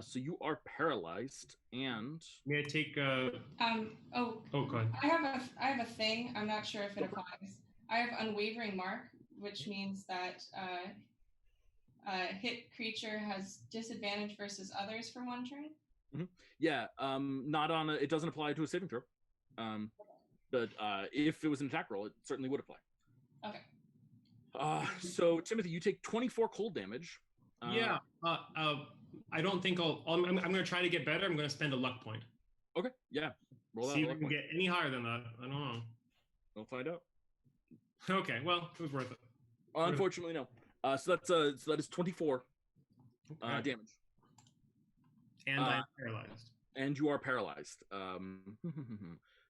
So you are paralyzed, and May I take? Oh, go ahead. I have a thing. I'm not sure if it applies. I have unwavering mark, which means that hit creature has disadvantage versus others for 1 turn. Mm-hmm. Yeah, not on it doesn't apply to a saving throw. But if it was an attack roll, it certainly would apply. Okay. So Timothy, you take 24 cold damage. Yeah. I don't think I'm going to try to get better. I'm going to spend a luck point. Okay. Yeah. Roll See that if we can get any higher than that. I don't know. We'll find out. Okay. Well, it was worth it. Unfortunately, no. So that is 24 damage. And I'm paralyzed. And you are paralyzed.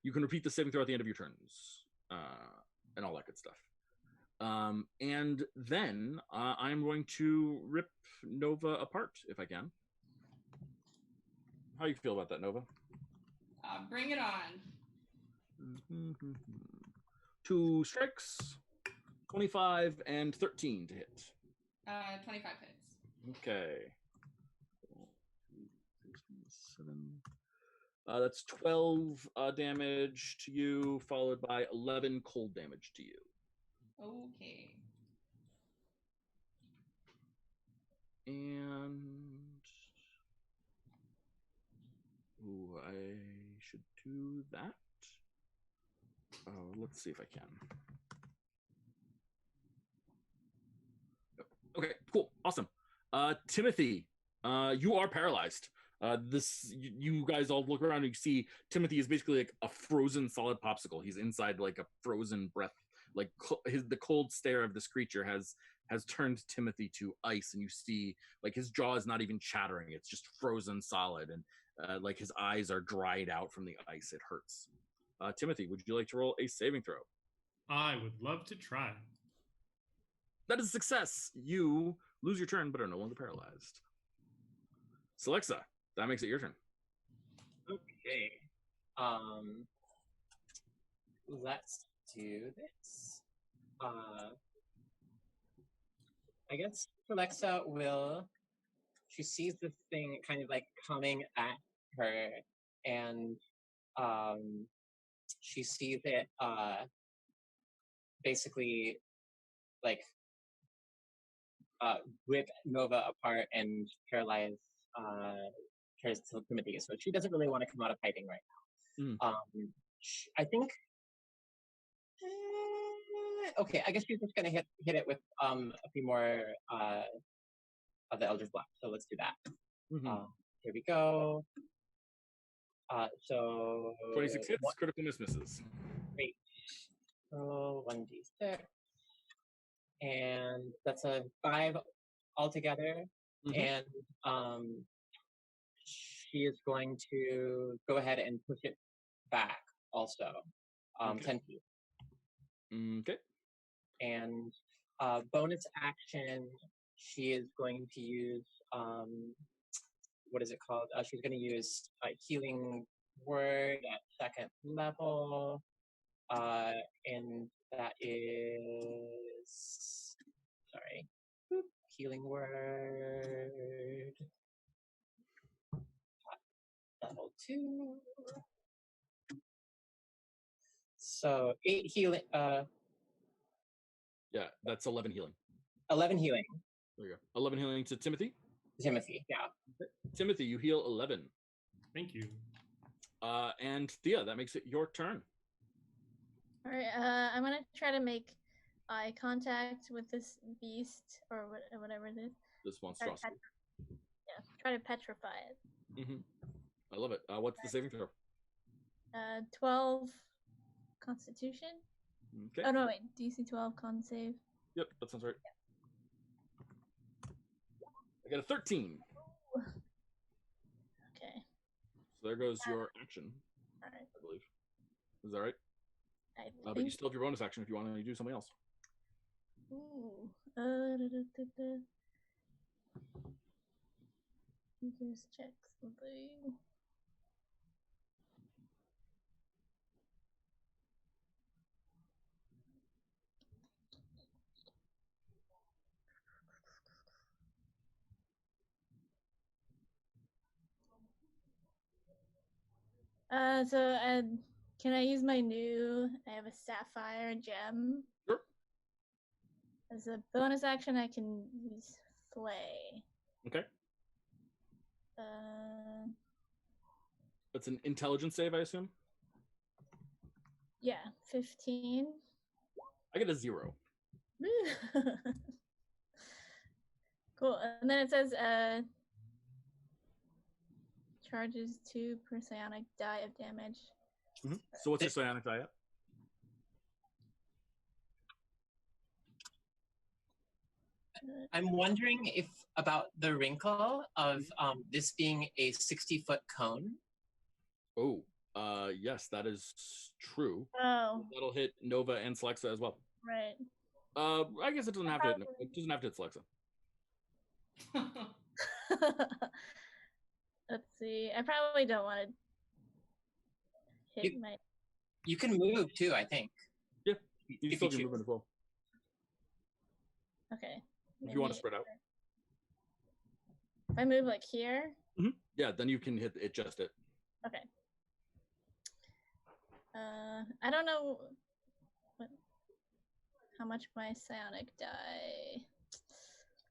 You can repeat the saving throw at the end of your turns, and all that good stuff. And then I'm going to rip Nova apart if I can. How do you feel about that, Nova? Bring it on. 2 strikes, 25 and 13 to hit. 25 hits. Okay. 7. That's 12 damage to you, followed by 11 cold damage to you. Okay. And I should do that. Let's see if I can. Okay, cool, awesome. Timothy, you are paralyzed. You guys all look around and you see Timothy is basically like a frozen solid popsicle. He's inside like a frozen breath. Like the cold stare of this creature has turned Timothy to ice, and you see like his jaw is not even chattering. It's just frozen solid, and like his eyes are dried out from the ice. It hurts. Timothy, would you like to roll a saving throw? I would love to try. That is a success. You lose your turn, but are no longer paralyzed. Celexa, that makes it your turn. Okay. Let's do this. I guess Alexa she sees this thing kind of like coming at her, and she sees it basically like rip Nova apart and paralyze Timothy. So she doesn't really want to come out of hiding right now. I think. Okay, I guess she's just gonna hit it with a few more of the Eldritch Blast. So let's do that. Here we go. So 26 hits, critical misses. Great. Roll 1d6. And that's a 5 altogether. Mhm. And she is going to go ahead and push it back also. Okay. 10 feet. Okay. And bonus action, she is going to use what is it called? She's going to use healing word at second level, and that is healing word level 2. So 8 healing. Yeah, that's 11 healing. 11 healing. There you go. 11 healing to Timothy. Timothy, yeah. Okay. Timothy, you heal 11. Thank you. And Thea, that makes it your turn. All right, I'm gonna try to make eye contact with this beast or whatever it is. This monstrosity. Try to petrify it. I love it. What's the saving throw? 12 Constitution. Okay. Oh no, wait, DC 12 con save. Yep, that sounds right. I got a 13. Okay. So there goes your action. All right. I believe. Is that right? I But think. you still have your bonus action if you want to do something else. Ooh. Just check something. Can I use my new? I have a sapphire gem. Sure. As a bonus action, I can use flay. Okay. Uh. That's an intelligence save, I assume? Yeah, 15. I get a 0. Cool. And then it says charges 2 per psionic die of damage. So what's your psionic die at? I'm wondering if about the wrinkle of this being a 60-foot cone. Oh, yes, that is true. Oh. That'll hit Nova and Slexa as well. Right. I guess it doesn't have to hit Nova. It doesn't have to hit Slexa. Let's see. I probably don't want to hit my. You can move too, I think. Yeah, you still can move as well. Okay. If you want to spread out. If I move like here. Yeah, then you can hit it. Just it. Okay. I don't know how much my psionic die.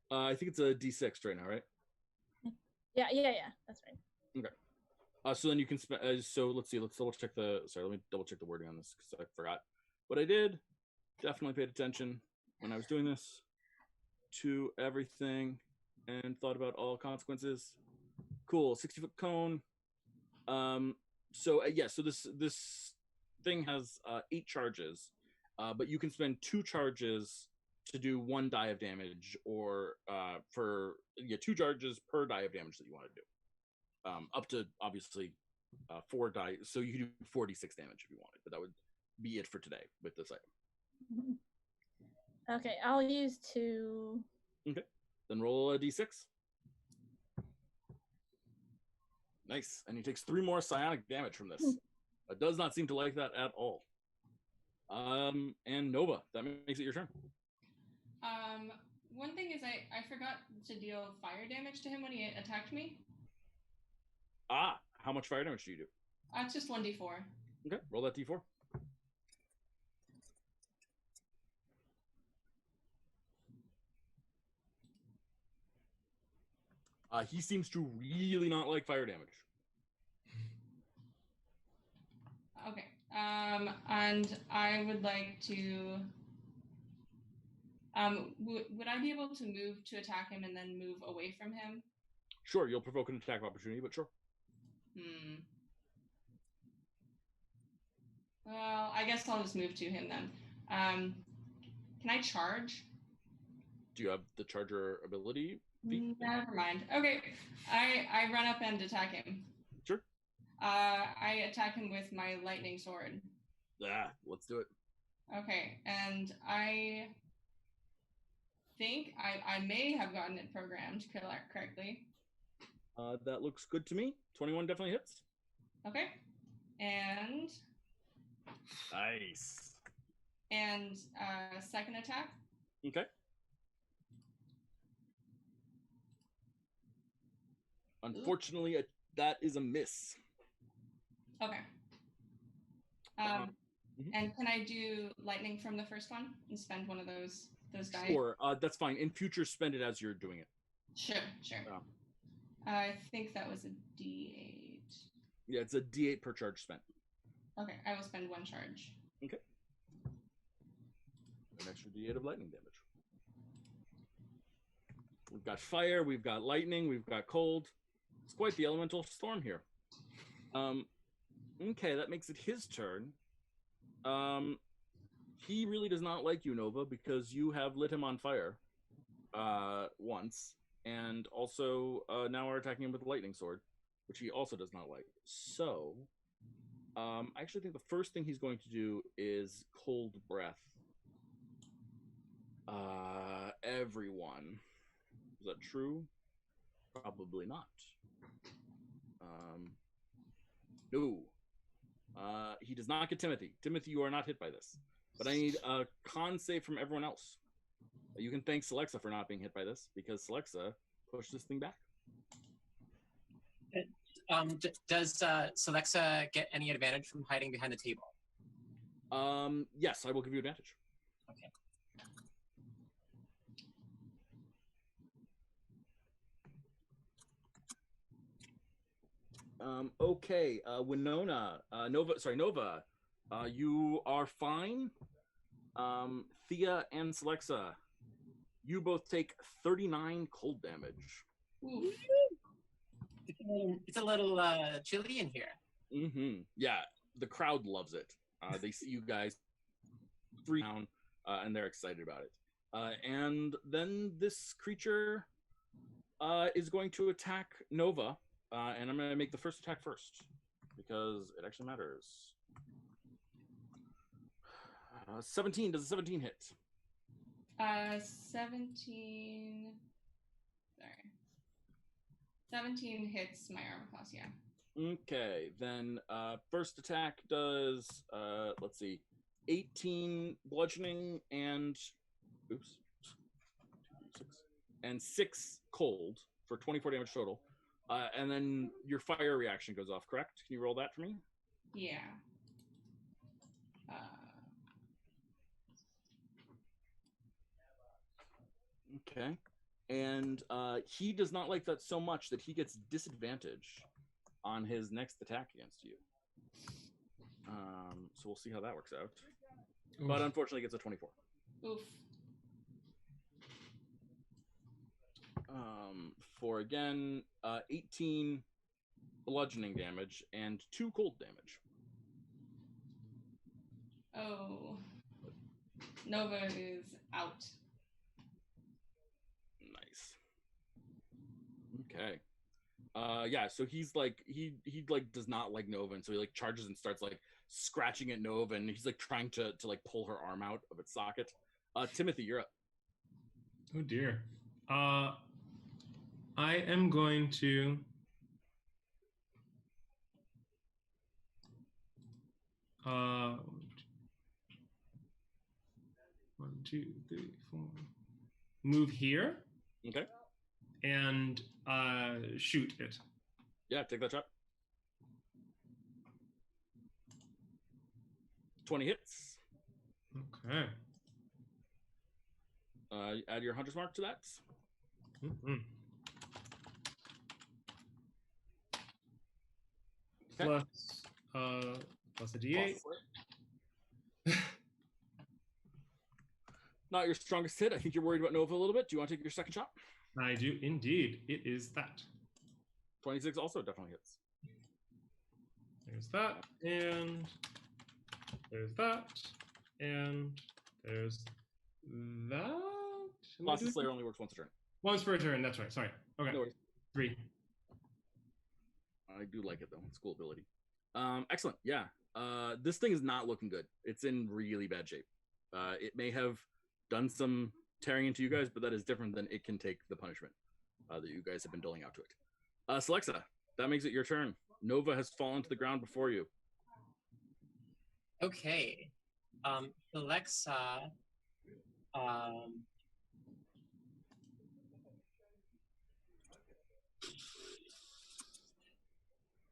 I think it's a D6 right now, right? Yeah. That's right. Okay. So then you can spend. So let's see. Let's double check the. Sorry, let me double check the wording on this because I forgot. But I did definitely paid attention when I was doing this to everything and thought about all consequences. Cool. 60-foot cone. So yeah. So this thing has 8 charges, but you can spend 2 charges to do 1 die of damage, or for 2 charges per die of damage that you want to do. Up to obviously 4 die, so you can do 46 damage if you wanted, but that would be it for today with this item. Okay, I'll use 2. Okay, then roll a d6. Nice, and he takes 3 more psionic damage from this. It does not seem to like that at all. And Nova, that makes it your turn. One thing is I forgot to deal fire damage to him when he attacked me. How much fire damage do you do? It's just 1d4. Okay, roll that d4. He seems to really not like fire damage. Okay. And I would like to. Would I be able to move to attack him and then move away from him? Sure, you'll provoke an attack opportunity, but sure. Well, I guess I'll just move to him then. Can I charge? Do you have the charger ability? Never mind. Okay, I run up and attack him. Sure. I attack him with my lightning sword. Let's do it. Okay, and I think I may have gotten it programmed correctly. That looks good to me. 21 definitely hits. Okay, and Nice. And second attack. Okay. Unfortunately, that is a miss. Okay. And can I do lightning from the first one and spend one of those dice? Sure, that's fine. In future, spend it as you're doing it. Sure. I think that was a D8. Yeah, it's a D8 per charge spent. Okay, I will spend one charge. Okay. An extra D8 of lightning damage. We've got fire, we've got lightning, we've got cold. It's quite the elemental storm here. Okay, that makes it his turn. He really does not like you, Nova, because you have lit him on fire once, and also now are attacking him with a lightning sword, which he also does not like. So, I actually think the first thing he's going to do is cold breath. Everyone. Is that true? Probably not. No. He does not get Timothy. Timothy, you are not hit by this. But I need a con save from everyone else. You can thank Celexa for not being hit by this, because Celexa pushed this thing back. Does Celexa get any advantage from hiding behind the table? Yes, I will give you advantage. Okay. Okay, Winona, Nova, you are fine. Thea and Celexa, you both take 39 cold damage. Oof. It's a little chilly in here. Mm-hmm. Yeah, the crowd loves it. They see you guys freak down, and they're excited about it. And then this creature is going to attack Nova. And I'm going to make the first attack first, because it actually matters. 17. Does a 17 hit? 17... Sorry. 17 hits my armor class, yeah. Okay, then first attack does, let's see, 18 bludgeoning and... Oops. 6 cold for 24 damage total. And then your fire reaction goes off, correct? Can you roll that for me? Yeah. Okay. And he does not like that so much that he gets disadvantage on his next attack against you. So we'll see how that works out. Oof. But unfortunately, gets a 24. Oof. For again, 18 bludgeoning damage and 2 cold damage. Oh. Nova is out. Nice. Okay. Yeah, so he's like he like does not like Nova, and so he like charges and starts like scratching at Nova, and he's like trying to like pull her arm out of its socket. Timothy, you're up. Oh dear. I am going to one, 2, 3, 4. Move here. Okay. And shoot it. Yeah, take that shot. 20 hits. Okay. Add your hunter's mark to that. Mm-hmm. Okay. Plus a D8. Not your strongest hit. I think you're worried about Nova a little bit. Do you want to take your second shot? I do indeed. It is that. 26 also definitely hits. There's that, and there's that, and There's that. Colossus Slayer only works once a turn. Once per turn. That's right. Sorry. Okay. No worries. 3. I do like it though. It's a cool ability. Excellent. Yeah. This thing is not looking good. It's in really bad shape. It may have done some tearing into you guys, but that is different than it can take the punishment that you guys have been doling out to it. Celexa, that makes it your turn. Nova has fallen to the ground before you. Okay. Alexa.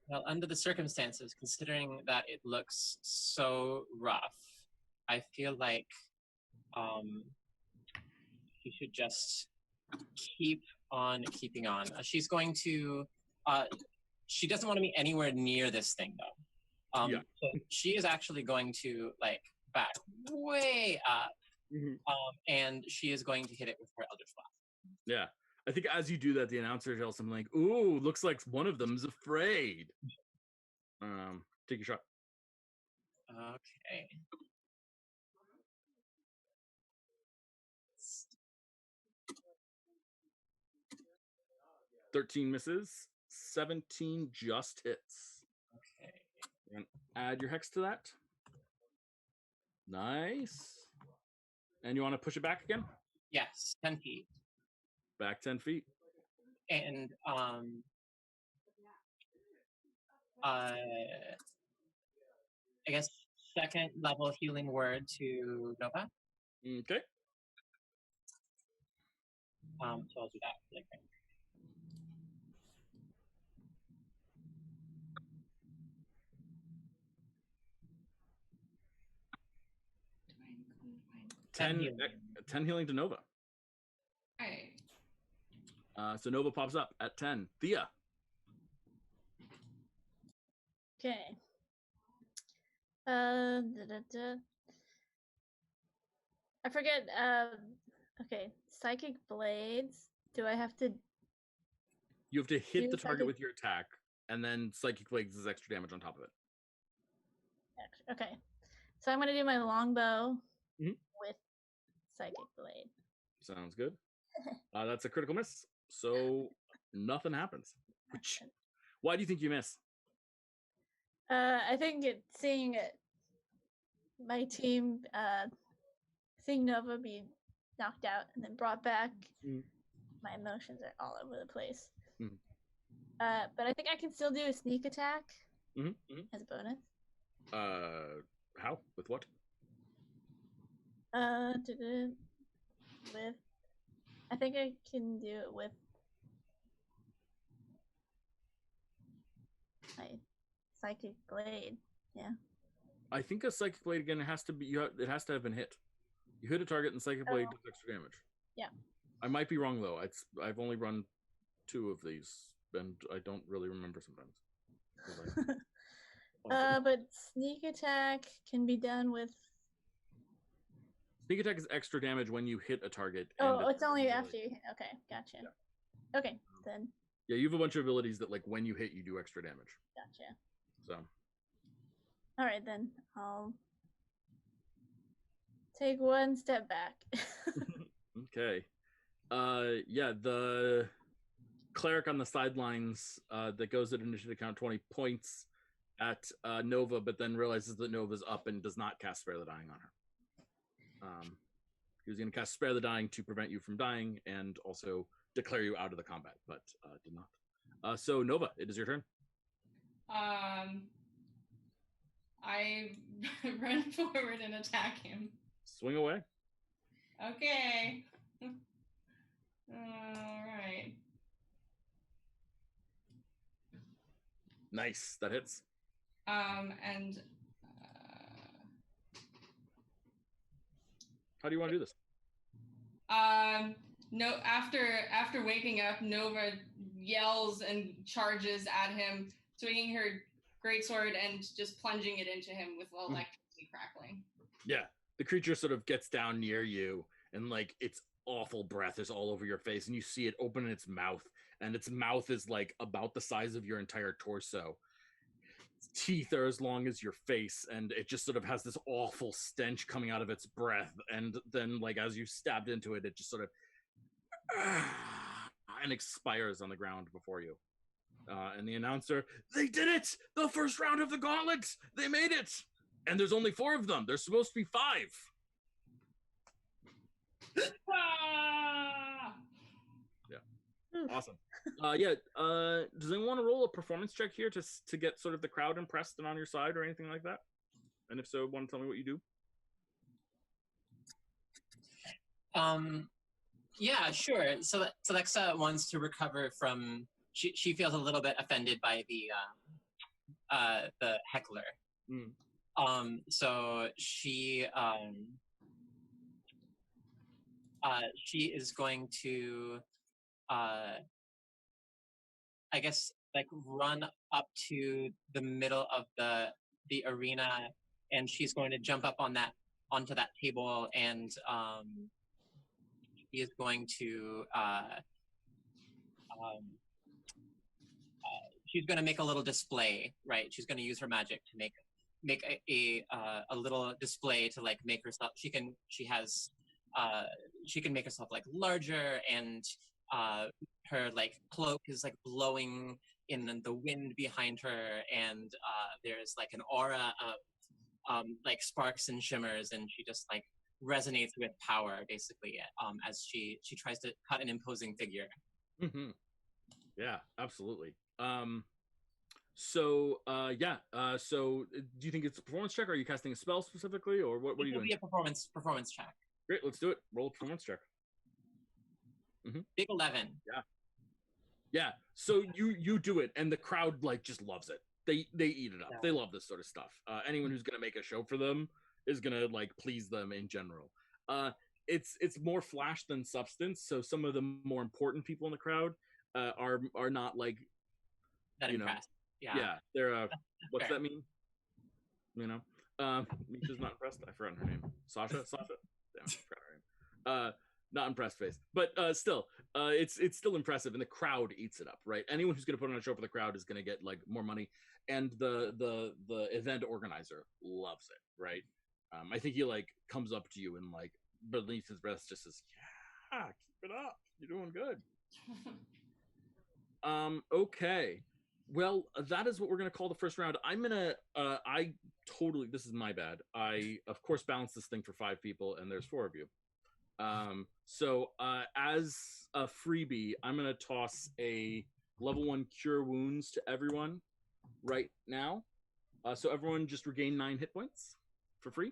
Well, under the circumstances, considering that it looks so rough, I feel like she should just keep on keeping on. She's going to. She doesn't want to be anywhere near this thing, though. Yeah. So she is actually going to like back way up, and she is going to hit it with her Eldritch Blast. Yeah. I think as you do that, the announcer tells something like, "Ooh, looks like one of them's afraid." Take your shot. Okay. "13 misses, 17 just hits." Okay. And add your hex to that. Nice. And you want to push it back again? Yes, 10 feet. Back 10 feet. And I guess second level healing word to Nova. Okay. So I'll do that. Like, Do I include mine? 10 healing to Nova. Right. So Nova pops up at 10. Thea. Okay. I forget. Okay. Psychic blades. Do I have to? You have to hit the Use target psychic- with your attack, and then Psychic Blades is extra damage on top of it. Okay. So I'm gonna do my longbow Mhm. with psychic blade. Sounds good. That's a critical miss. So nothing happens. Which, why do you think you miss? I think seeing my team, seeing Nova be knocked out and then brought back, my emotions are all over the place. But I think I can still do a sneak attack as a bonus. How? With what? With, I think I can do it with my psychic blade. Yeah. I think a Psychic Blade again has to be. It has to have been hit. You hit a target, and Psychic Blade does extra damage. Yeah. I might be wrong though. I've only run 2 of these, and I don't really remember sometimes. But sneak attack can be done with. Sneak attack is extra damage when you hit a target. Oh, it's only after you hit. Okay, gotcha. Yeah. Okay, then. Yeah, you have a bunch of abilities that, like, when you hit, you do extra damage. Gotcha. So. All right, then. I'll take one step back. Okay. Yeah, the cleric on the sidelines that goes at initiative count 20 points at Nova, but then realizes that Nova's up and does not cast Spare the Dying on her. He was going to cast Spare the Dying to prevent you from dying and also declare you out of the combat, but did not. So Nova, it is your turn. I run forward and attack him. Swing away. Okay. All right. Nice. That hits. And how do you want to do this? No. After waking up, Nova yells and charges at him, swinging her greatsword and just plunging it into him with electricity crackling. Yeah, the creature sort of gets down near you, and like its awful breath is all over your face, and you see it open its mouth, and its mouth is like about the size of your entire torso. It's teeth are as long as your face, and it just sort of has this awful stench coming out of its breath. And then, like, as you stabbed into it, it just sort of and expires on the ground before you. And the announcer, they did it! The first round of the gauntlet! They made it! And there's only 4 of them. There's supposed to be 5. Ah! Awesome. Does anyone want to roll a performance check here to get sort of the crowd impressed and on your side or anything like that? And if so, want to tell me what you do? Yeah, sure. So Alexa wants to recover from. She feels a little bit offended by the heckler. So she is going to I guess like run up to the middle of the arena, and she's going to jump up onto that table, and he is going to she's going to make a little display, right? She's going to use her magic to make a little display to like make herself. She can make herself like larger, and her like cloak is like blowing in the wind behind her, and there's like an aura of like sparks and shimmers, and she just like resonates with power basically as she tries to cut an imposing figure. Mm-hmm. Yeah, absolutely. So do you think it's a performance check? Or are you casting a spell specifically, or what are you doing? It'll be a performance check. Great, let's do it. Roll a performance check. Big 11. Yeah. So you do it, and the crowd like just loves it. They eat it up. Yeah. They love this sort of stuff. Anyone who's gonna make a show for them is gonna like please them in general. It's more flash than substance. So some of the more important people in the crowd are not like that impressed. Yeah. They're what's that mean? You know, Misha's not impressed. I forgot her name. Sasha. Damn, I forgot her name. Not impressed face, but still, it's still impressive, and the crowd eats it up, right? Anyone who's going to put on a show for the crowd is going to get like more money, and the event organizer loves it, right? I think he like comes up to you and like beneath his breath just says, "Yeah, keep it up. You're doing good." Okay. Well, that is what we're going to call the first round. I'm going to, this is my bad. I, of course, balanced this thing for 5 people, and there's 4 of you. So as a freebie, I'm going to toss a level 1 cure wounds to everyone right now. So everyone just regain 9 hit points for free.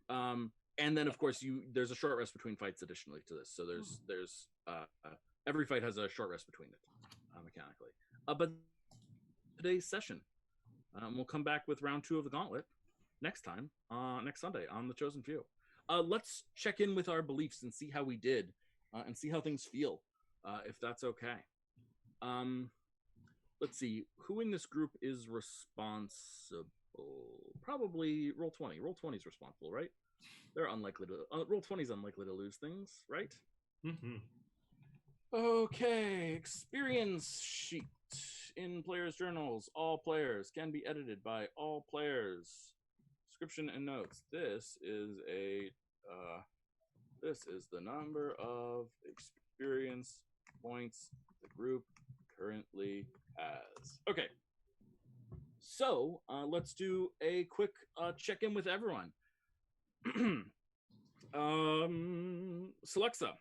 And then, of course, there's a short rest between fights additionally to this. So there's every fight has a short rest between it, mechanically. But today's session, we'll come back with round 2 of the gauntlet next time, next Sunday on the Chosen Few. Let's check in with our beliefs and see how we did, and see how things feel, if that's okay. Let's see, who in this group is responsible? Probably Roll20. Roll20 is responsible, right? They're unlikely to. Roll20 is unlikely to lose things, right? Mm-hmm. Okay, experience sheet in players' journals. All players can be edited by all players. Description and notes. This is the number of experience points the group currently has. Okay, so let's do a quick check-in with everyone. Celexa,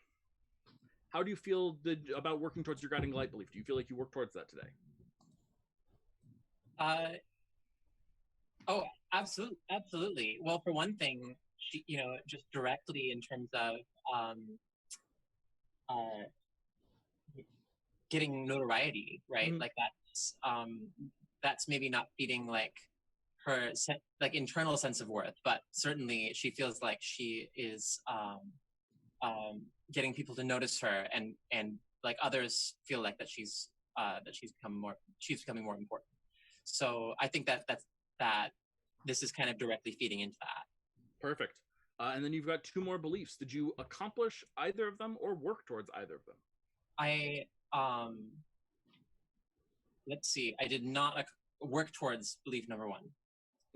how do you feel about working towards your guiding light belief? Do you feel like you worked towards that today? Oh, absolutely. Well, for one thing, just directly in terms of getting notoriety, right? Mm-hmm. Like that's maybe not feeding like her like internal sense of worth, but certainly she feels like she is getting people to notice her, and like others feel like that she's becoming more important. So I think that this is kind of directly feeding into that. Perfect. And then you've got 2 more beliefs. Did you accomplish either of them or work towards either of them? Let's see. I did not work towards belief number one.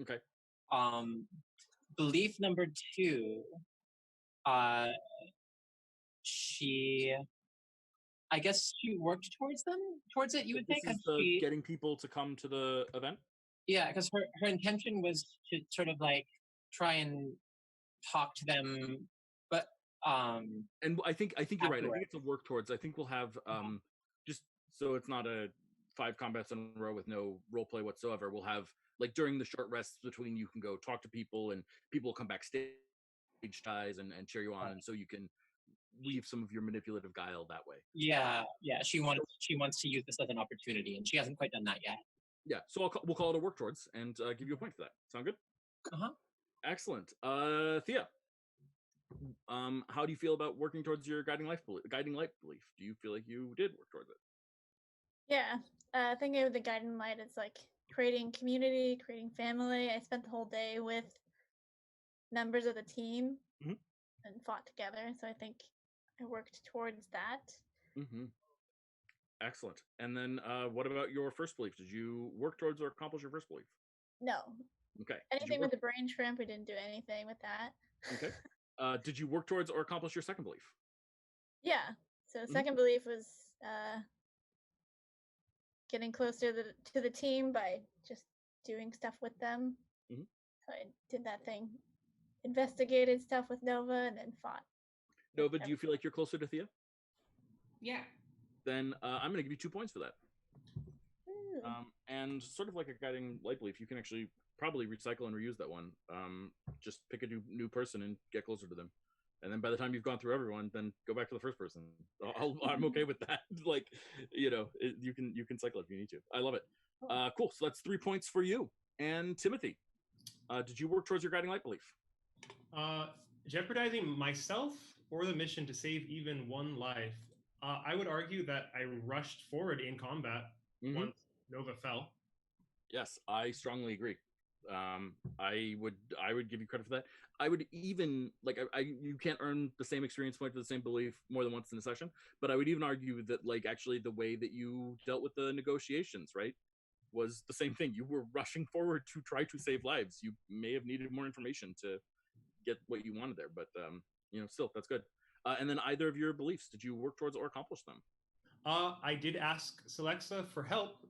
Okay. Belief number two, I guess she worked towards it, you would This think. is getting people to come to the event? Yeah, because her intention was to sort of like try and talk to them, but and I think you're right. I think afterward. it's a work towards. I think we'll have just so it's not a 5 combats in a row with no role play whatsoever. We'll have like during the short rests between, you can go talk to people, and people will come backstage ties and cheer you on, and so you can weave some of your manipulative guile that way. Yeah, she wants to use this as an opportunity, and she hasn't quite done that yet. Yeah, so we'll call it a work towards, and give you a point for that. Sound good? Excellent. Thea, how do you feel about working towards your guiding light belief? Do you feel like you did work towards it? Yeah, thinking of the guiding light, it's like creating community, creating family. I spent the whole day with members of the team and fought together, so I think I worked towards that. Excellent. And then what about your first belief? Did you work towards or accomplish your first belief? No. Okay. Anything with the brain shrimp, we didn't do anything with that. Okay. Did you work towards or accomplish your second belief? Yeah. So second belief was getting closer to the team by just doing stuff with them. So I did that thing, investigated stuff with Nova, and then fought. Nova, do you feel like you're closer to Thea? Yeah. Then I'm going to give you 2 points for that. And sort of like a guiding light belief, you can actually probably recycle and reuse that one. Just pick a new person and get closer to them. And then by the time you've gone through everyone, then go back to the first person. I'm okay with that. Like, you can cycle if you need to. I love it. Cool. So that's 3 points for you. And Timothy, did you work towards your guiding light belief? Jeopardizing myself or the mission to save even one life. I would argue that I rushed forward in combat once Nova fell. Yes, I strongly agree. I would give you credit for that. I would even like you can't earn the same experience point for the same belief more than once in a session, but I would even argue that like actually the way that you dealt with the negotiations, right, was the same thing. You were rushing forward to try to save lives. You may have needed more information to get what you wanted there, but still that's good. And then either of your beliefs, did you work towards or accomplish them? I did ask Celexa for help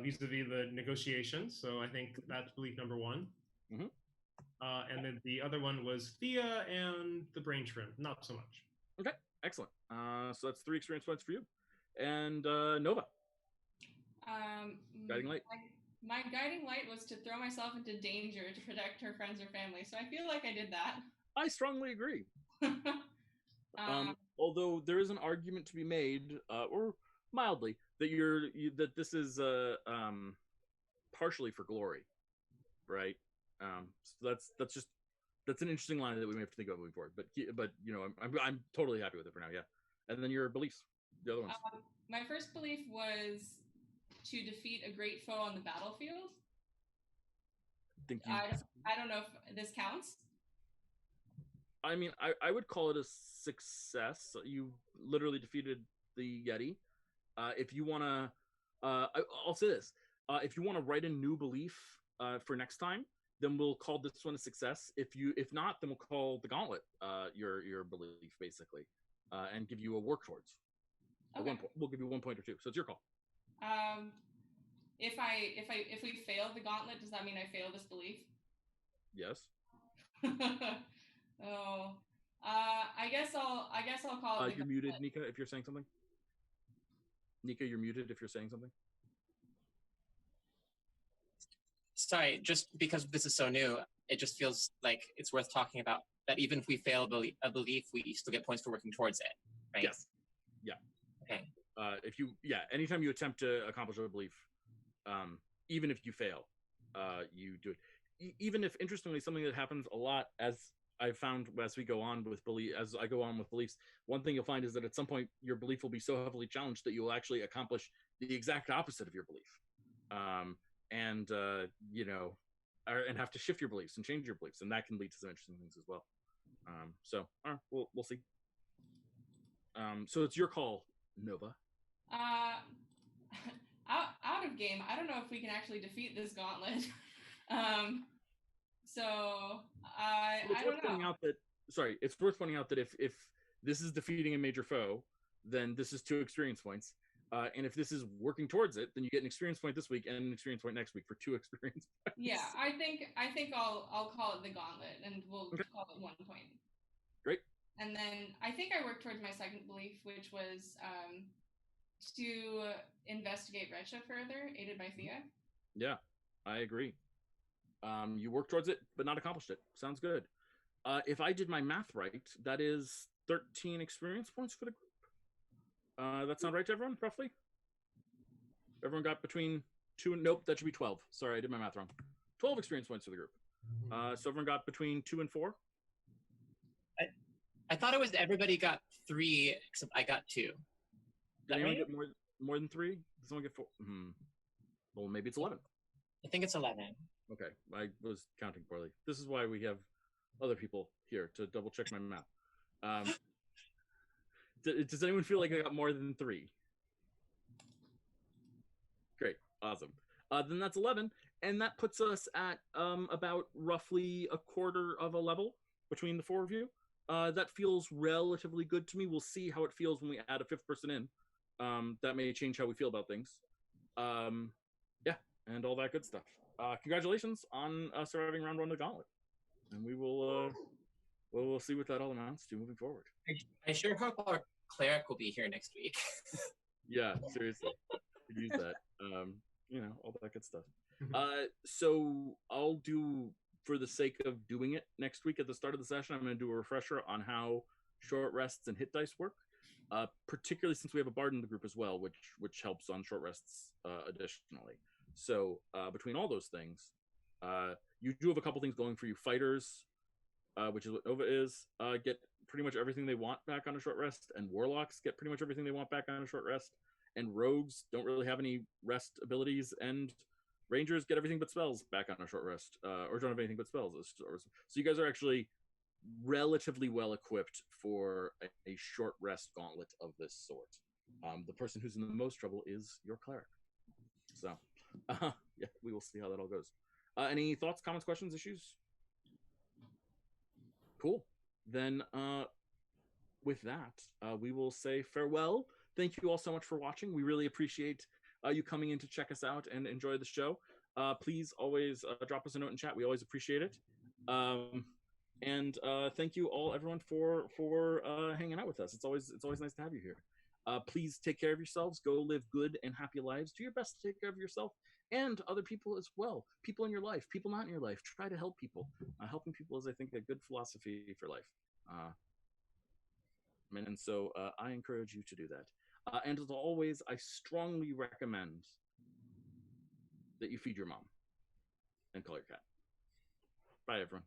vis-a-vis the negotiations, so I think that's belief number one. And then the other one was Thea and the brain shrimp, not so much. Okay, excellent. So that's 3 experience points for you. And Nova. Guiding light. My guiding light was to throw myself into danger to protect her friends or family, so I feel like I did that. I strongly agree. Although there is an argument to be made, or mildly, that that this is partially for glory, right? So that's an interesting line that we may have to think about moving forward. But I'm totally happy with it for now. Yeah. And then your beliefs, the other ones. My first belief was to defeat a great foe on the battlefield. I don't know if this counts. I mean, I would call it a success. You literally defeated the Yeti. If you want to, I'll say this. If you want to write a new belief for next time, then we'll call this one a success. If not, then we'll call the gauntlet your belief, basically, and give you a work towards. Okay. We'll give you 1 point or 2. So it's your call. If we fail the gauntlet, does that mean I fail this belief? Yes. Oh, I guess I'll call it. You're muted, Nika, if you're saying something. Nika, you're muted if you're saying something. Sorry, just because this is so new, it just feels like it's worth talking about that even if we fail a belief, we still get points for working towards it, right? Yes. Yeah. Okay. Anytime you attempt to accomplish a belief, even if you fail, you do it. Even if, interestingly, something that happens a lot as I've found as we go on with beliefs, one thing you'll find is that at some point your belief will be so heavily challenged that you will actually accomplish the exact opposite of your belief, and have to shift your beliefs and change your beliefs, and that can lead to some interesting things as well. We'll see. So it's your call, Nova. Out out of game. I don't know if we can actually defeat this gauntlet. So I don't know. It's worth pointing out that if this is defeating a major foe, then this is 2 experience points. And if this is working towards it, then you get an experience point this week and an experience point next week for 2 experience points. Yeah, I think I'll call it the gauntlet, and we'll call it 1 point. Great. And then I think I worked towards my second belief, which was to investigate Recha further, aided by Thea. Yeah, I agree. You worked towards it, but not accomplished it. Sounds good. If I did my math right, that is 13 experience points for the group. That sound right to everyone, roughly? Everyone got between 2 and... Nope, that should be 12. Sorry, I did my math wrong. 12 experience points for the group. So everyone got between 2 and 4? I thought it was everybody got 3, except I got 2. Did anyone get more than 3? Did someone get 4? Well, maybe it's 11. I think it's 11. Okay, I was counting poorly. This is why we have other people here to double check my math. Does anyone feel like I got more than 3? Great, awesome. Then that's 11, and that puts us at about roughly a quarter of a level between the 4 of you. That feels relatively good to me. We'll see how it feels when we add a 5th person in. That may change how we feel about things. Yeah, and all that good stuff. Congratulations on surviving round 1 of the gauntlet, and we will we'll see what that all amounts to moving forward. I sure hope our cleric will be here next week. Yeah, seriously, could use that. All that good stuff. So I'll do, for the sake of doing it next week at the start of the session, I'm going to do a refresher on how short rests and hit dice work. Particularly since we have a bard in the group as well, which helps on short rests additionally. So between all those things, you do have a couple things going for you. Fighters, which is what Nova is, get pretty much everything they want back on a short rest, and warlocks get pretty much everything they want back on a short rest, and rogues don't really have any rest abilities, and rangers get everything but spells back on a short rest, or don't have anything but spells. So you guys are actually relatively well equipped for a short rest gauntlet of this sort. The person who's in the most trouble is your cleric. So, yeah, we will see how that all goes. Any thoughts, comments, questions, issues? Cool. Then, with that, we will say farewell. Thank you all so much for watching. We really appreciate you coming in to check us out and enjoy the show. Please always drop us a note in chat. We always appreciate it. And thank you all, everyone, for hanging out with us. It's always nice to have you here. Please take care of yourselves. Go live good and happy lives. Do your best to take care of yourself and other people as well. People in your life, people not in your life. Try to help people. Helping people is, I think, a good philosophy for life. And so I encourage you to do that. And as always, I strongly recommend that you feed your mom and call your cat. Bye, everyone.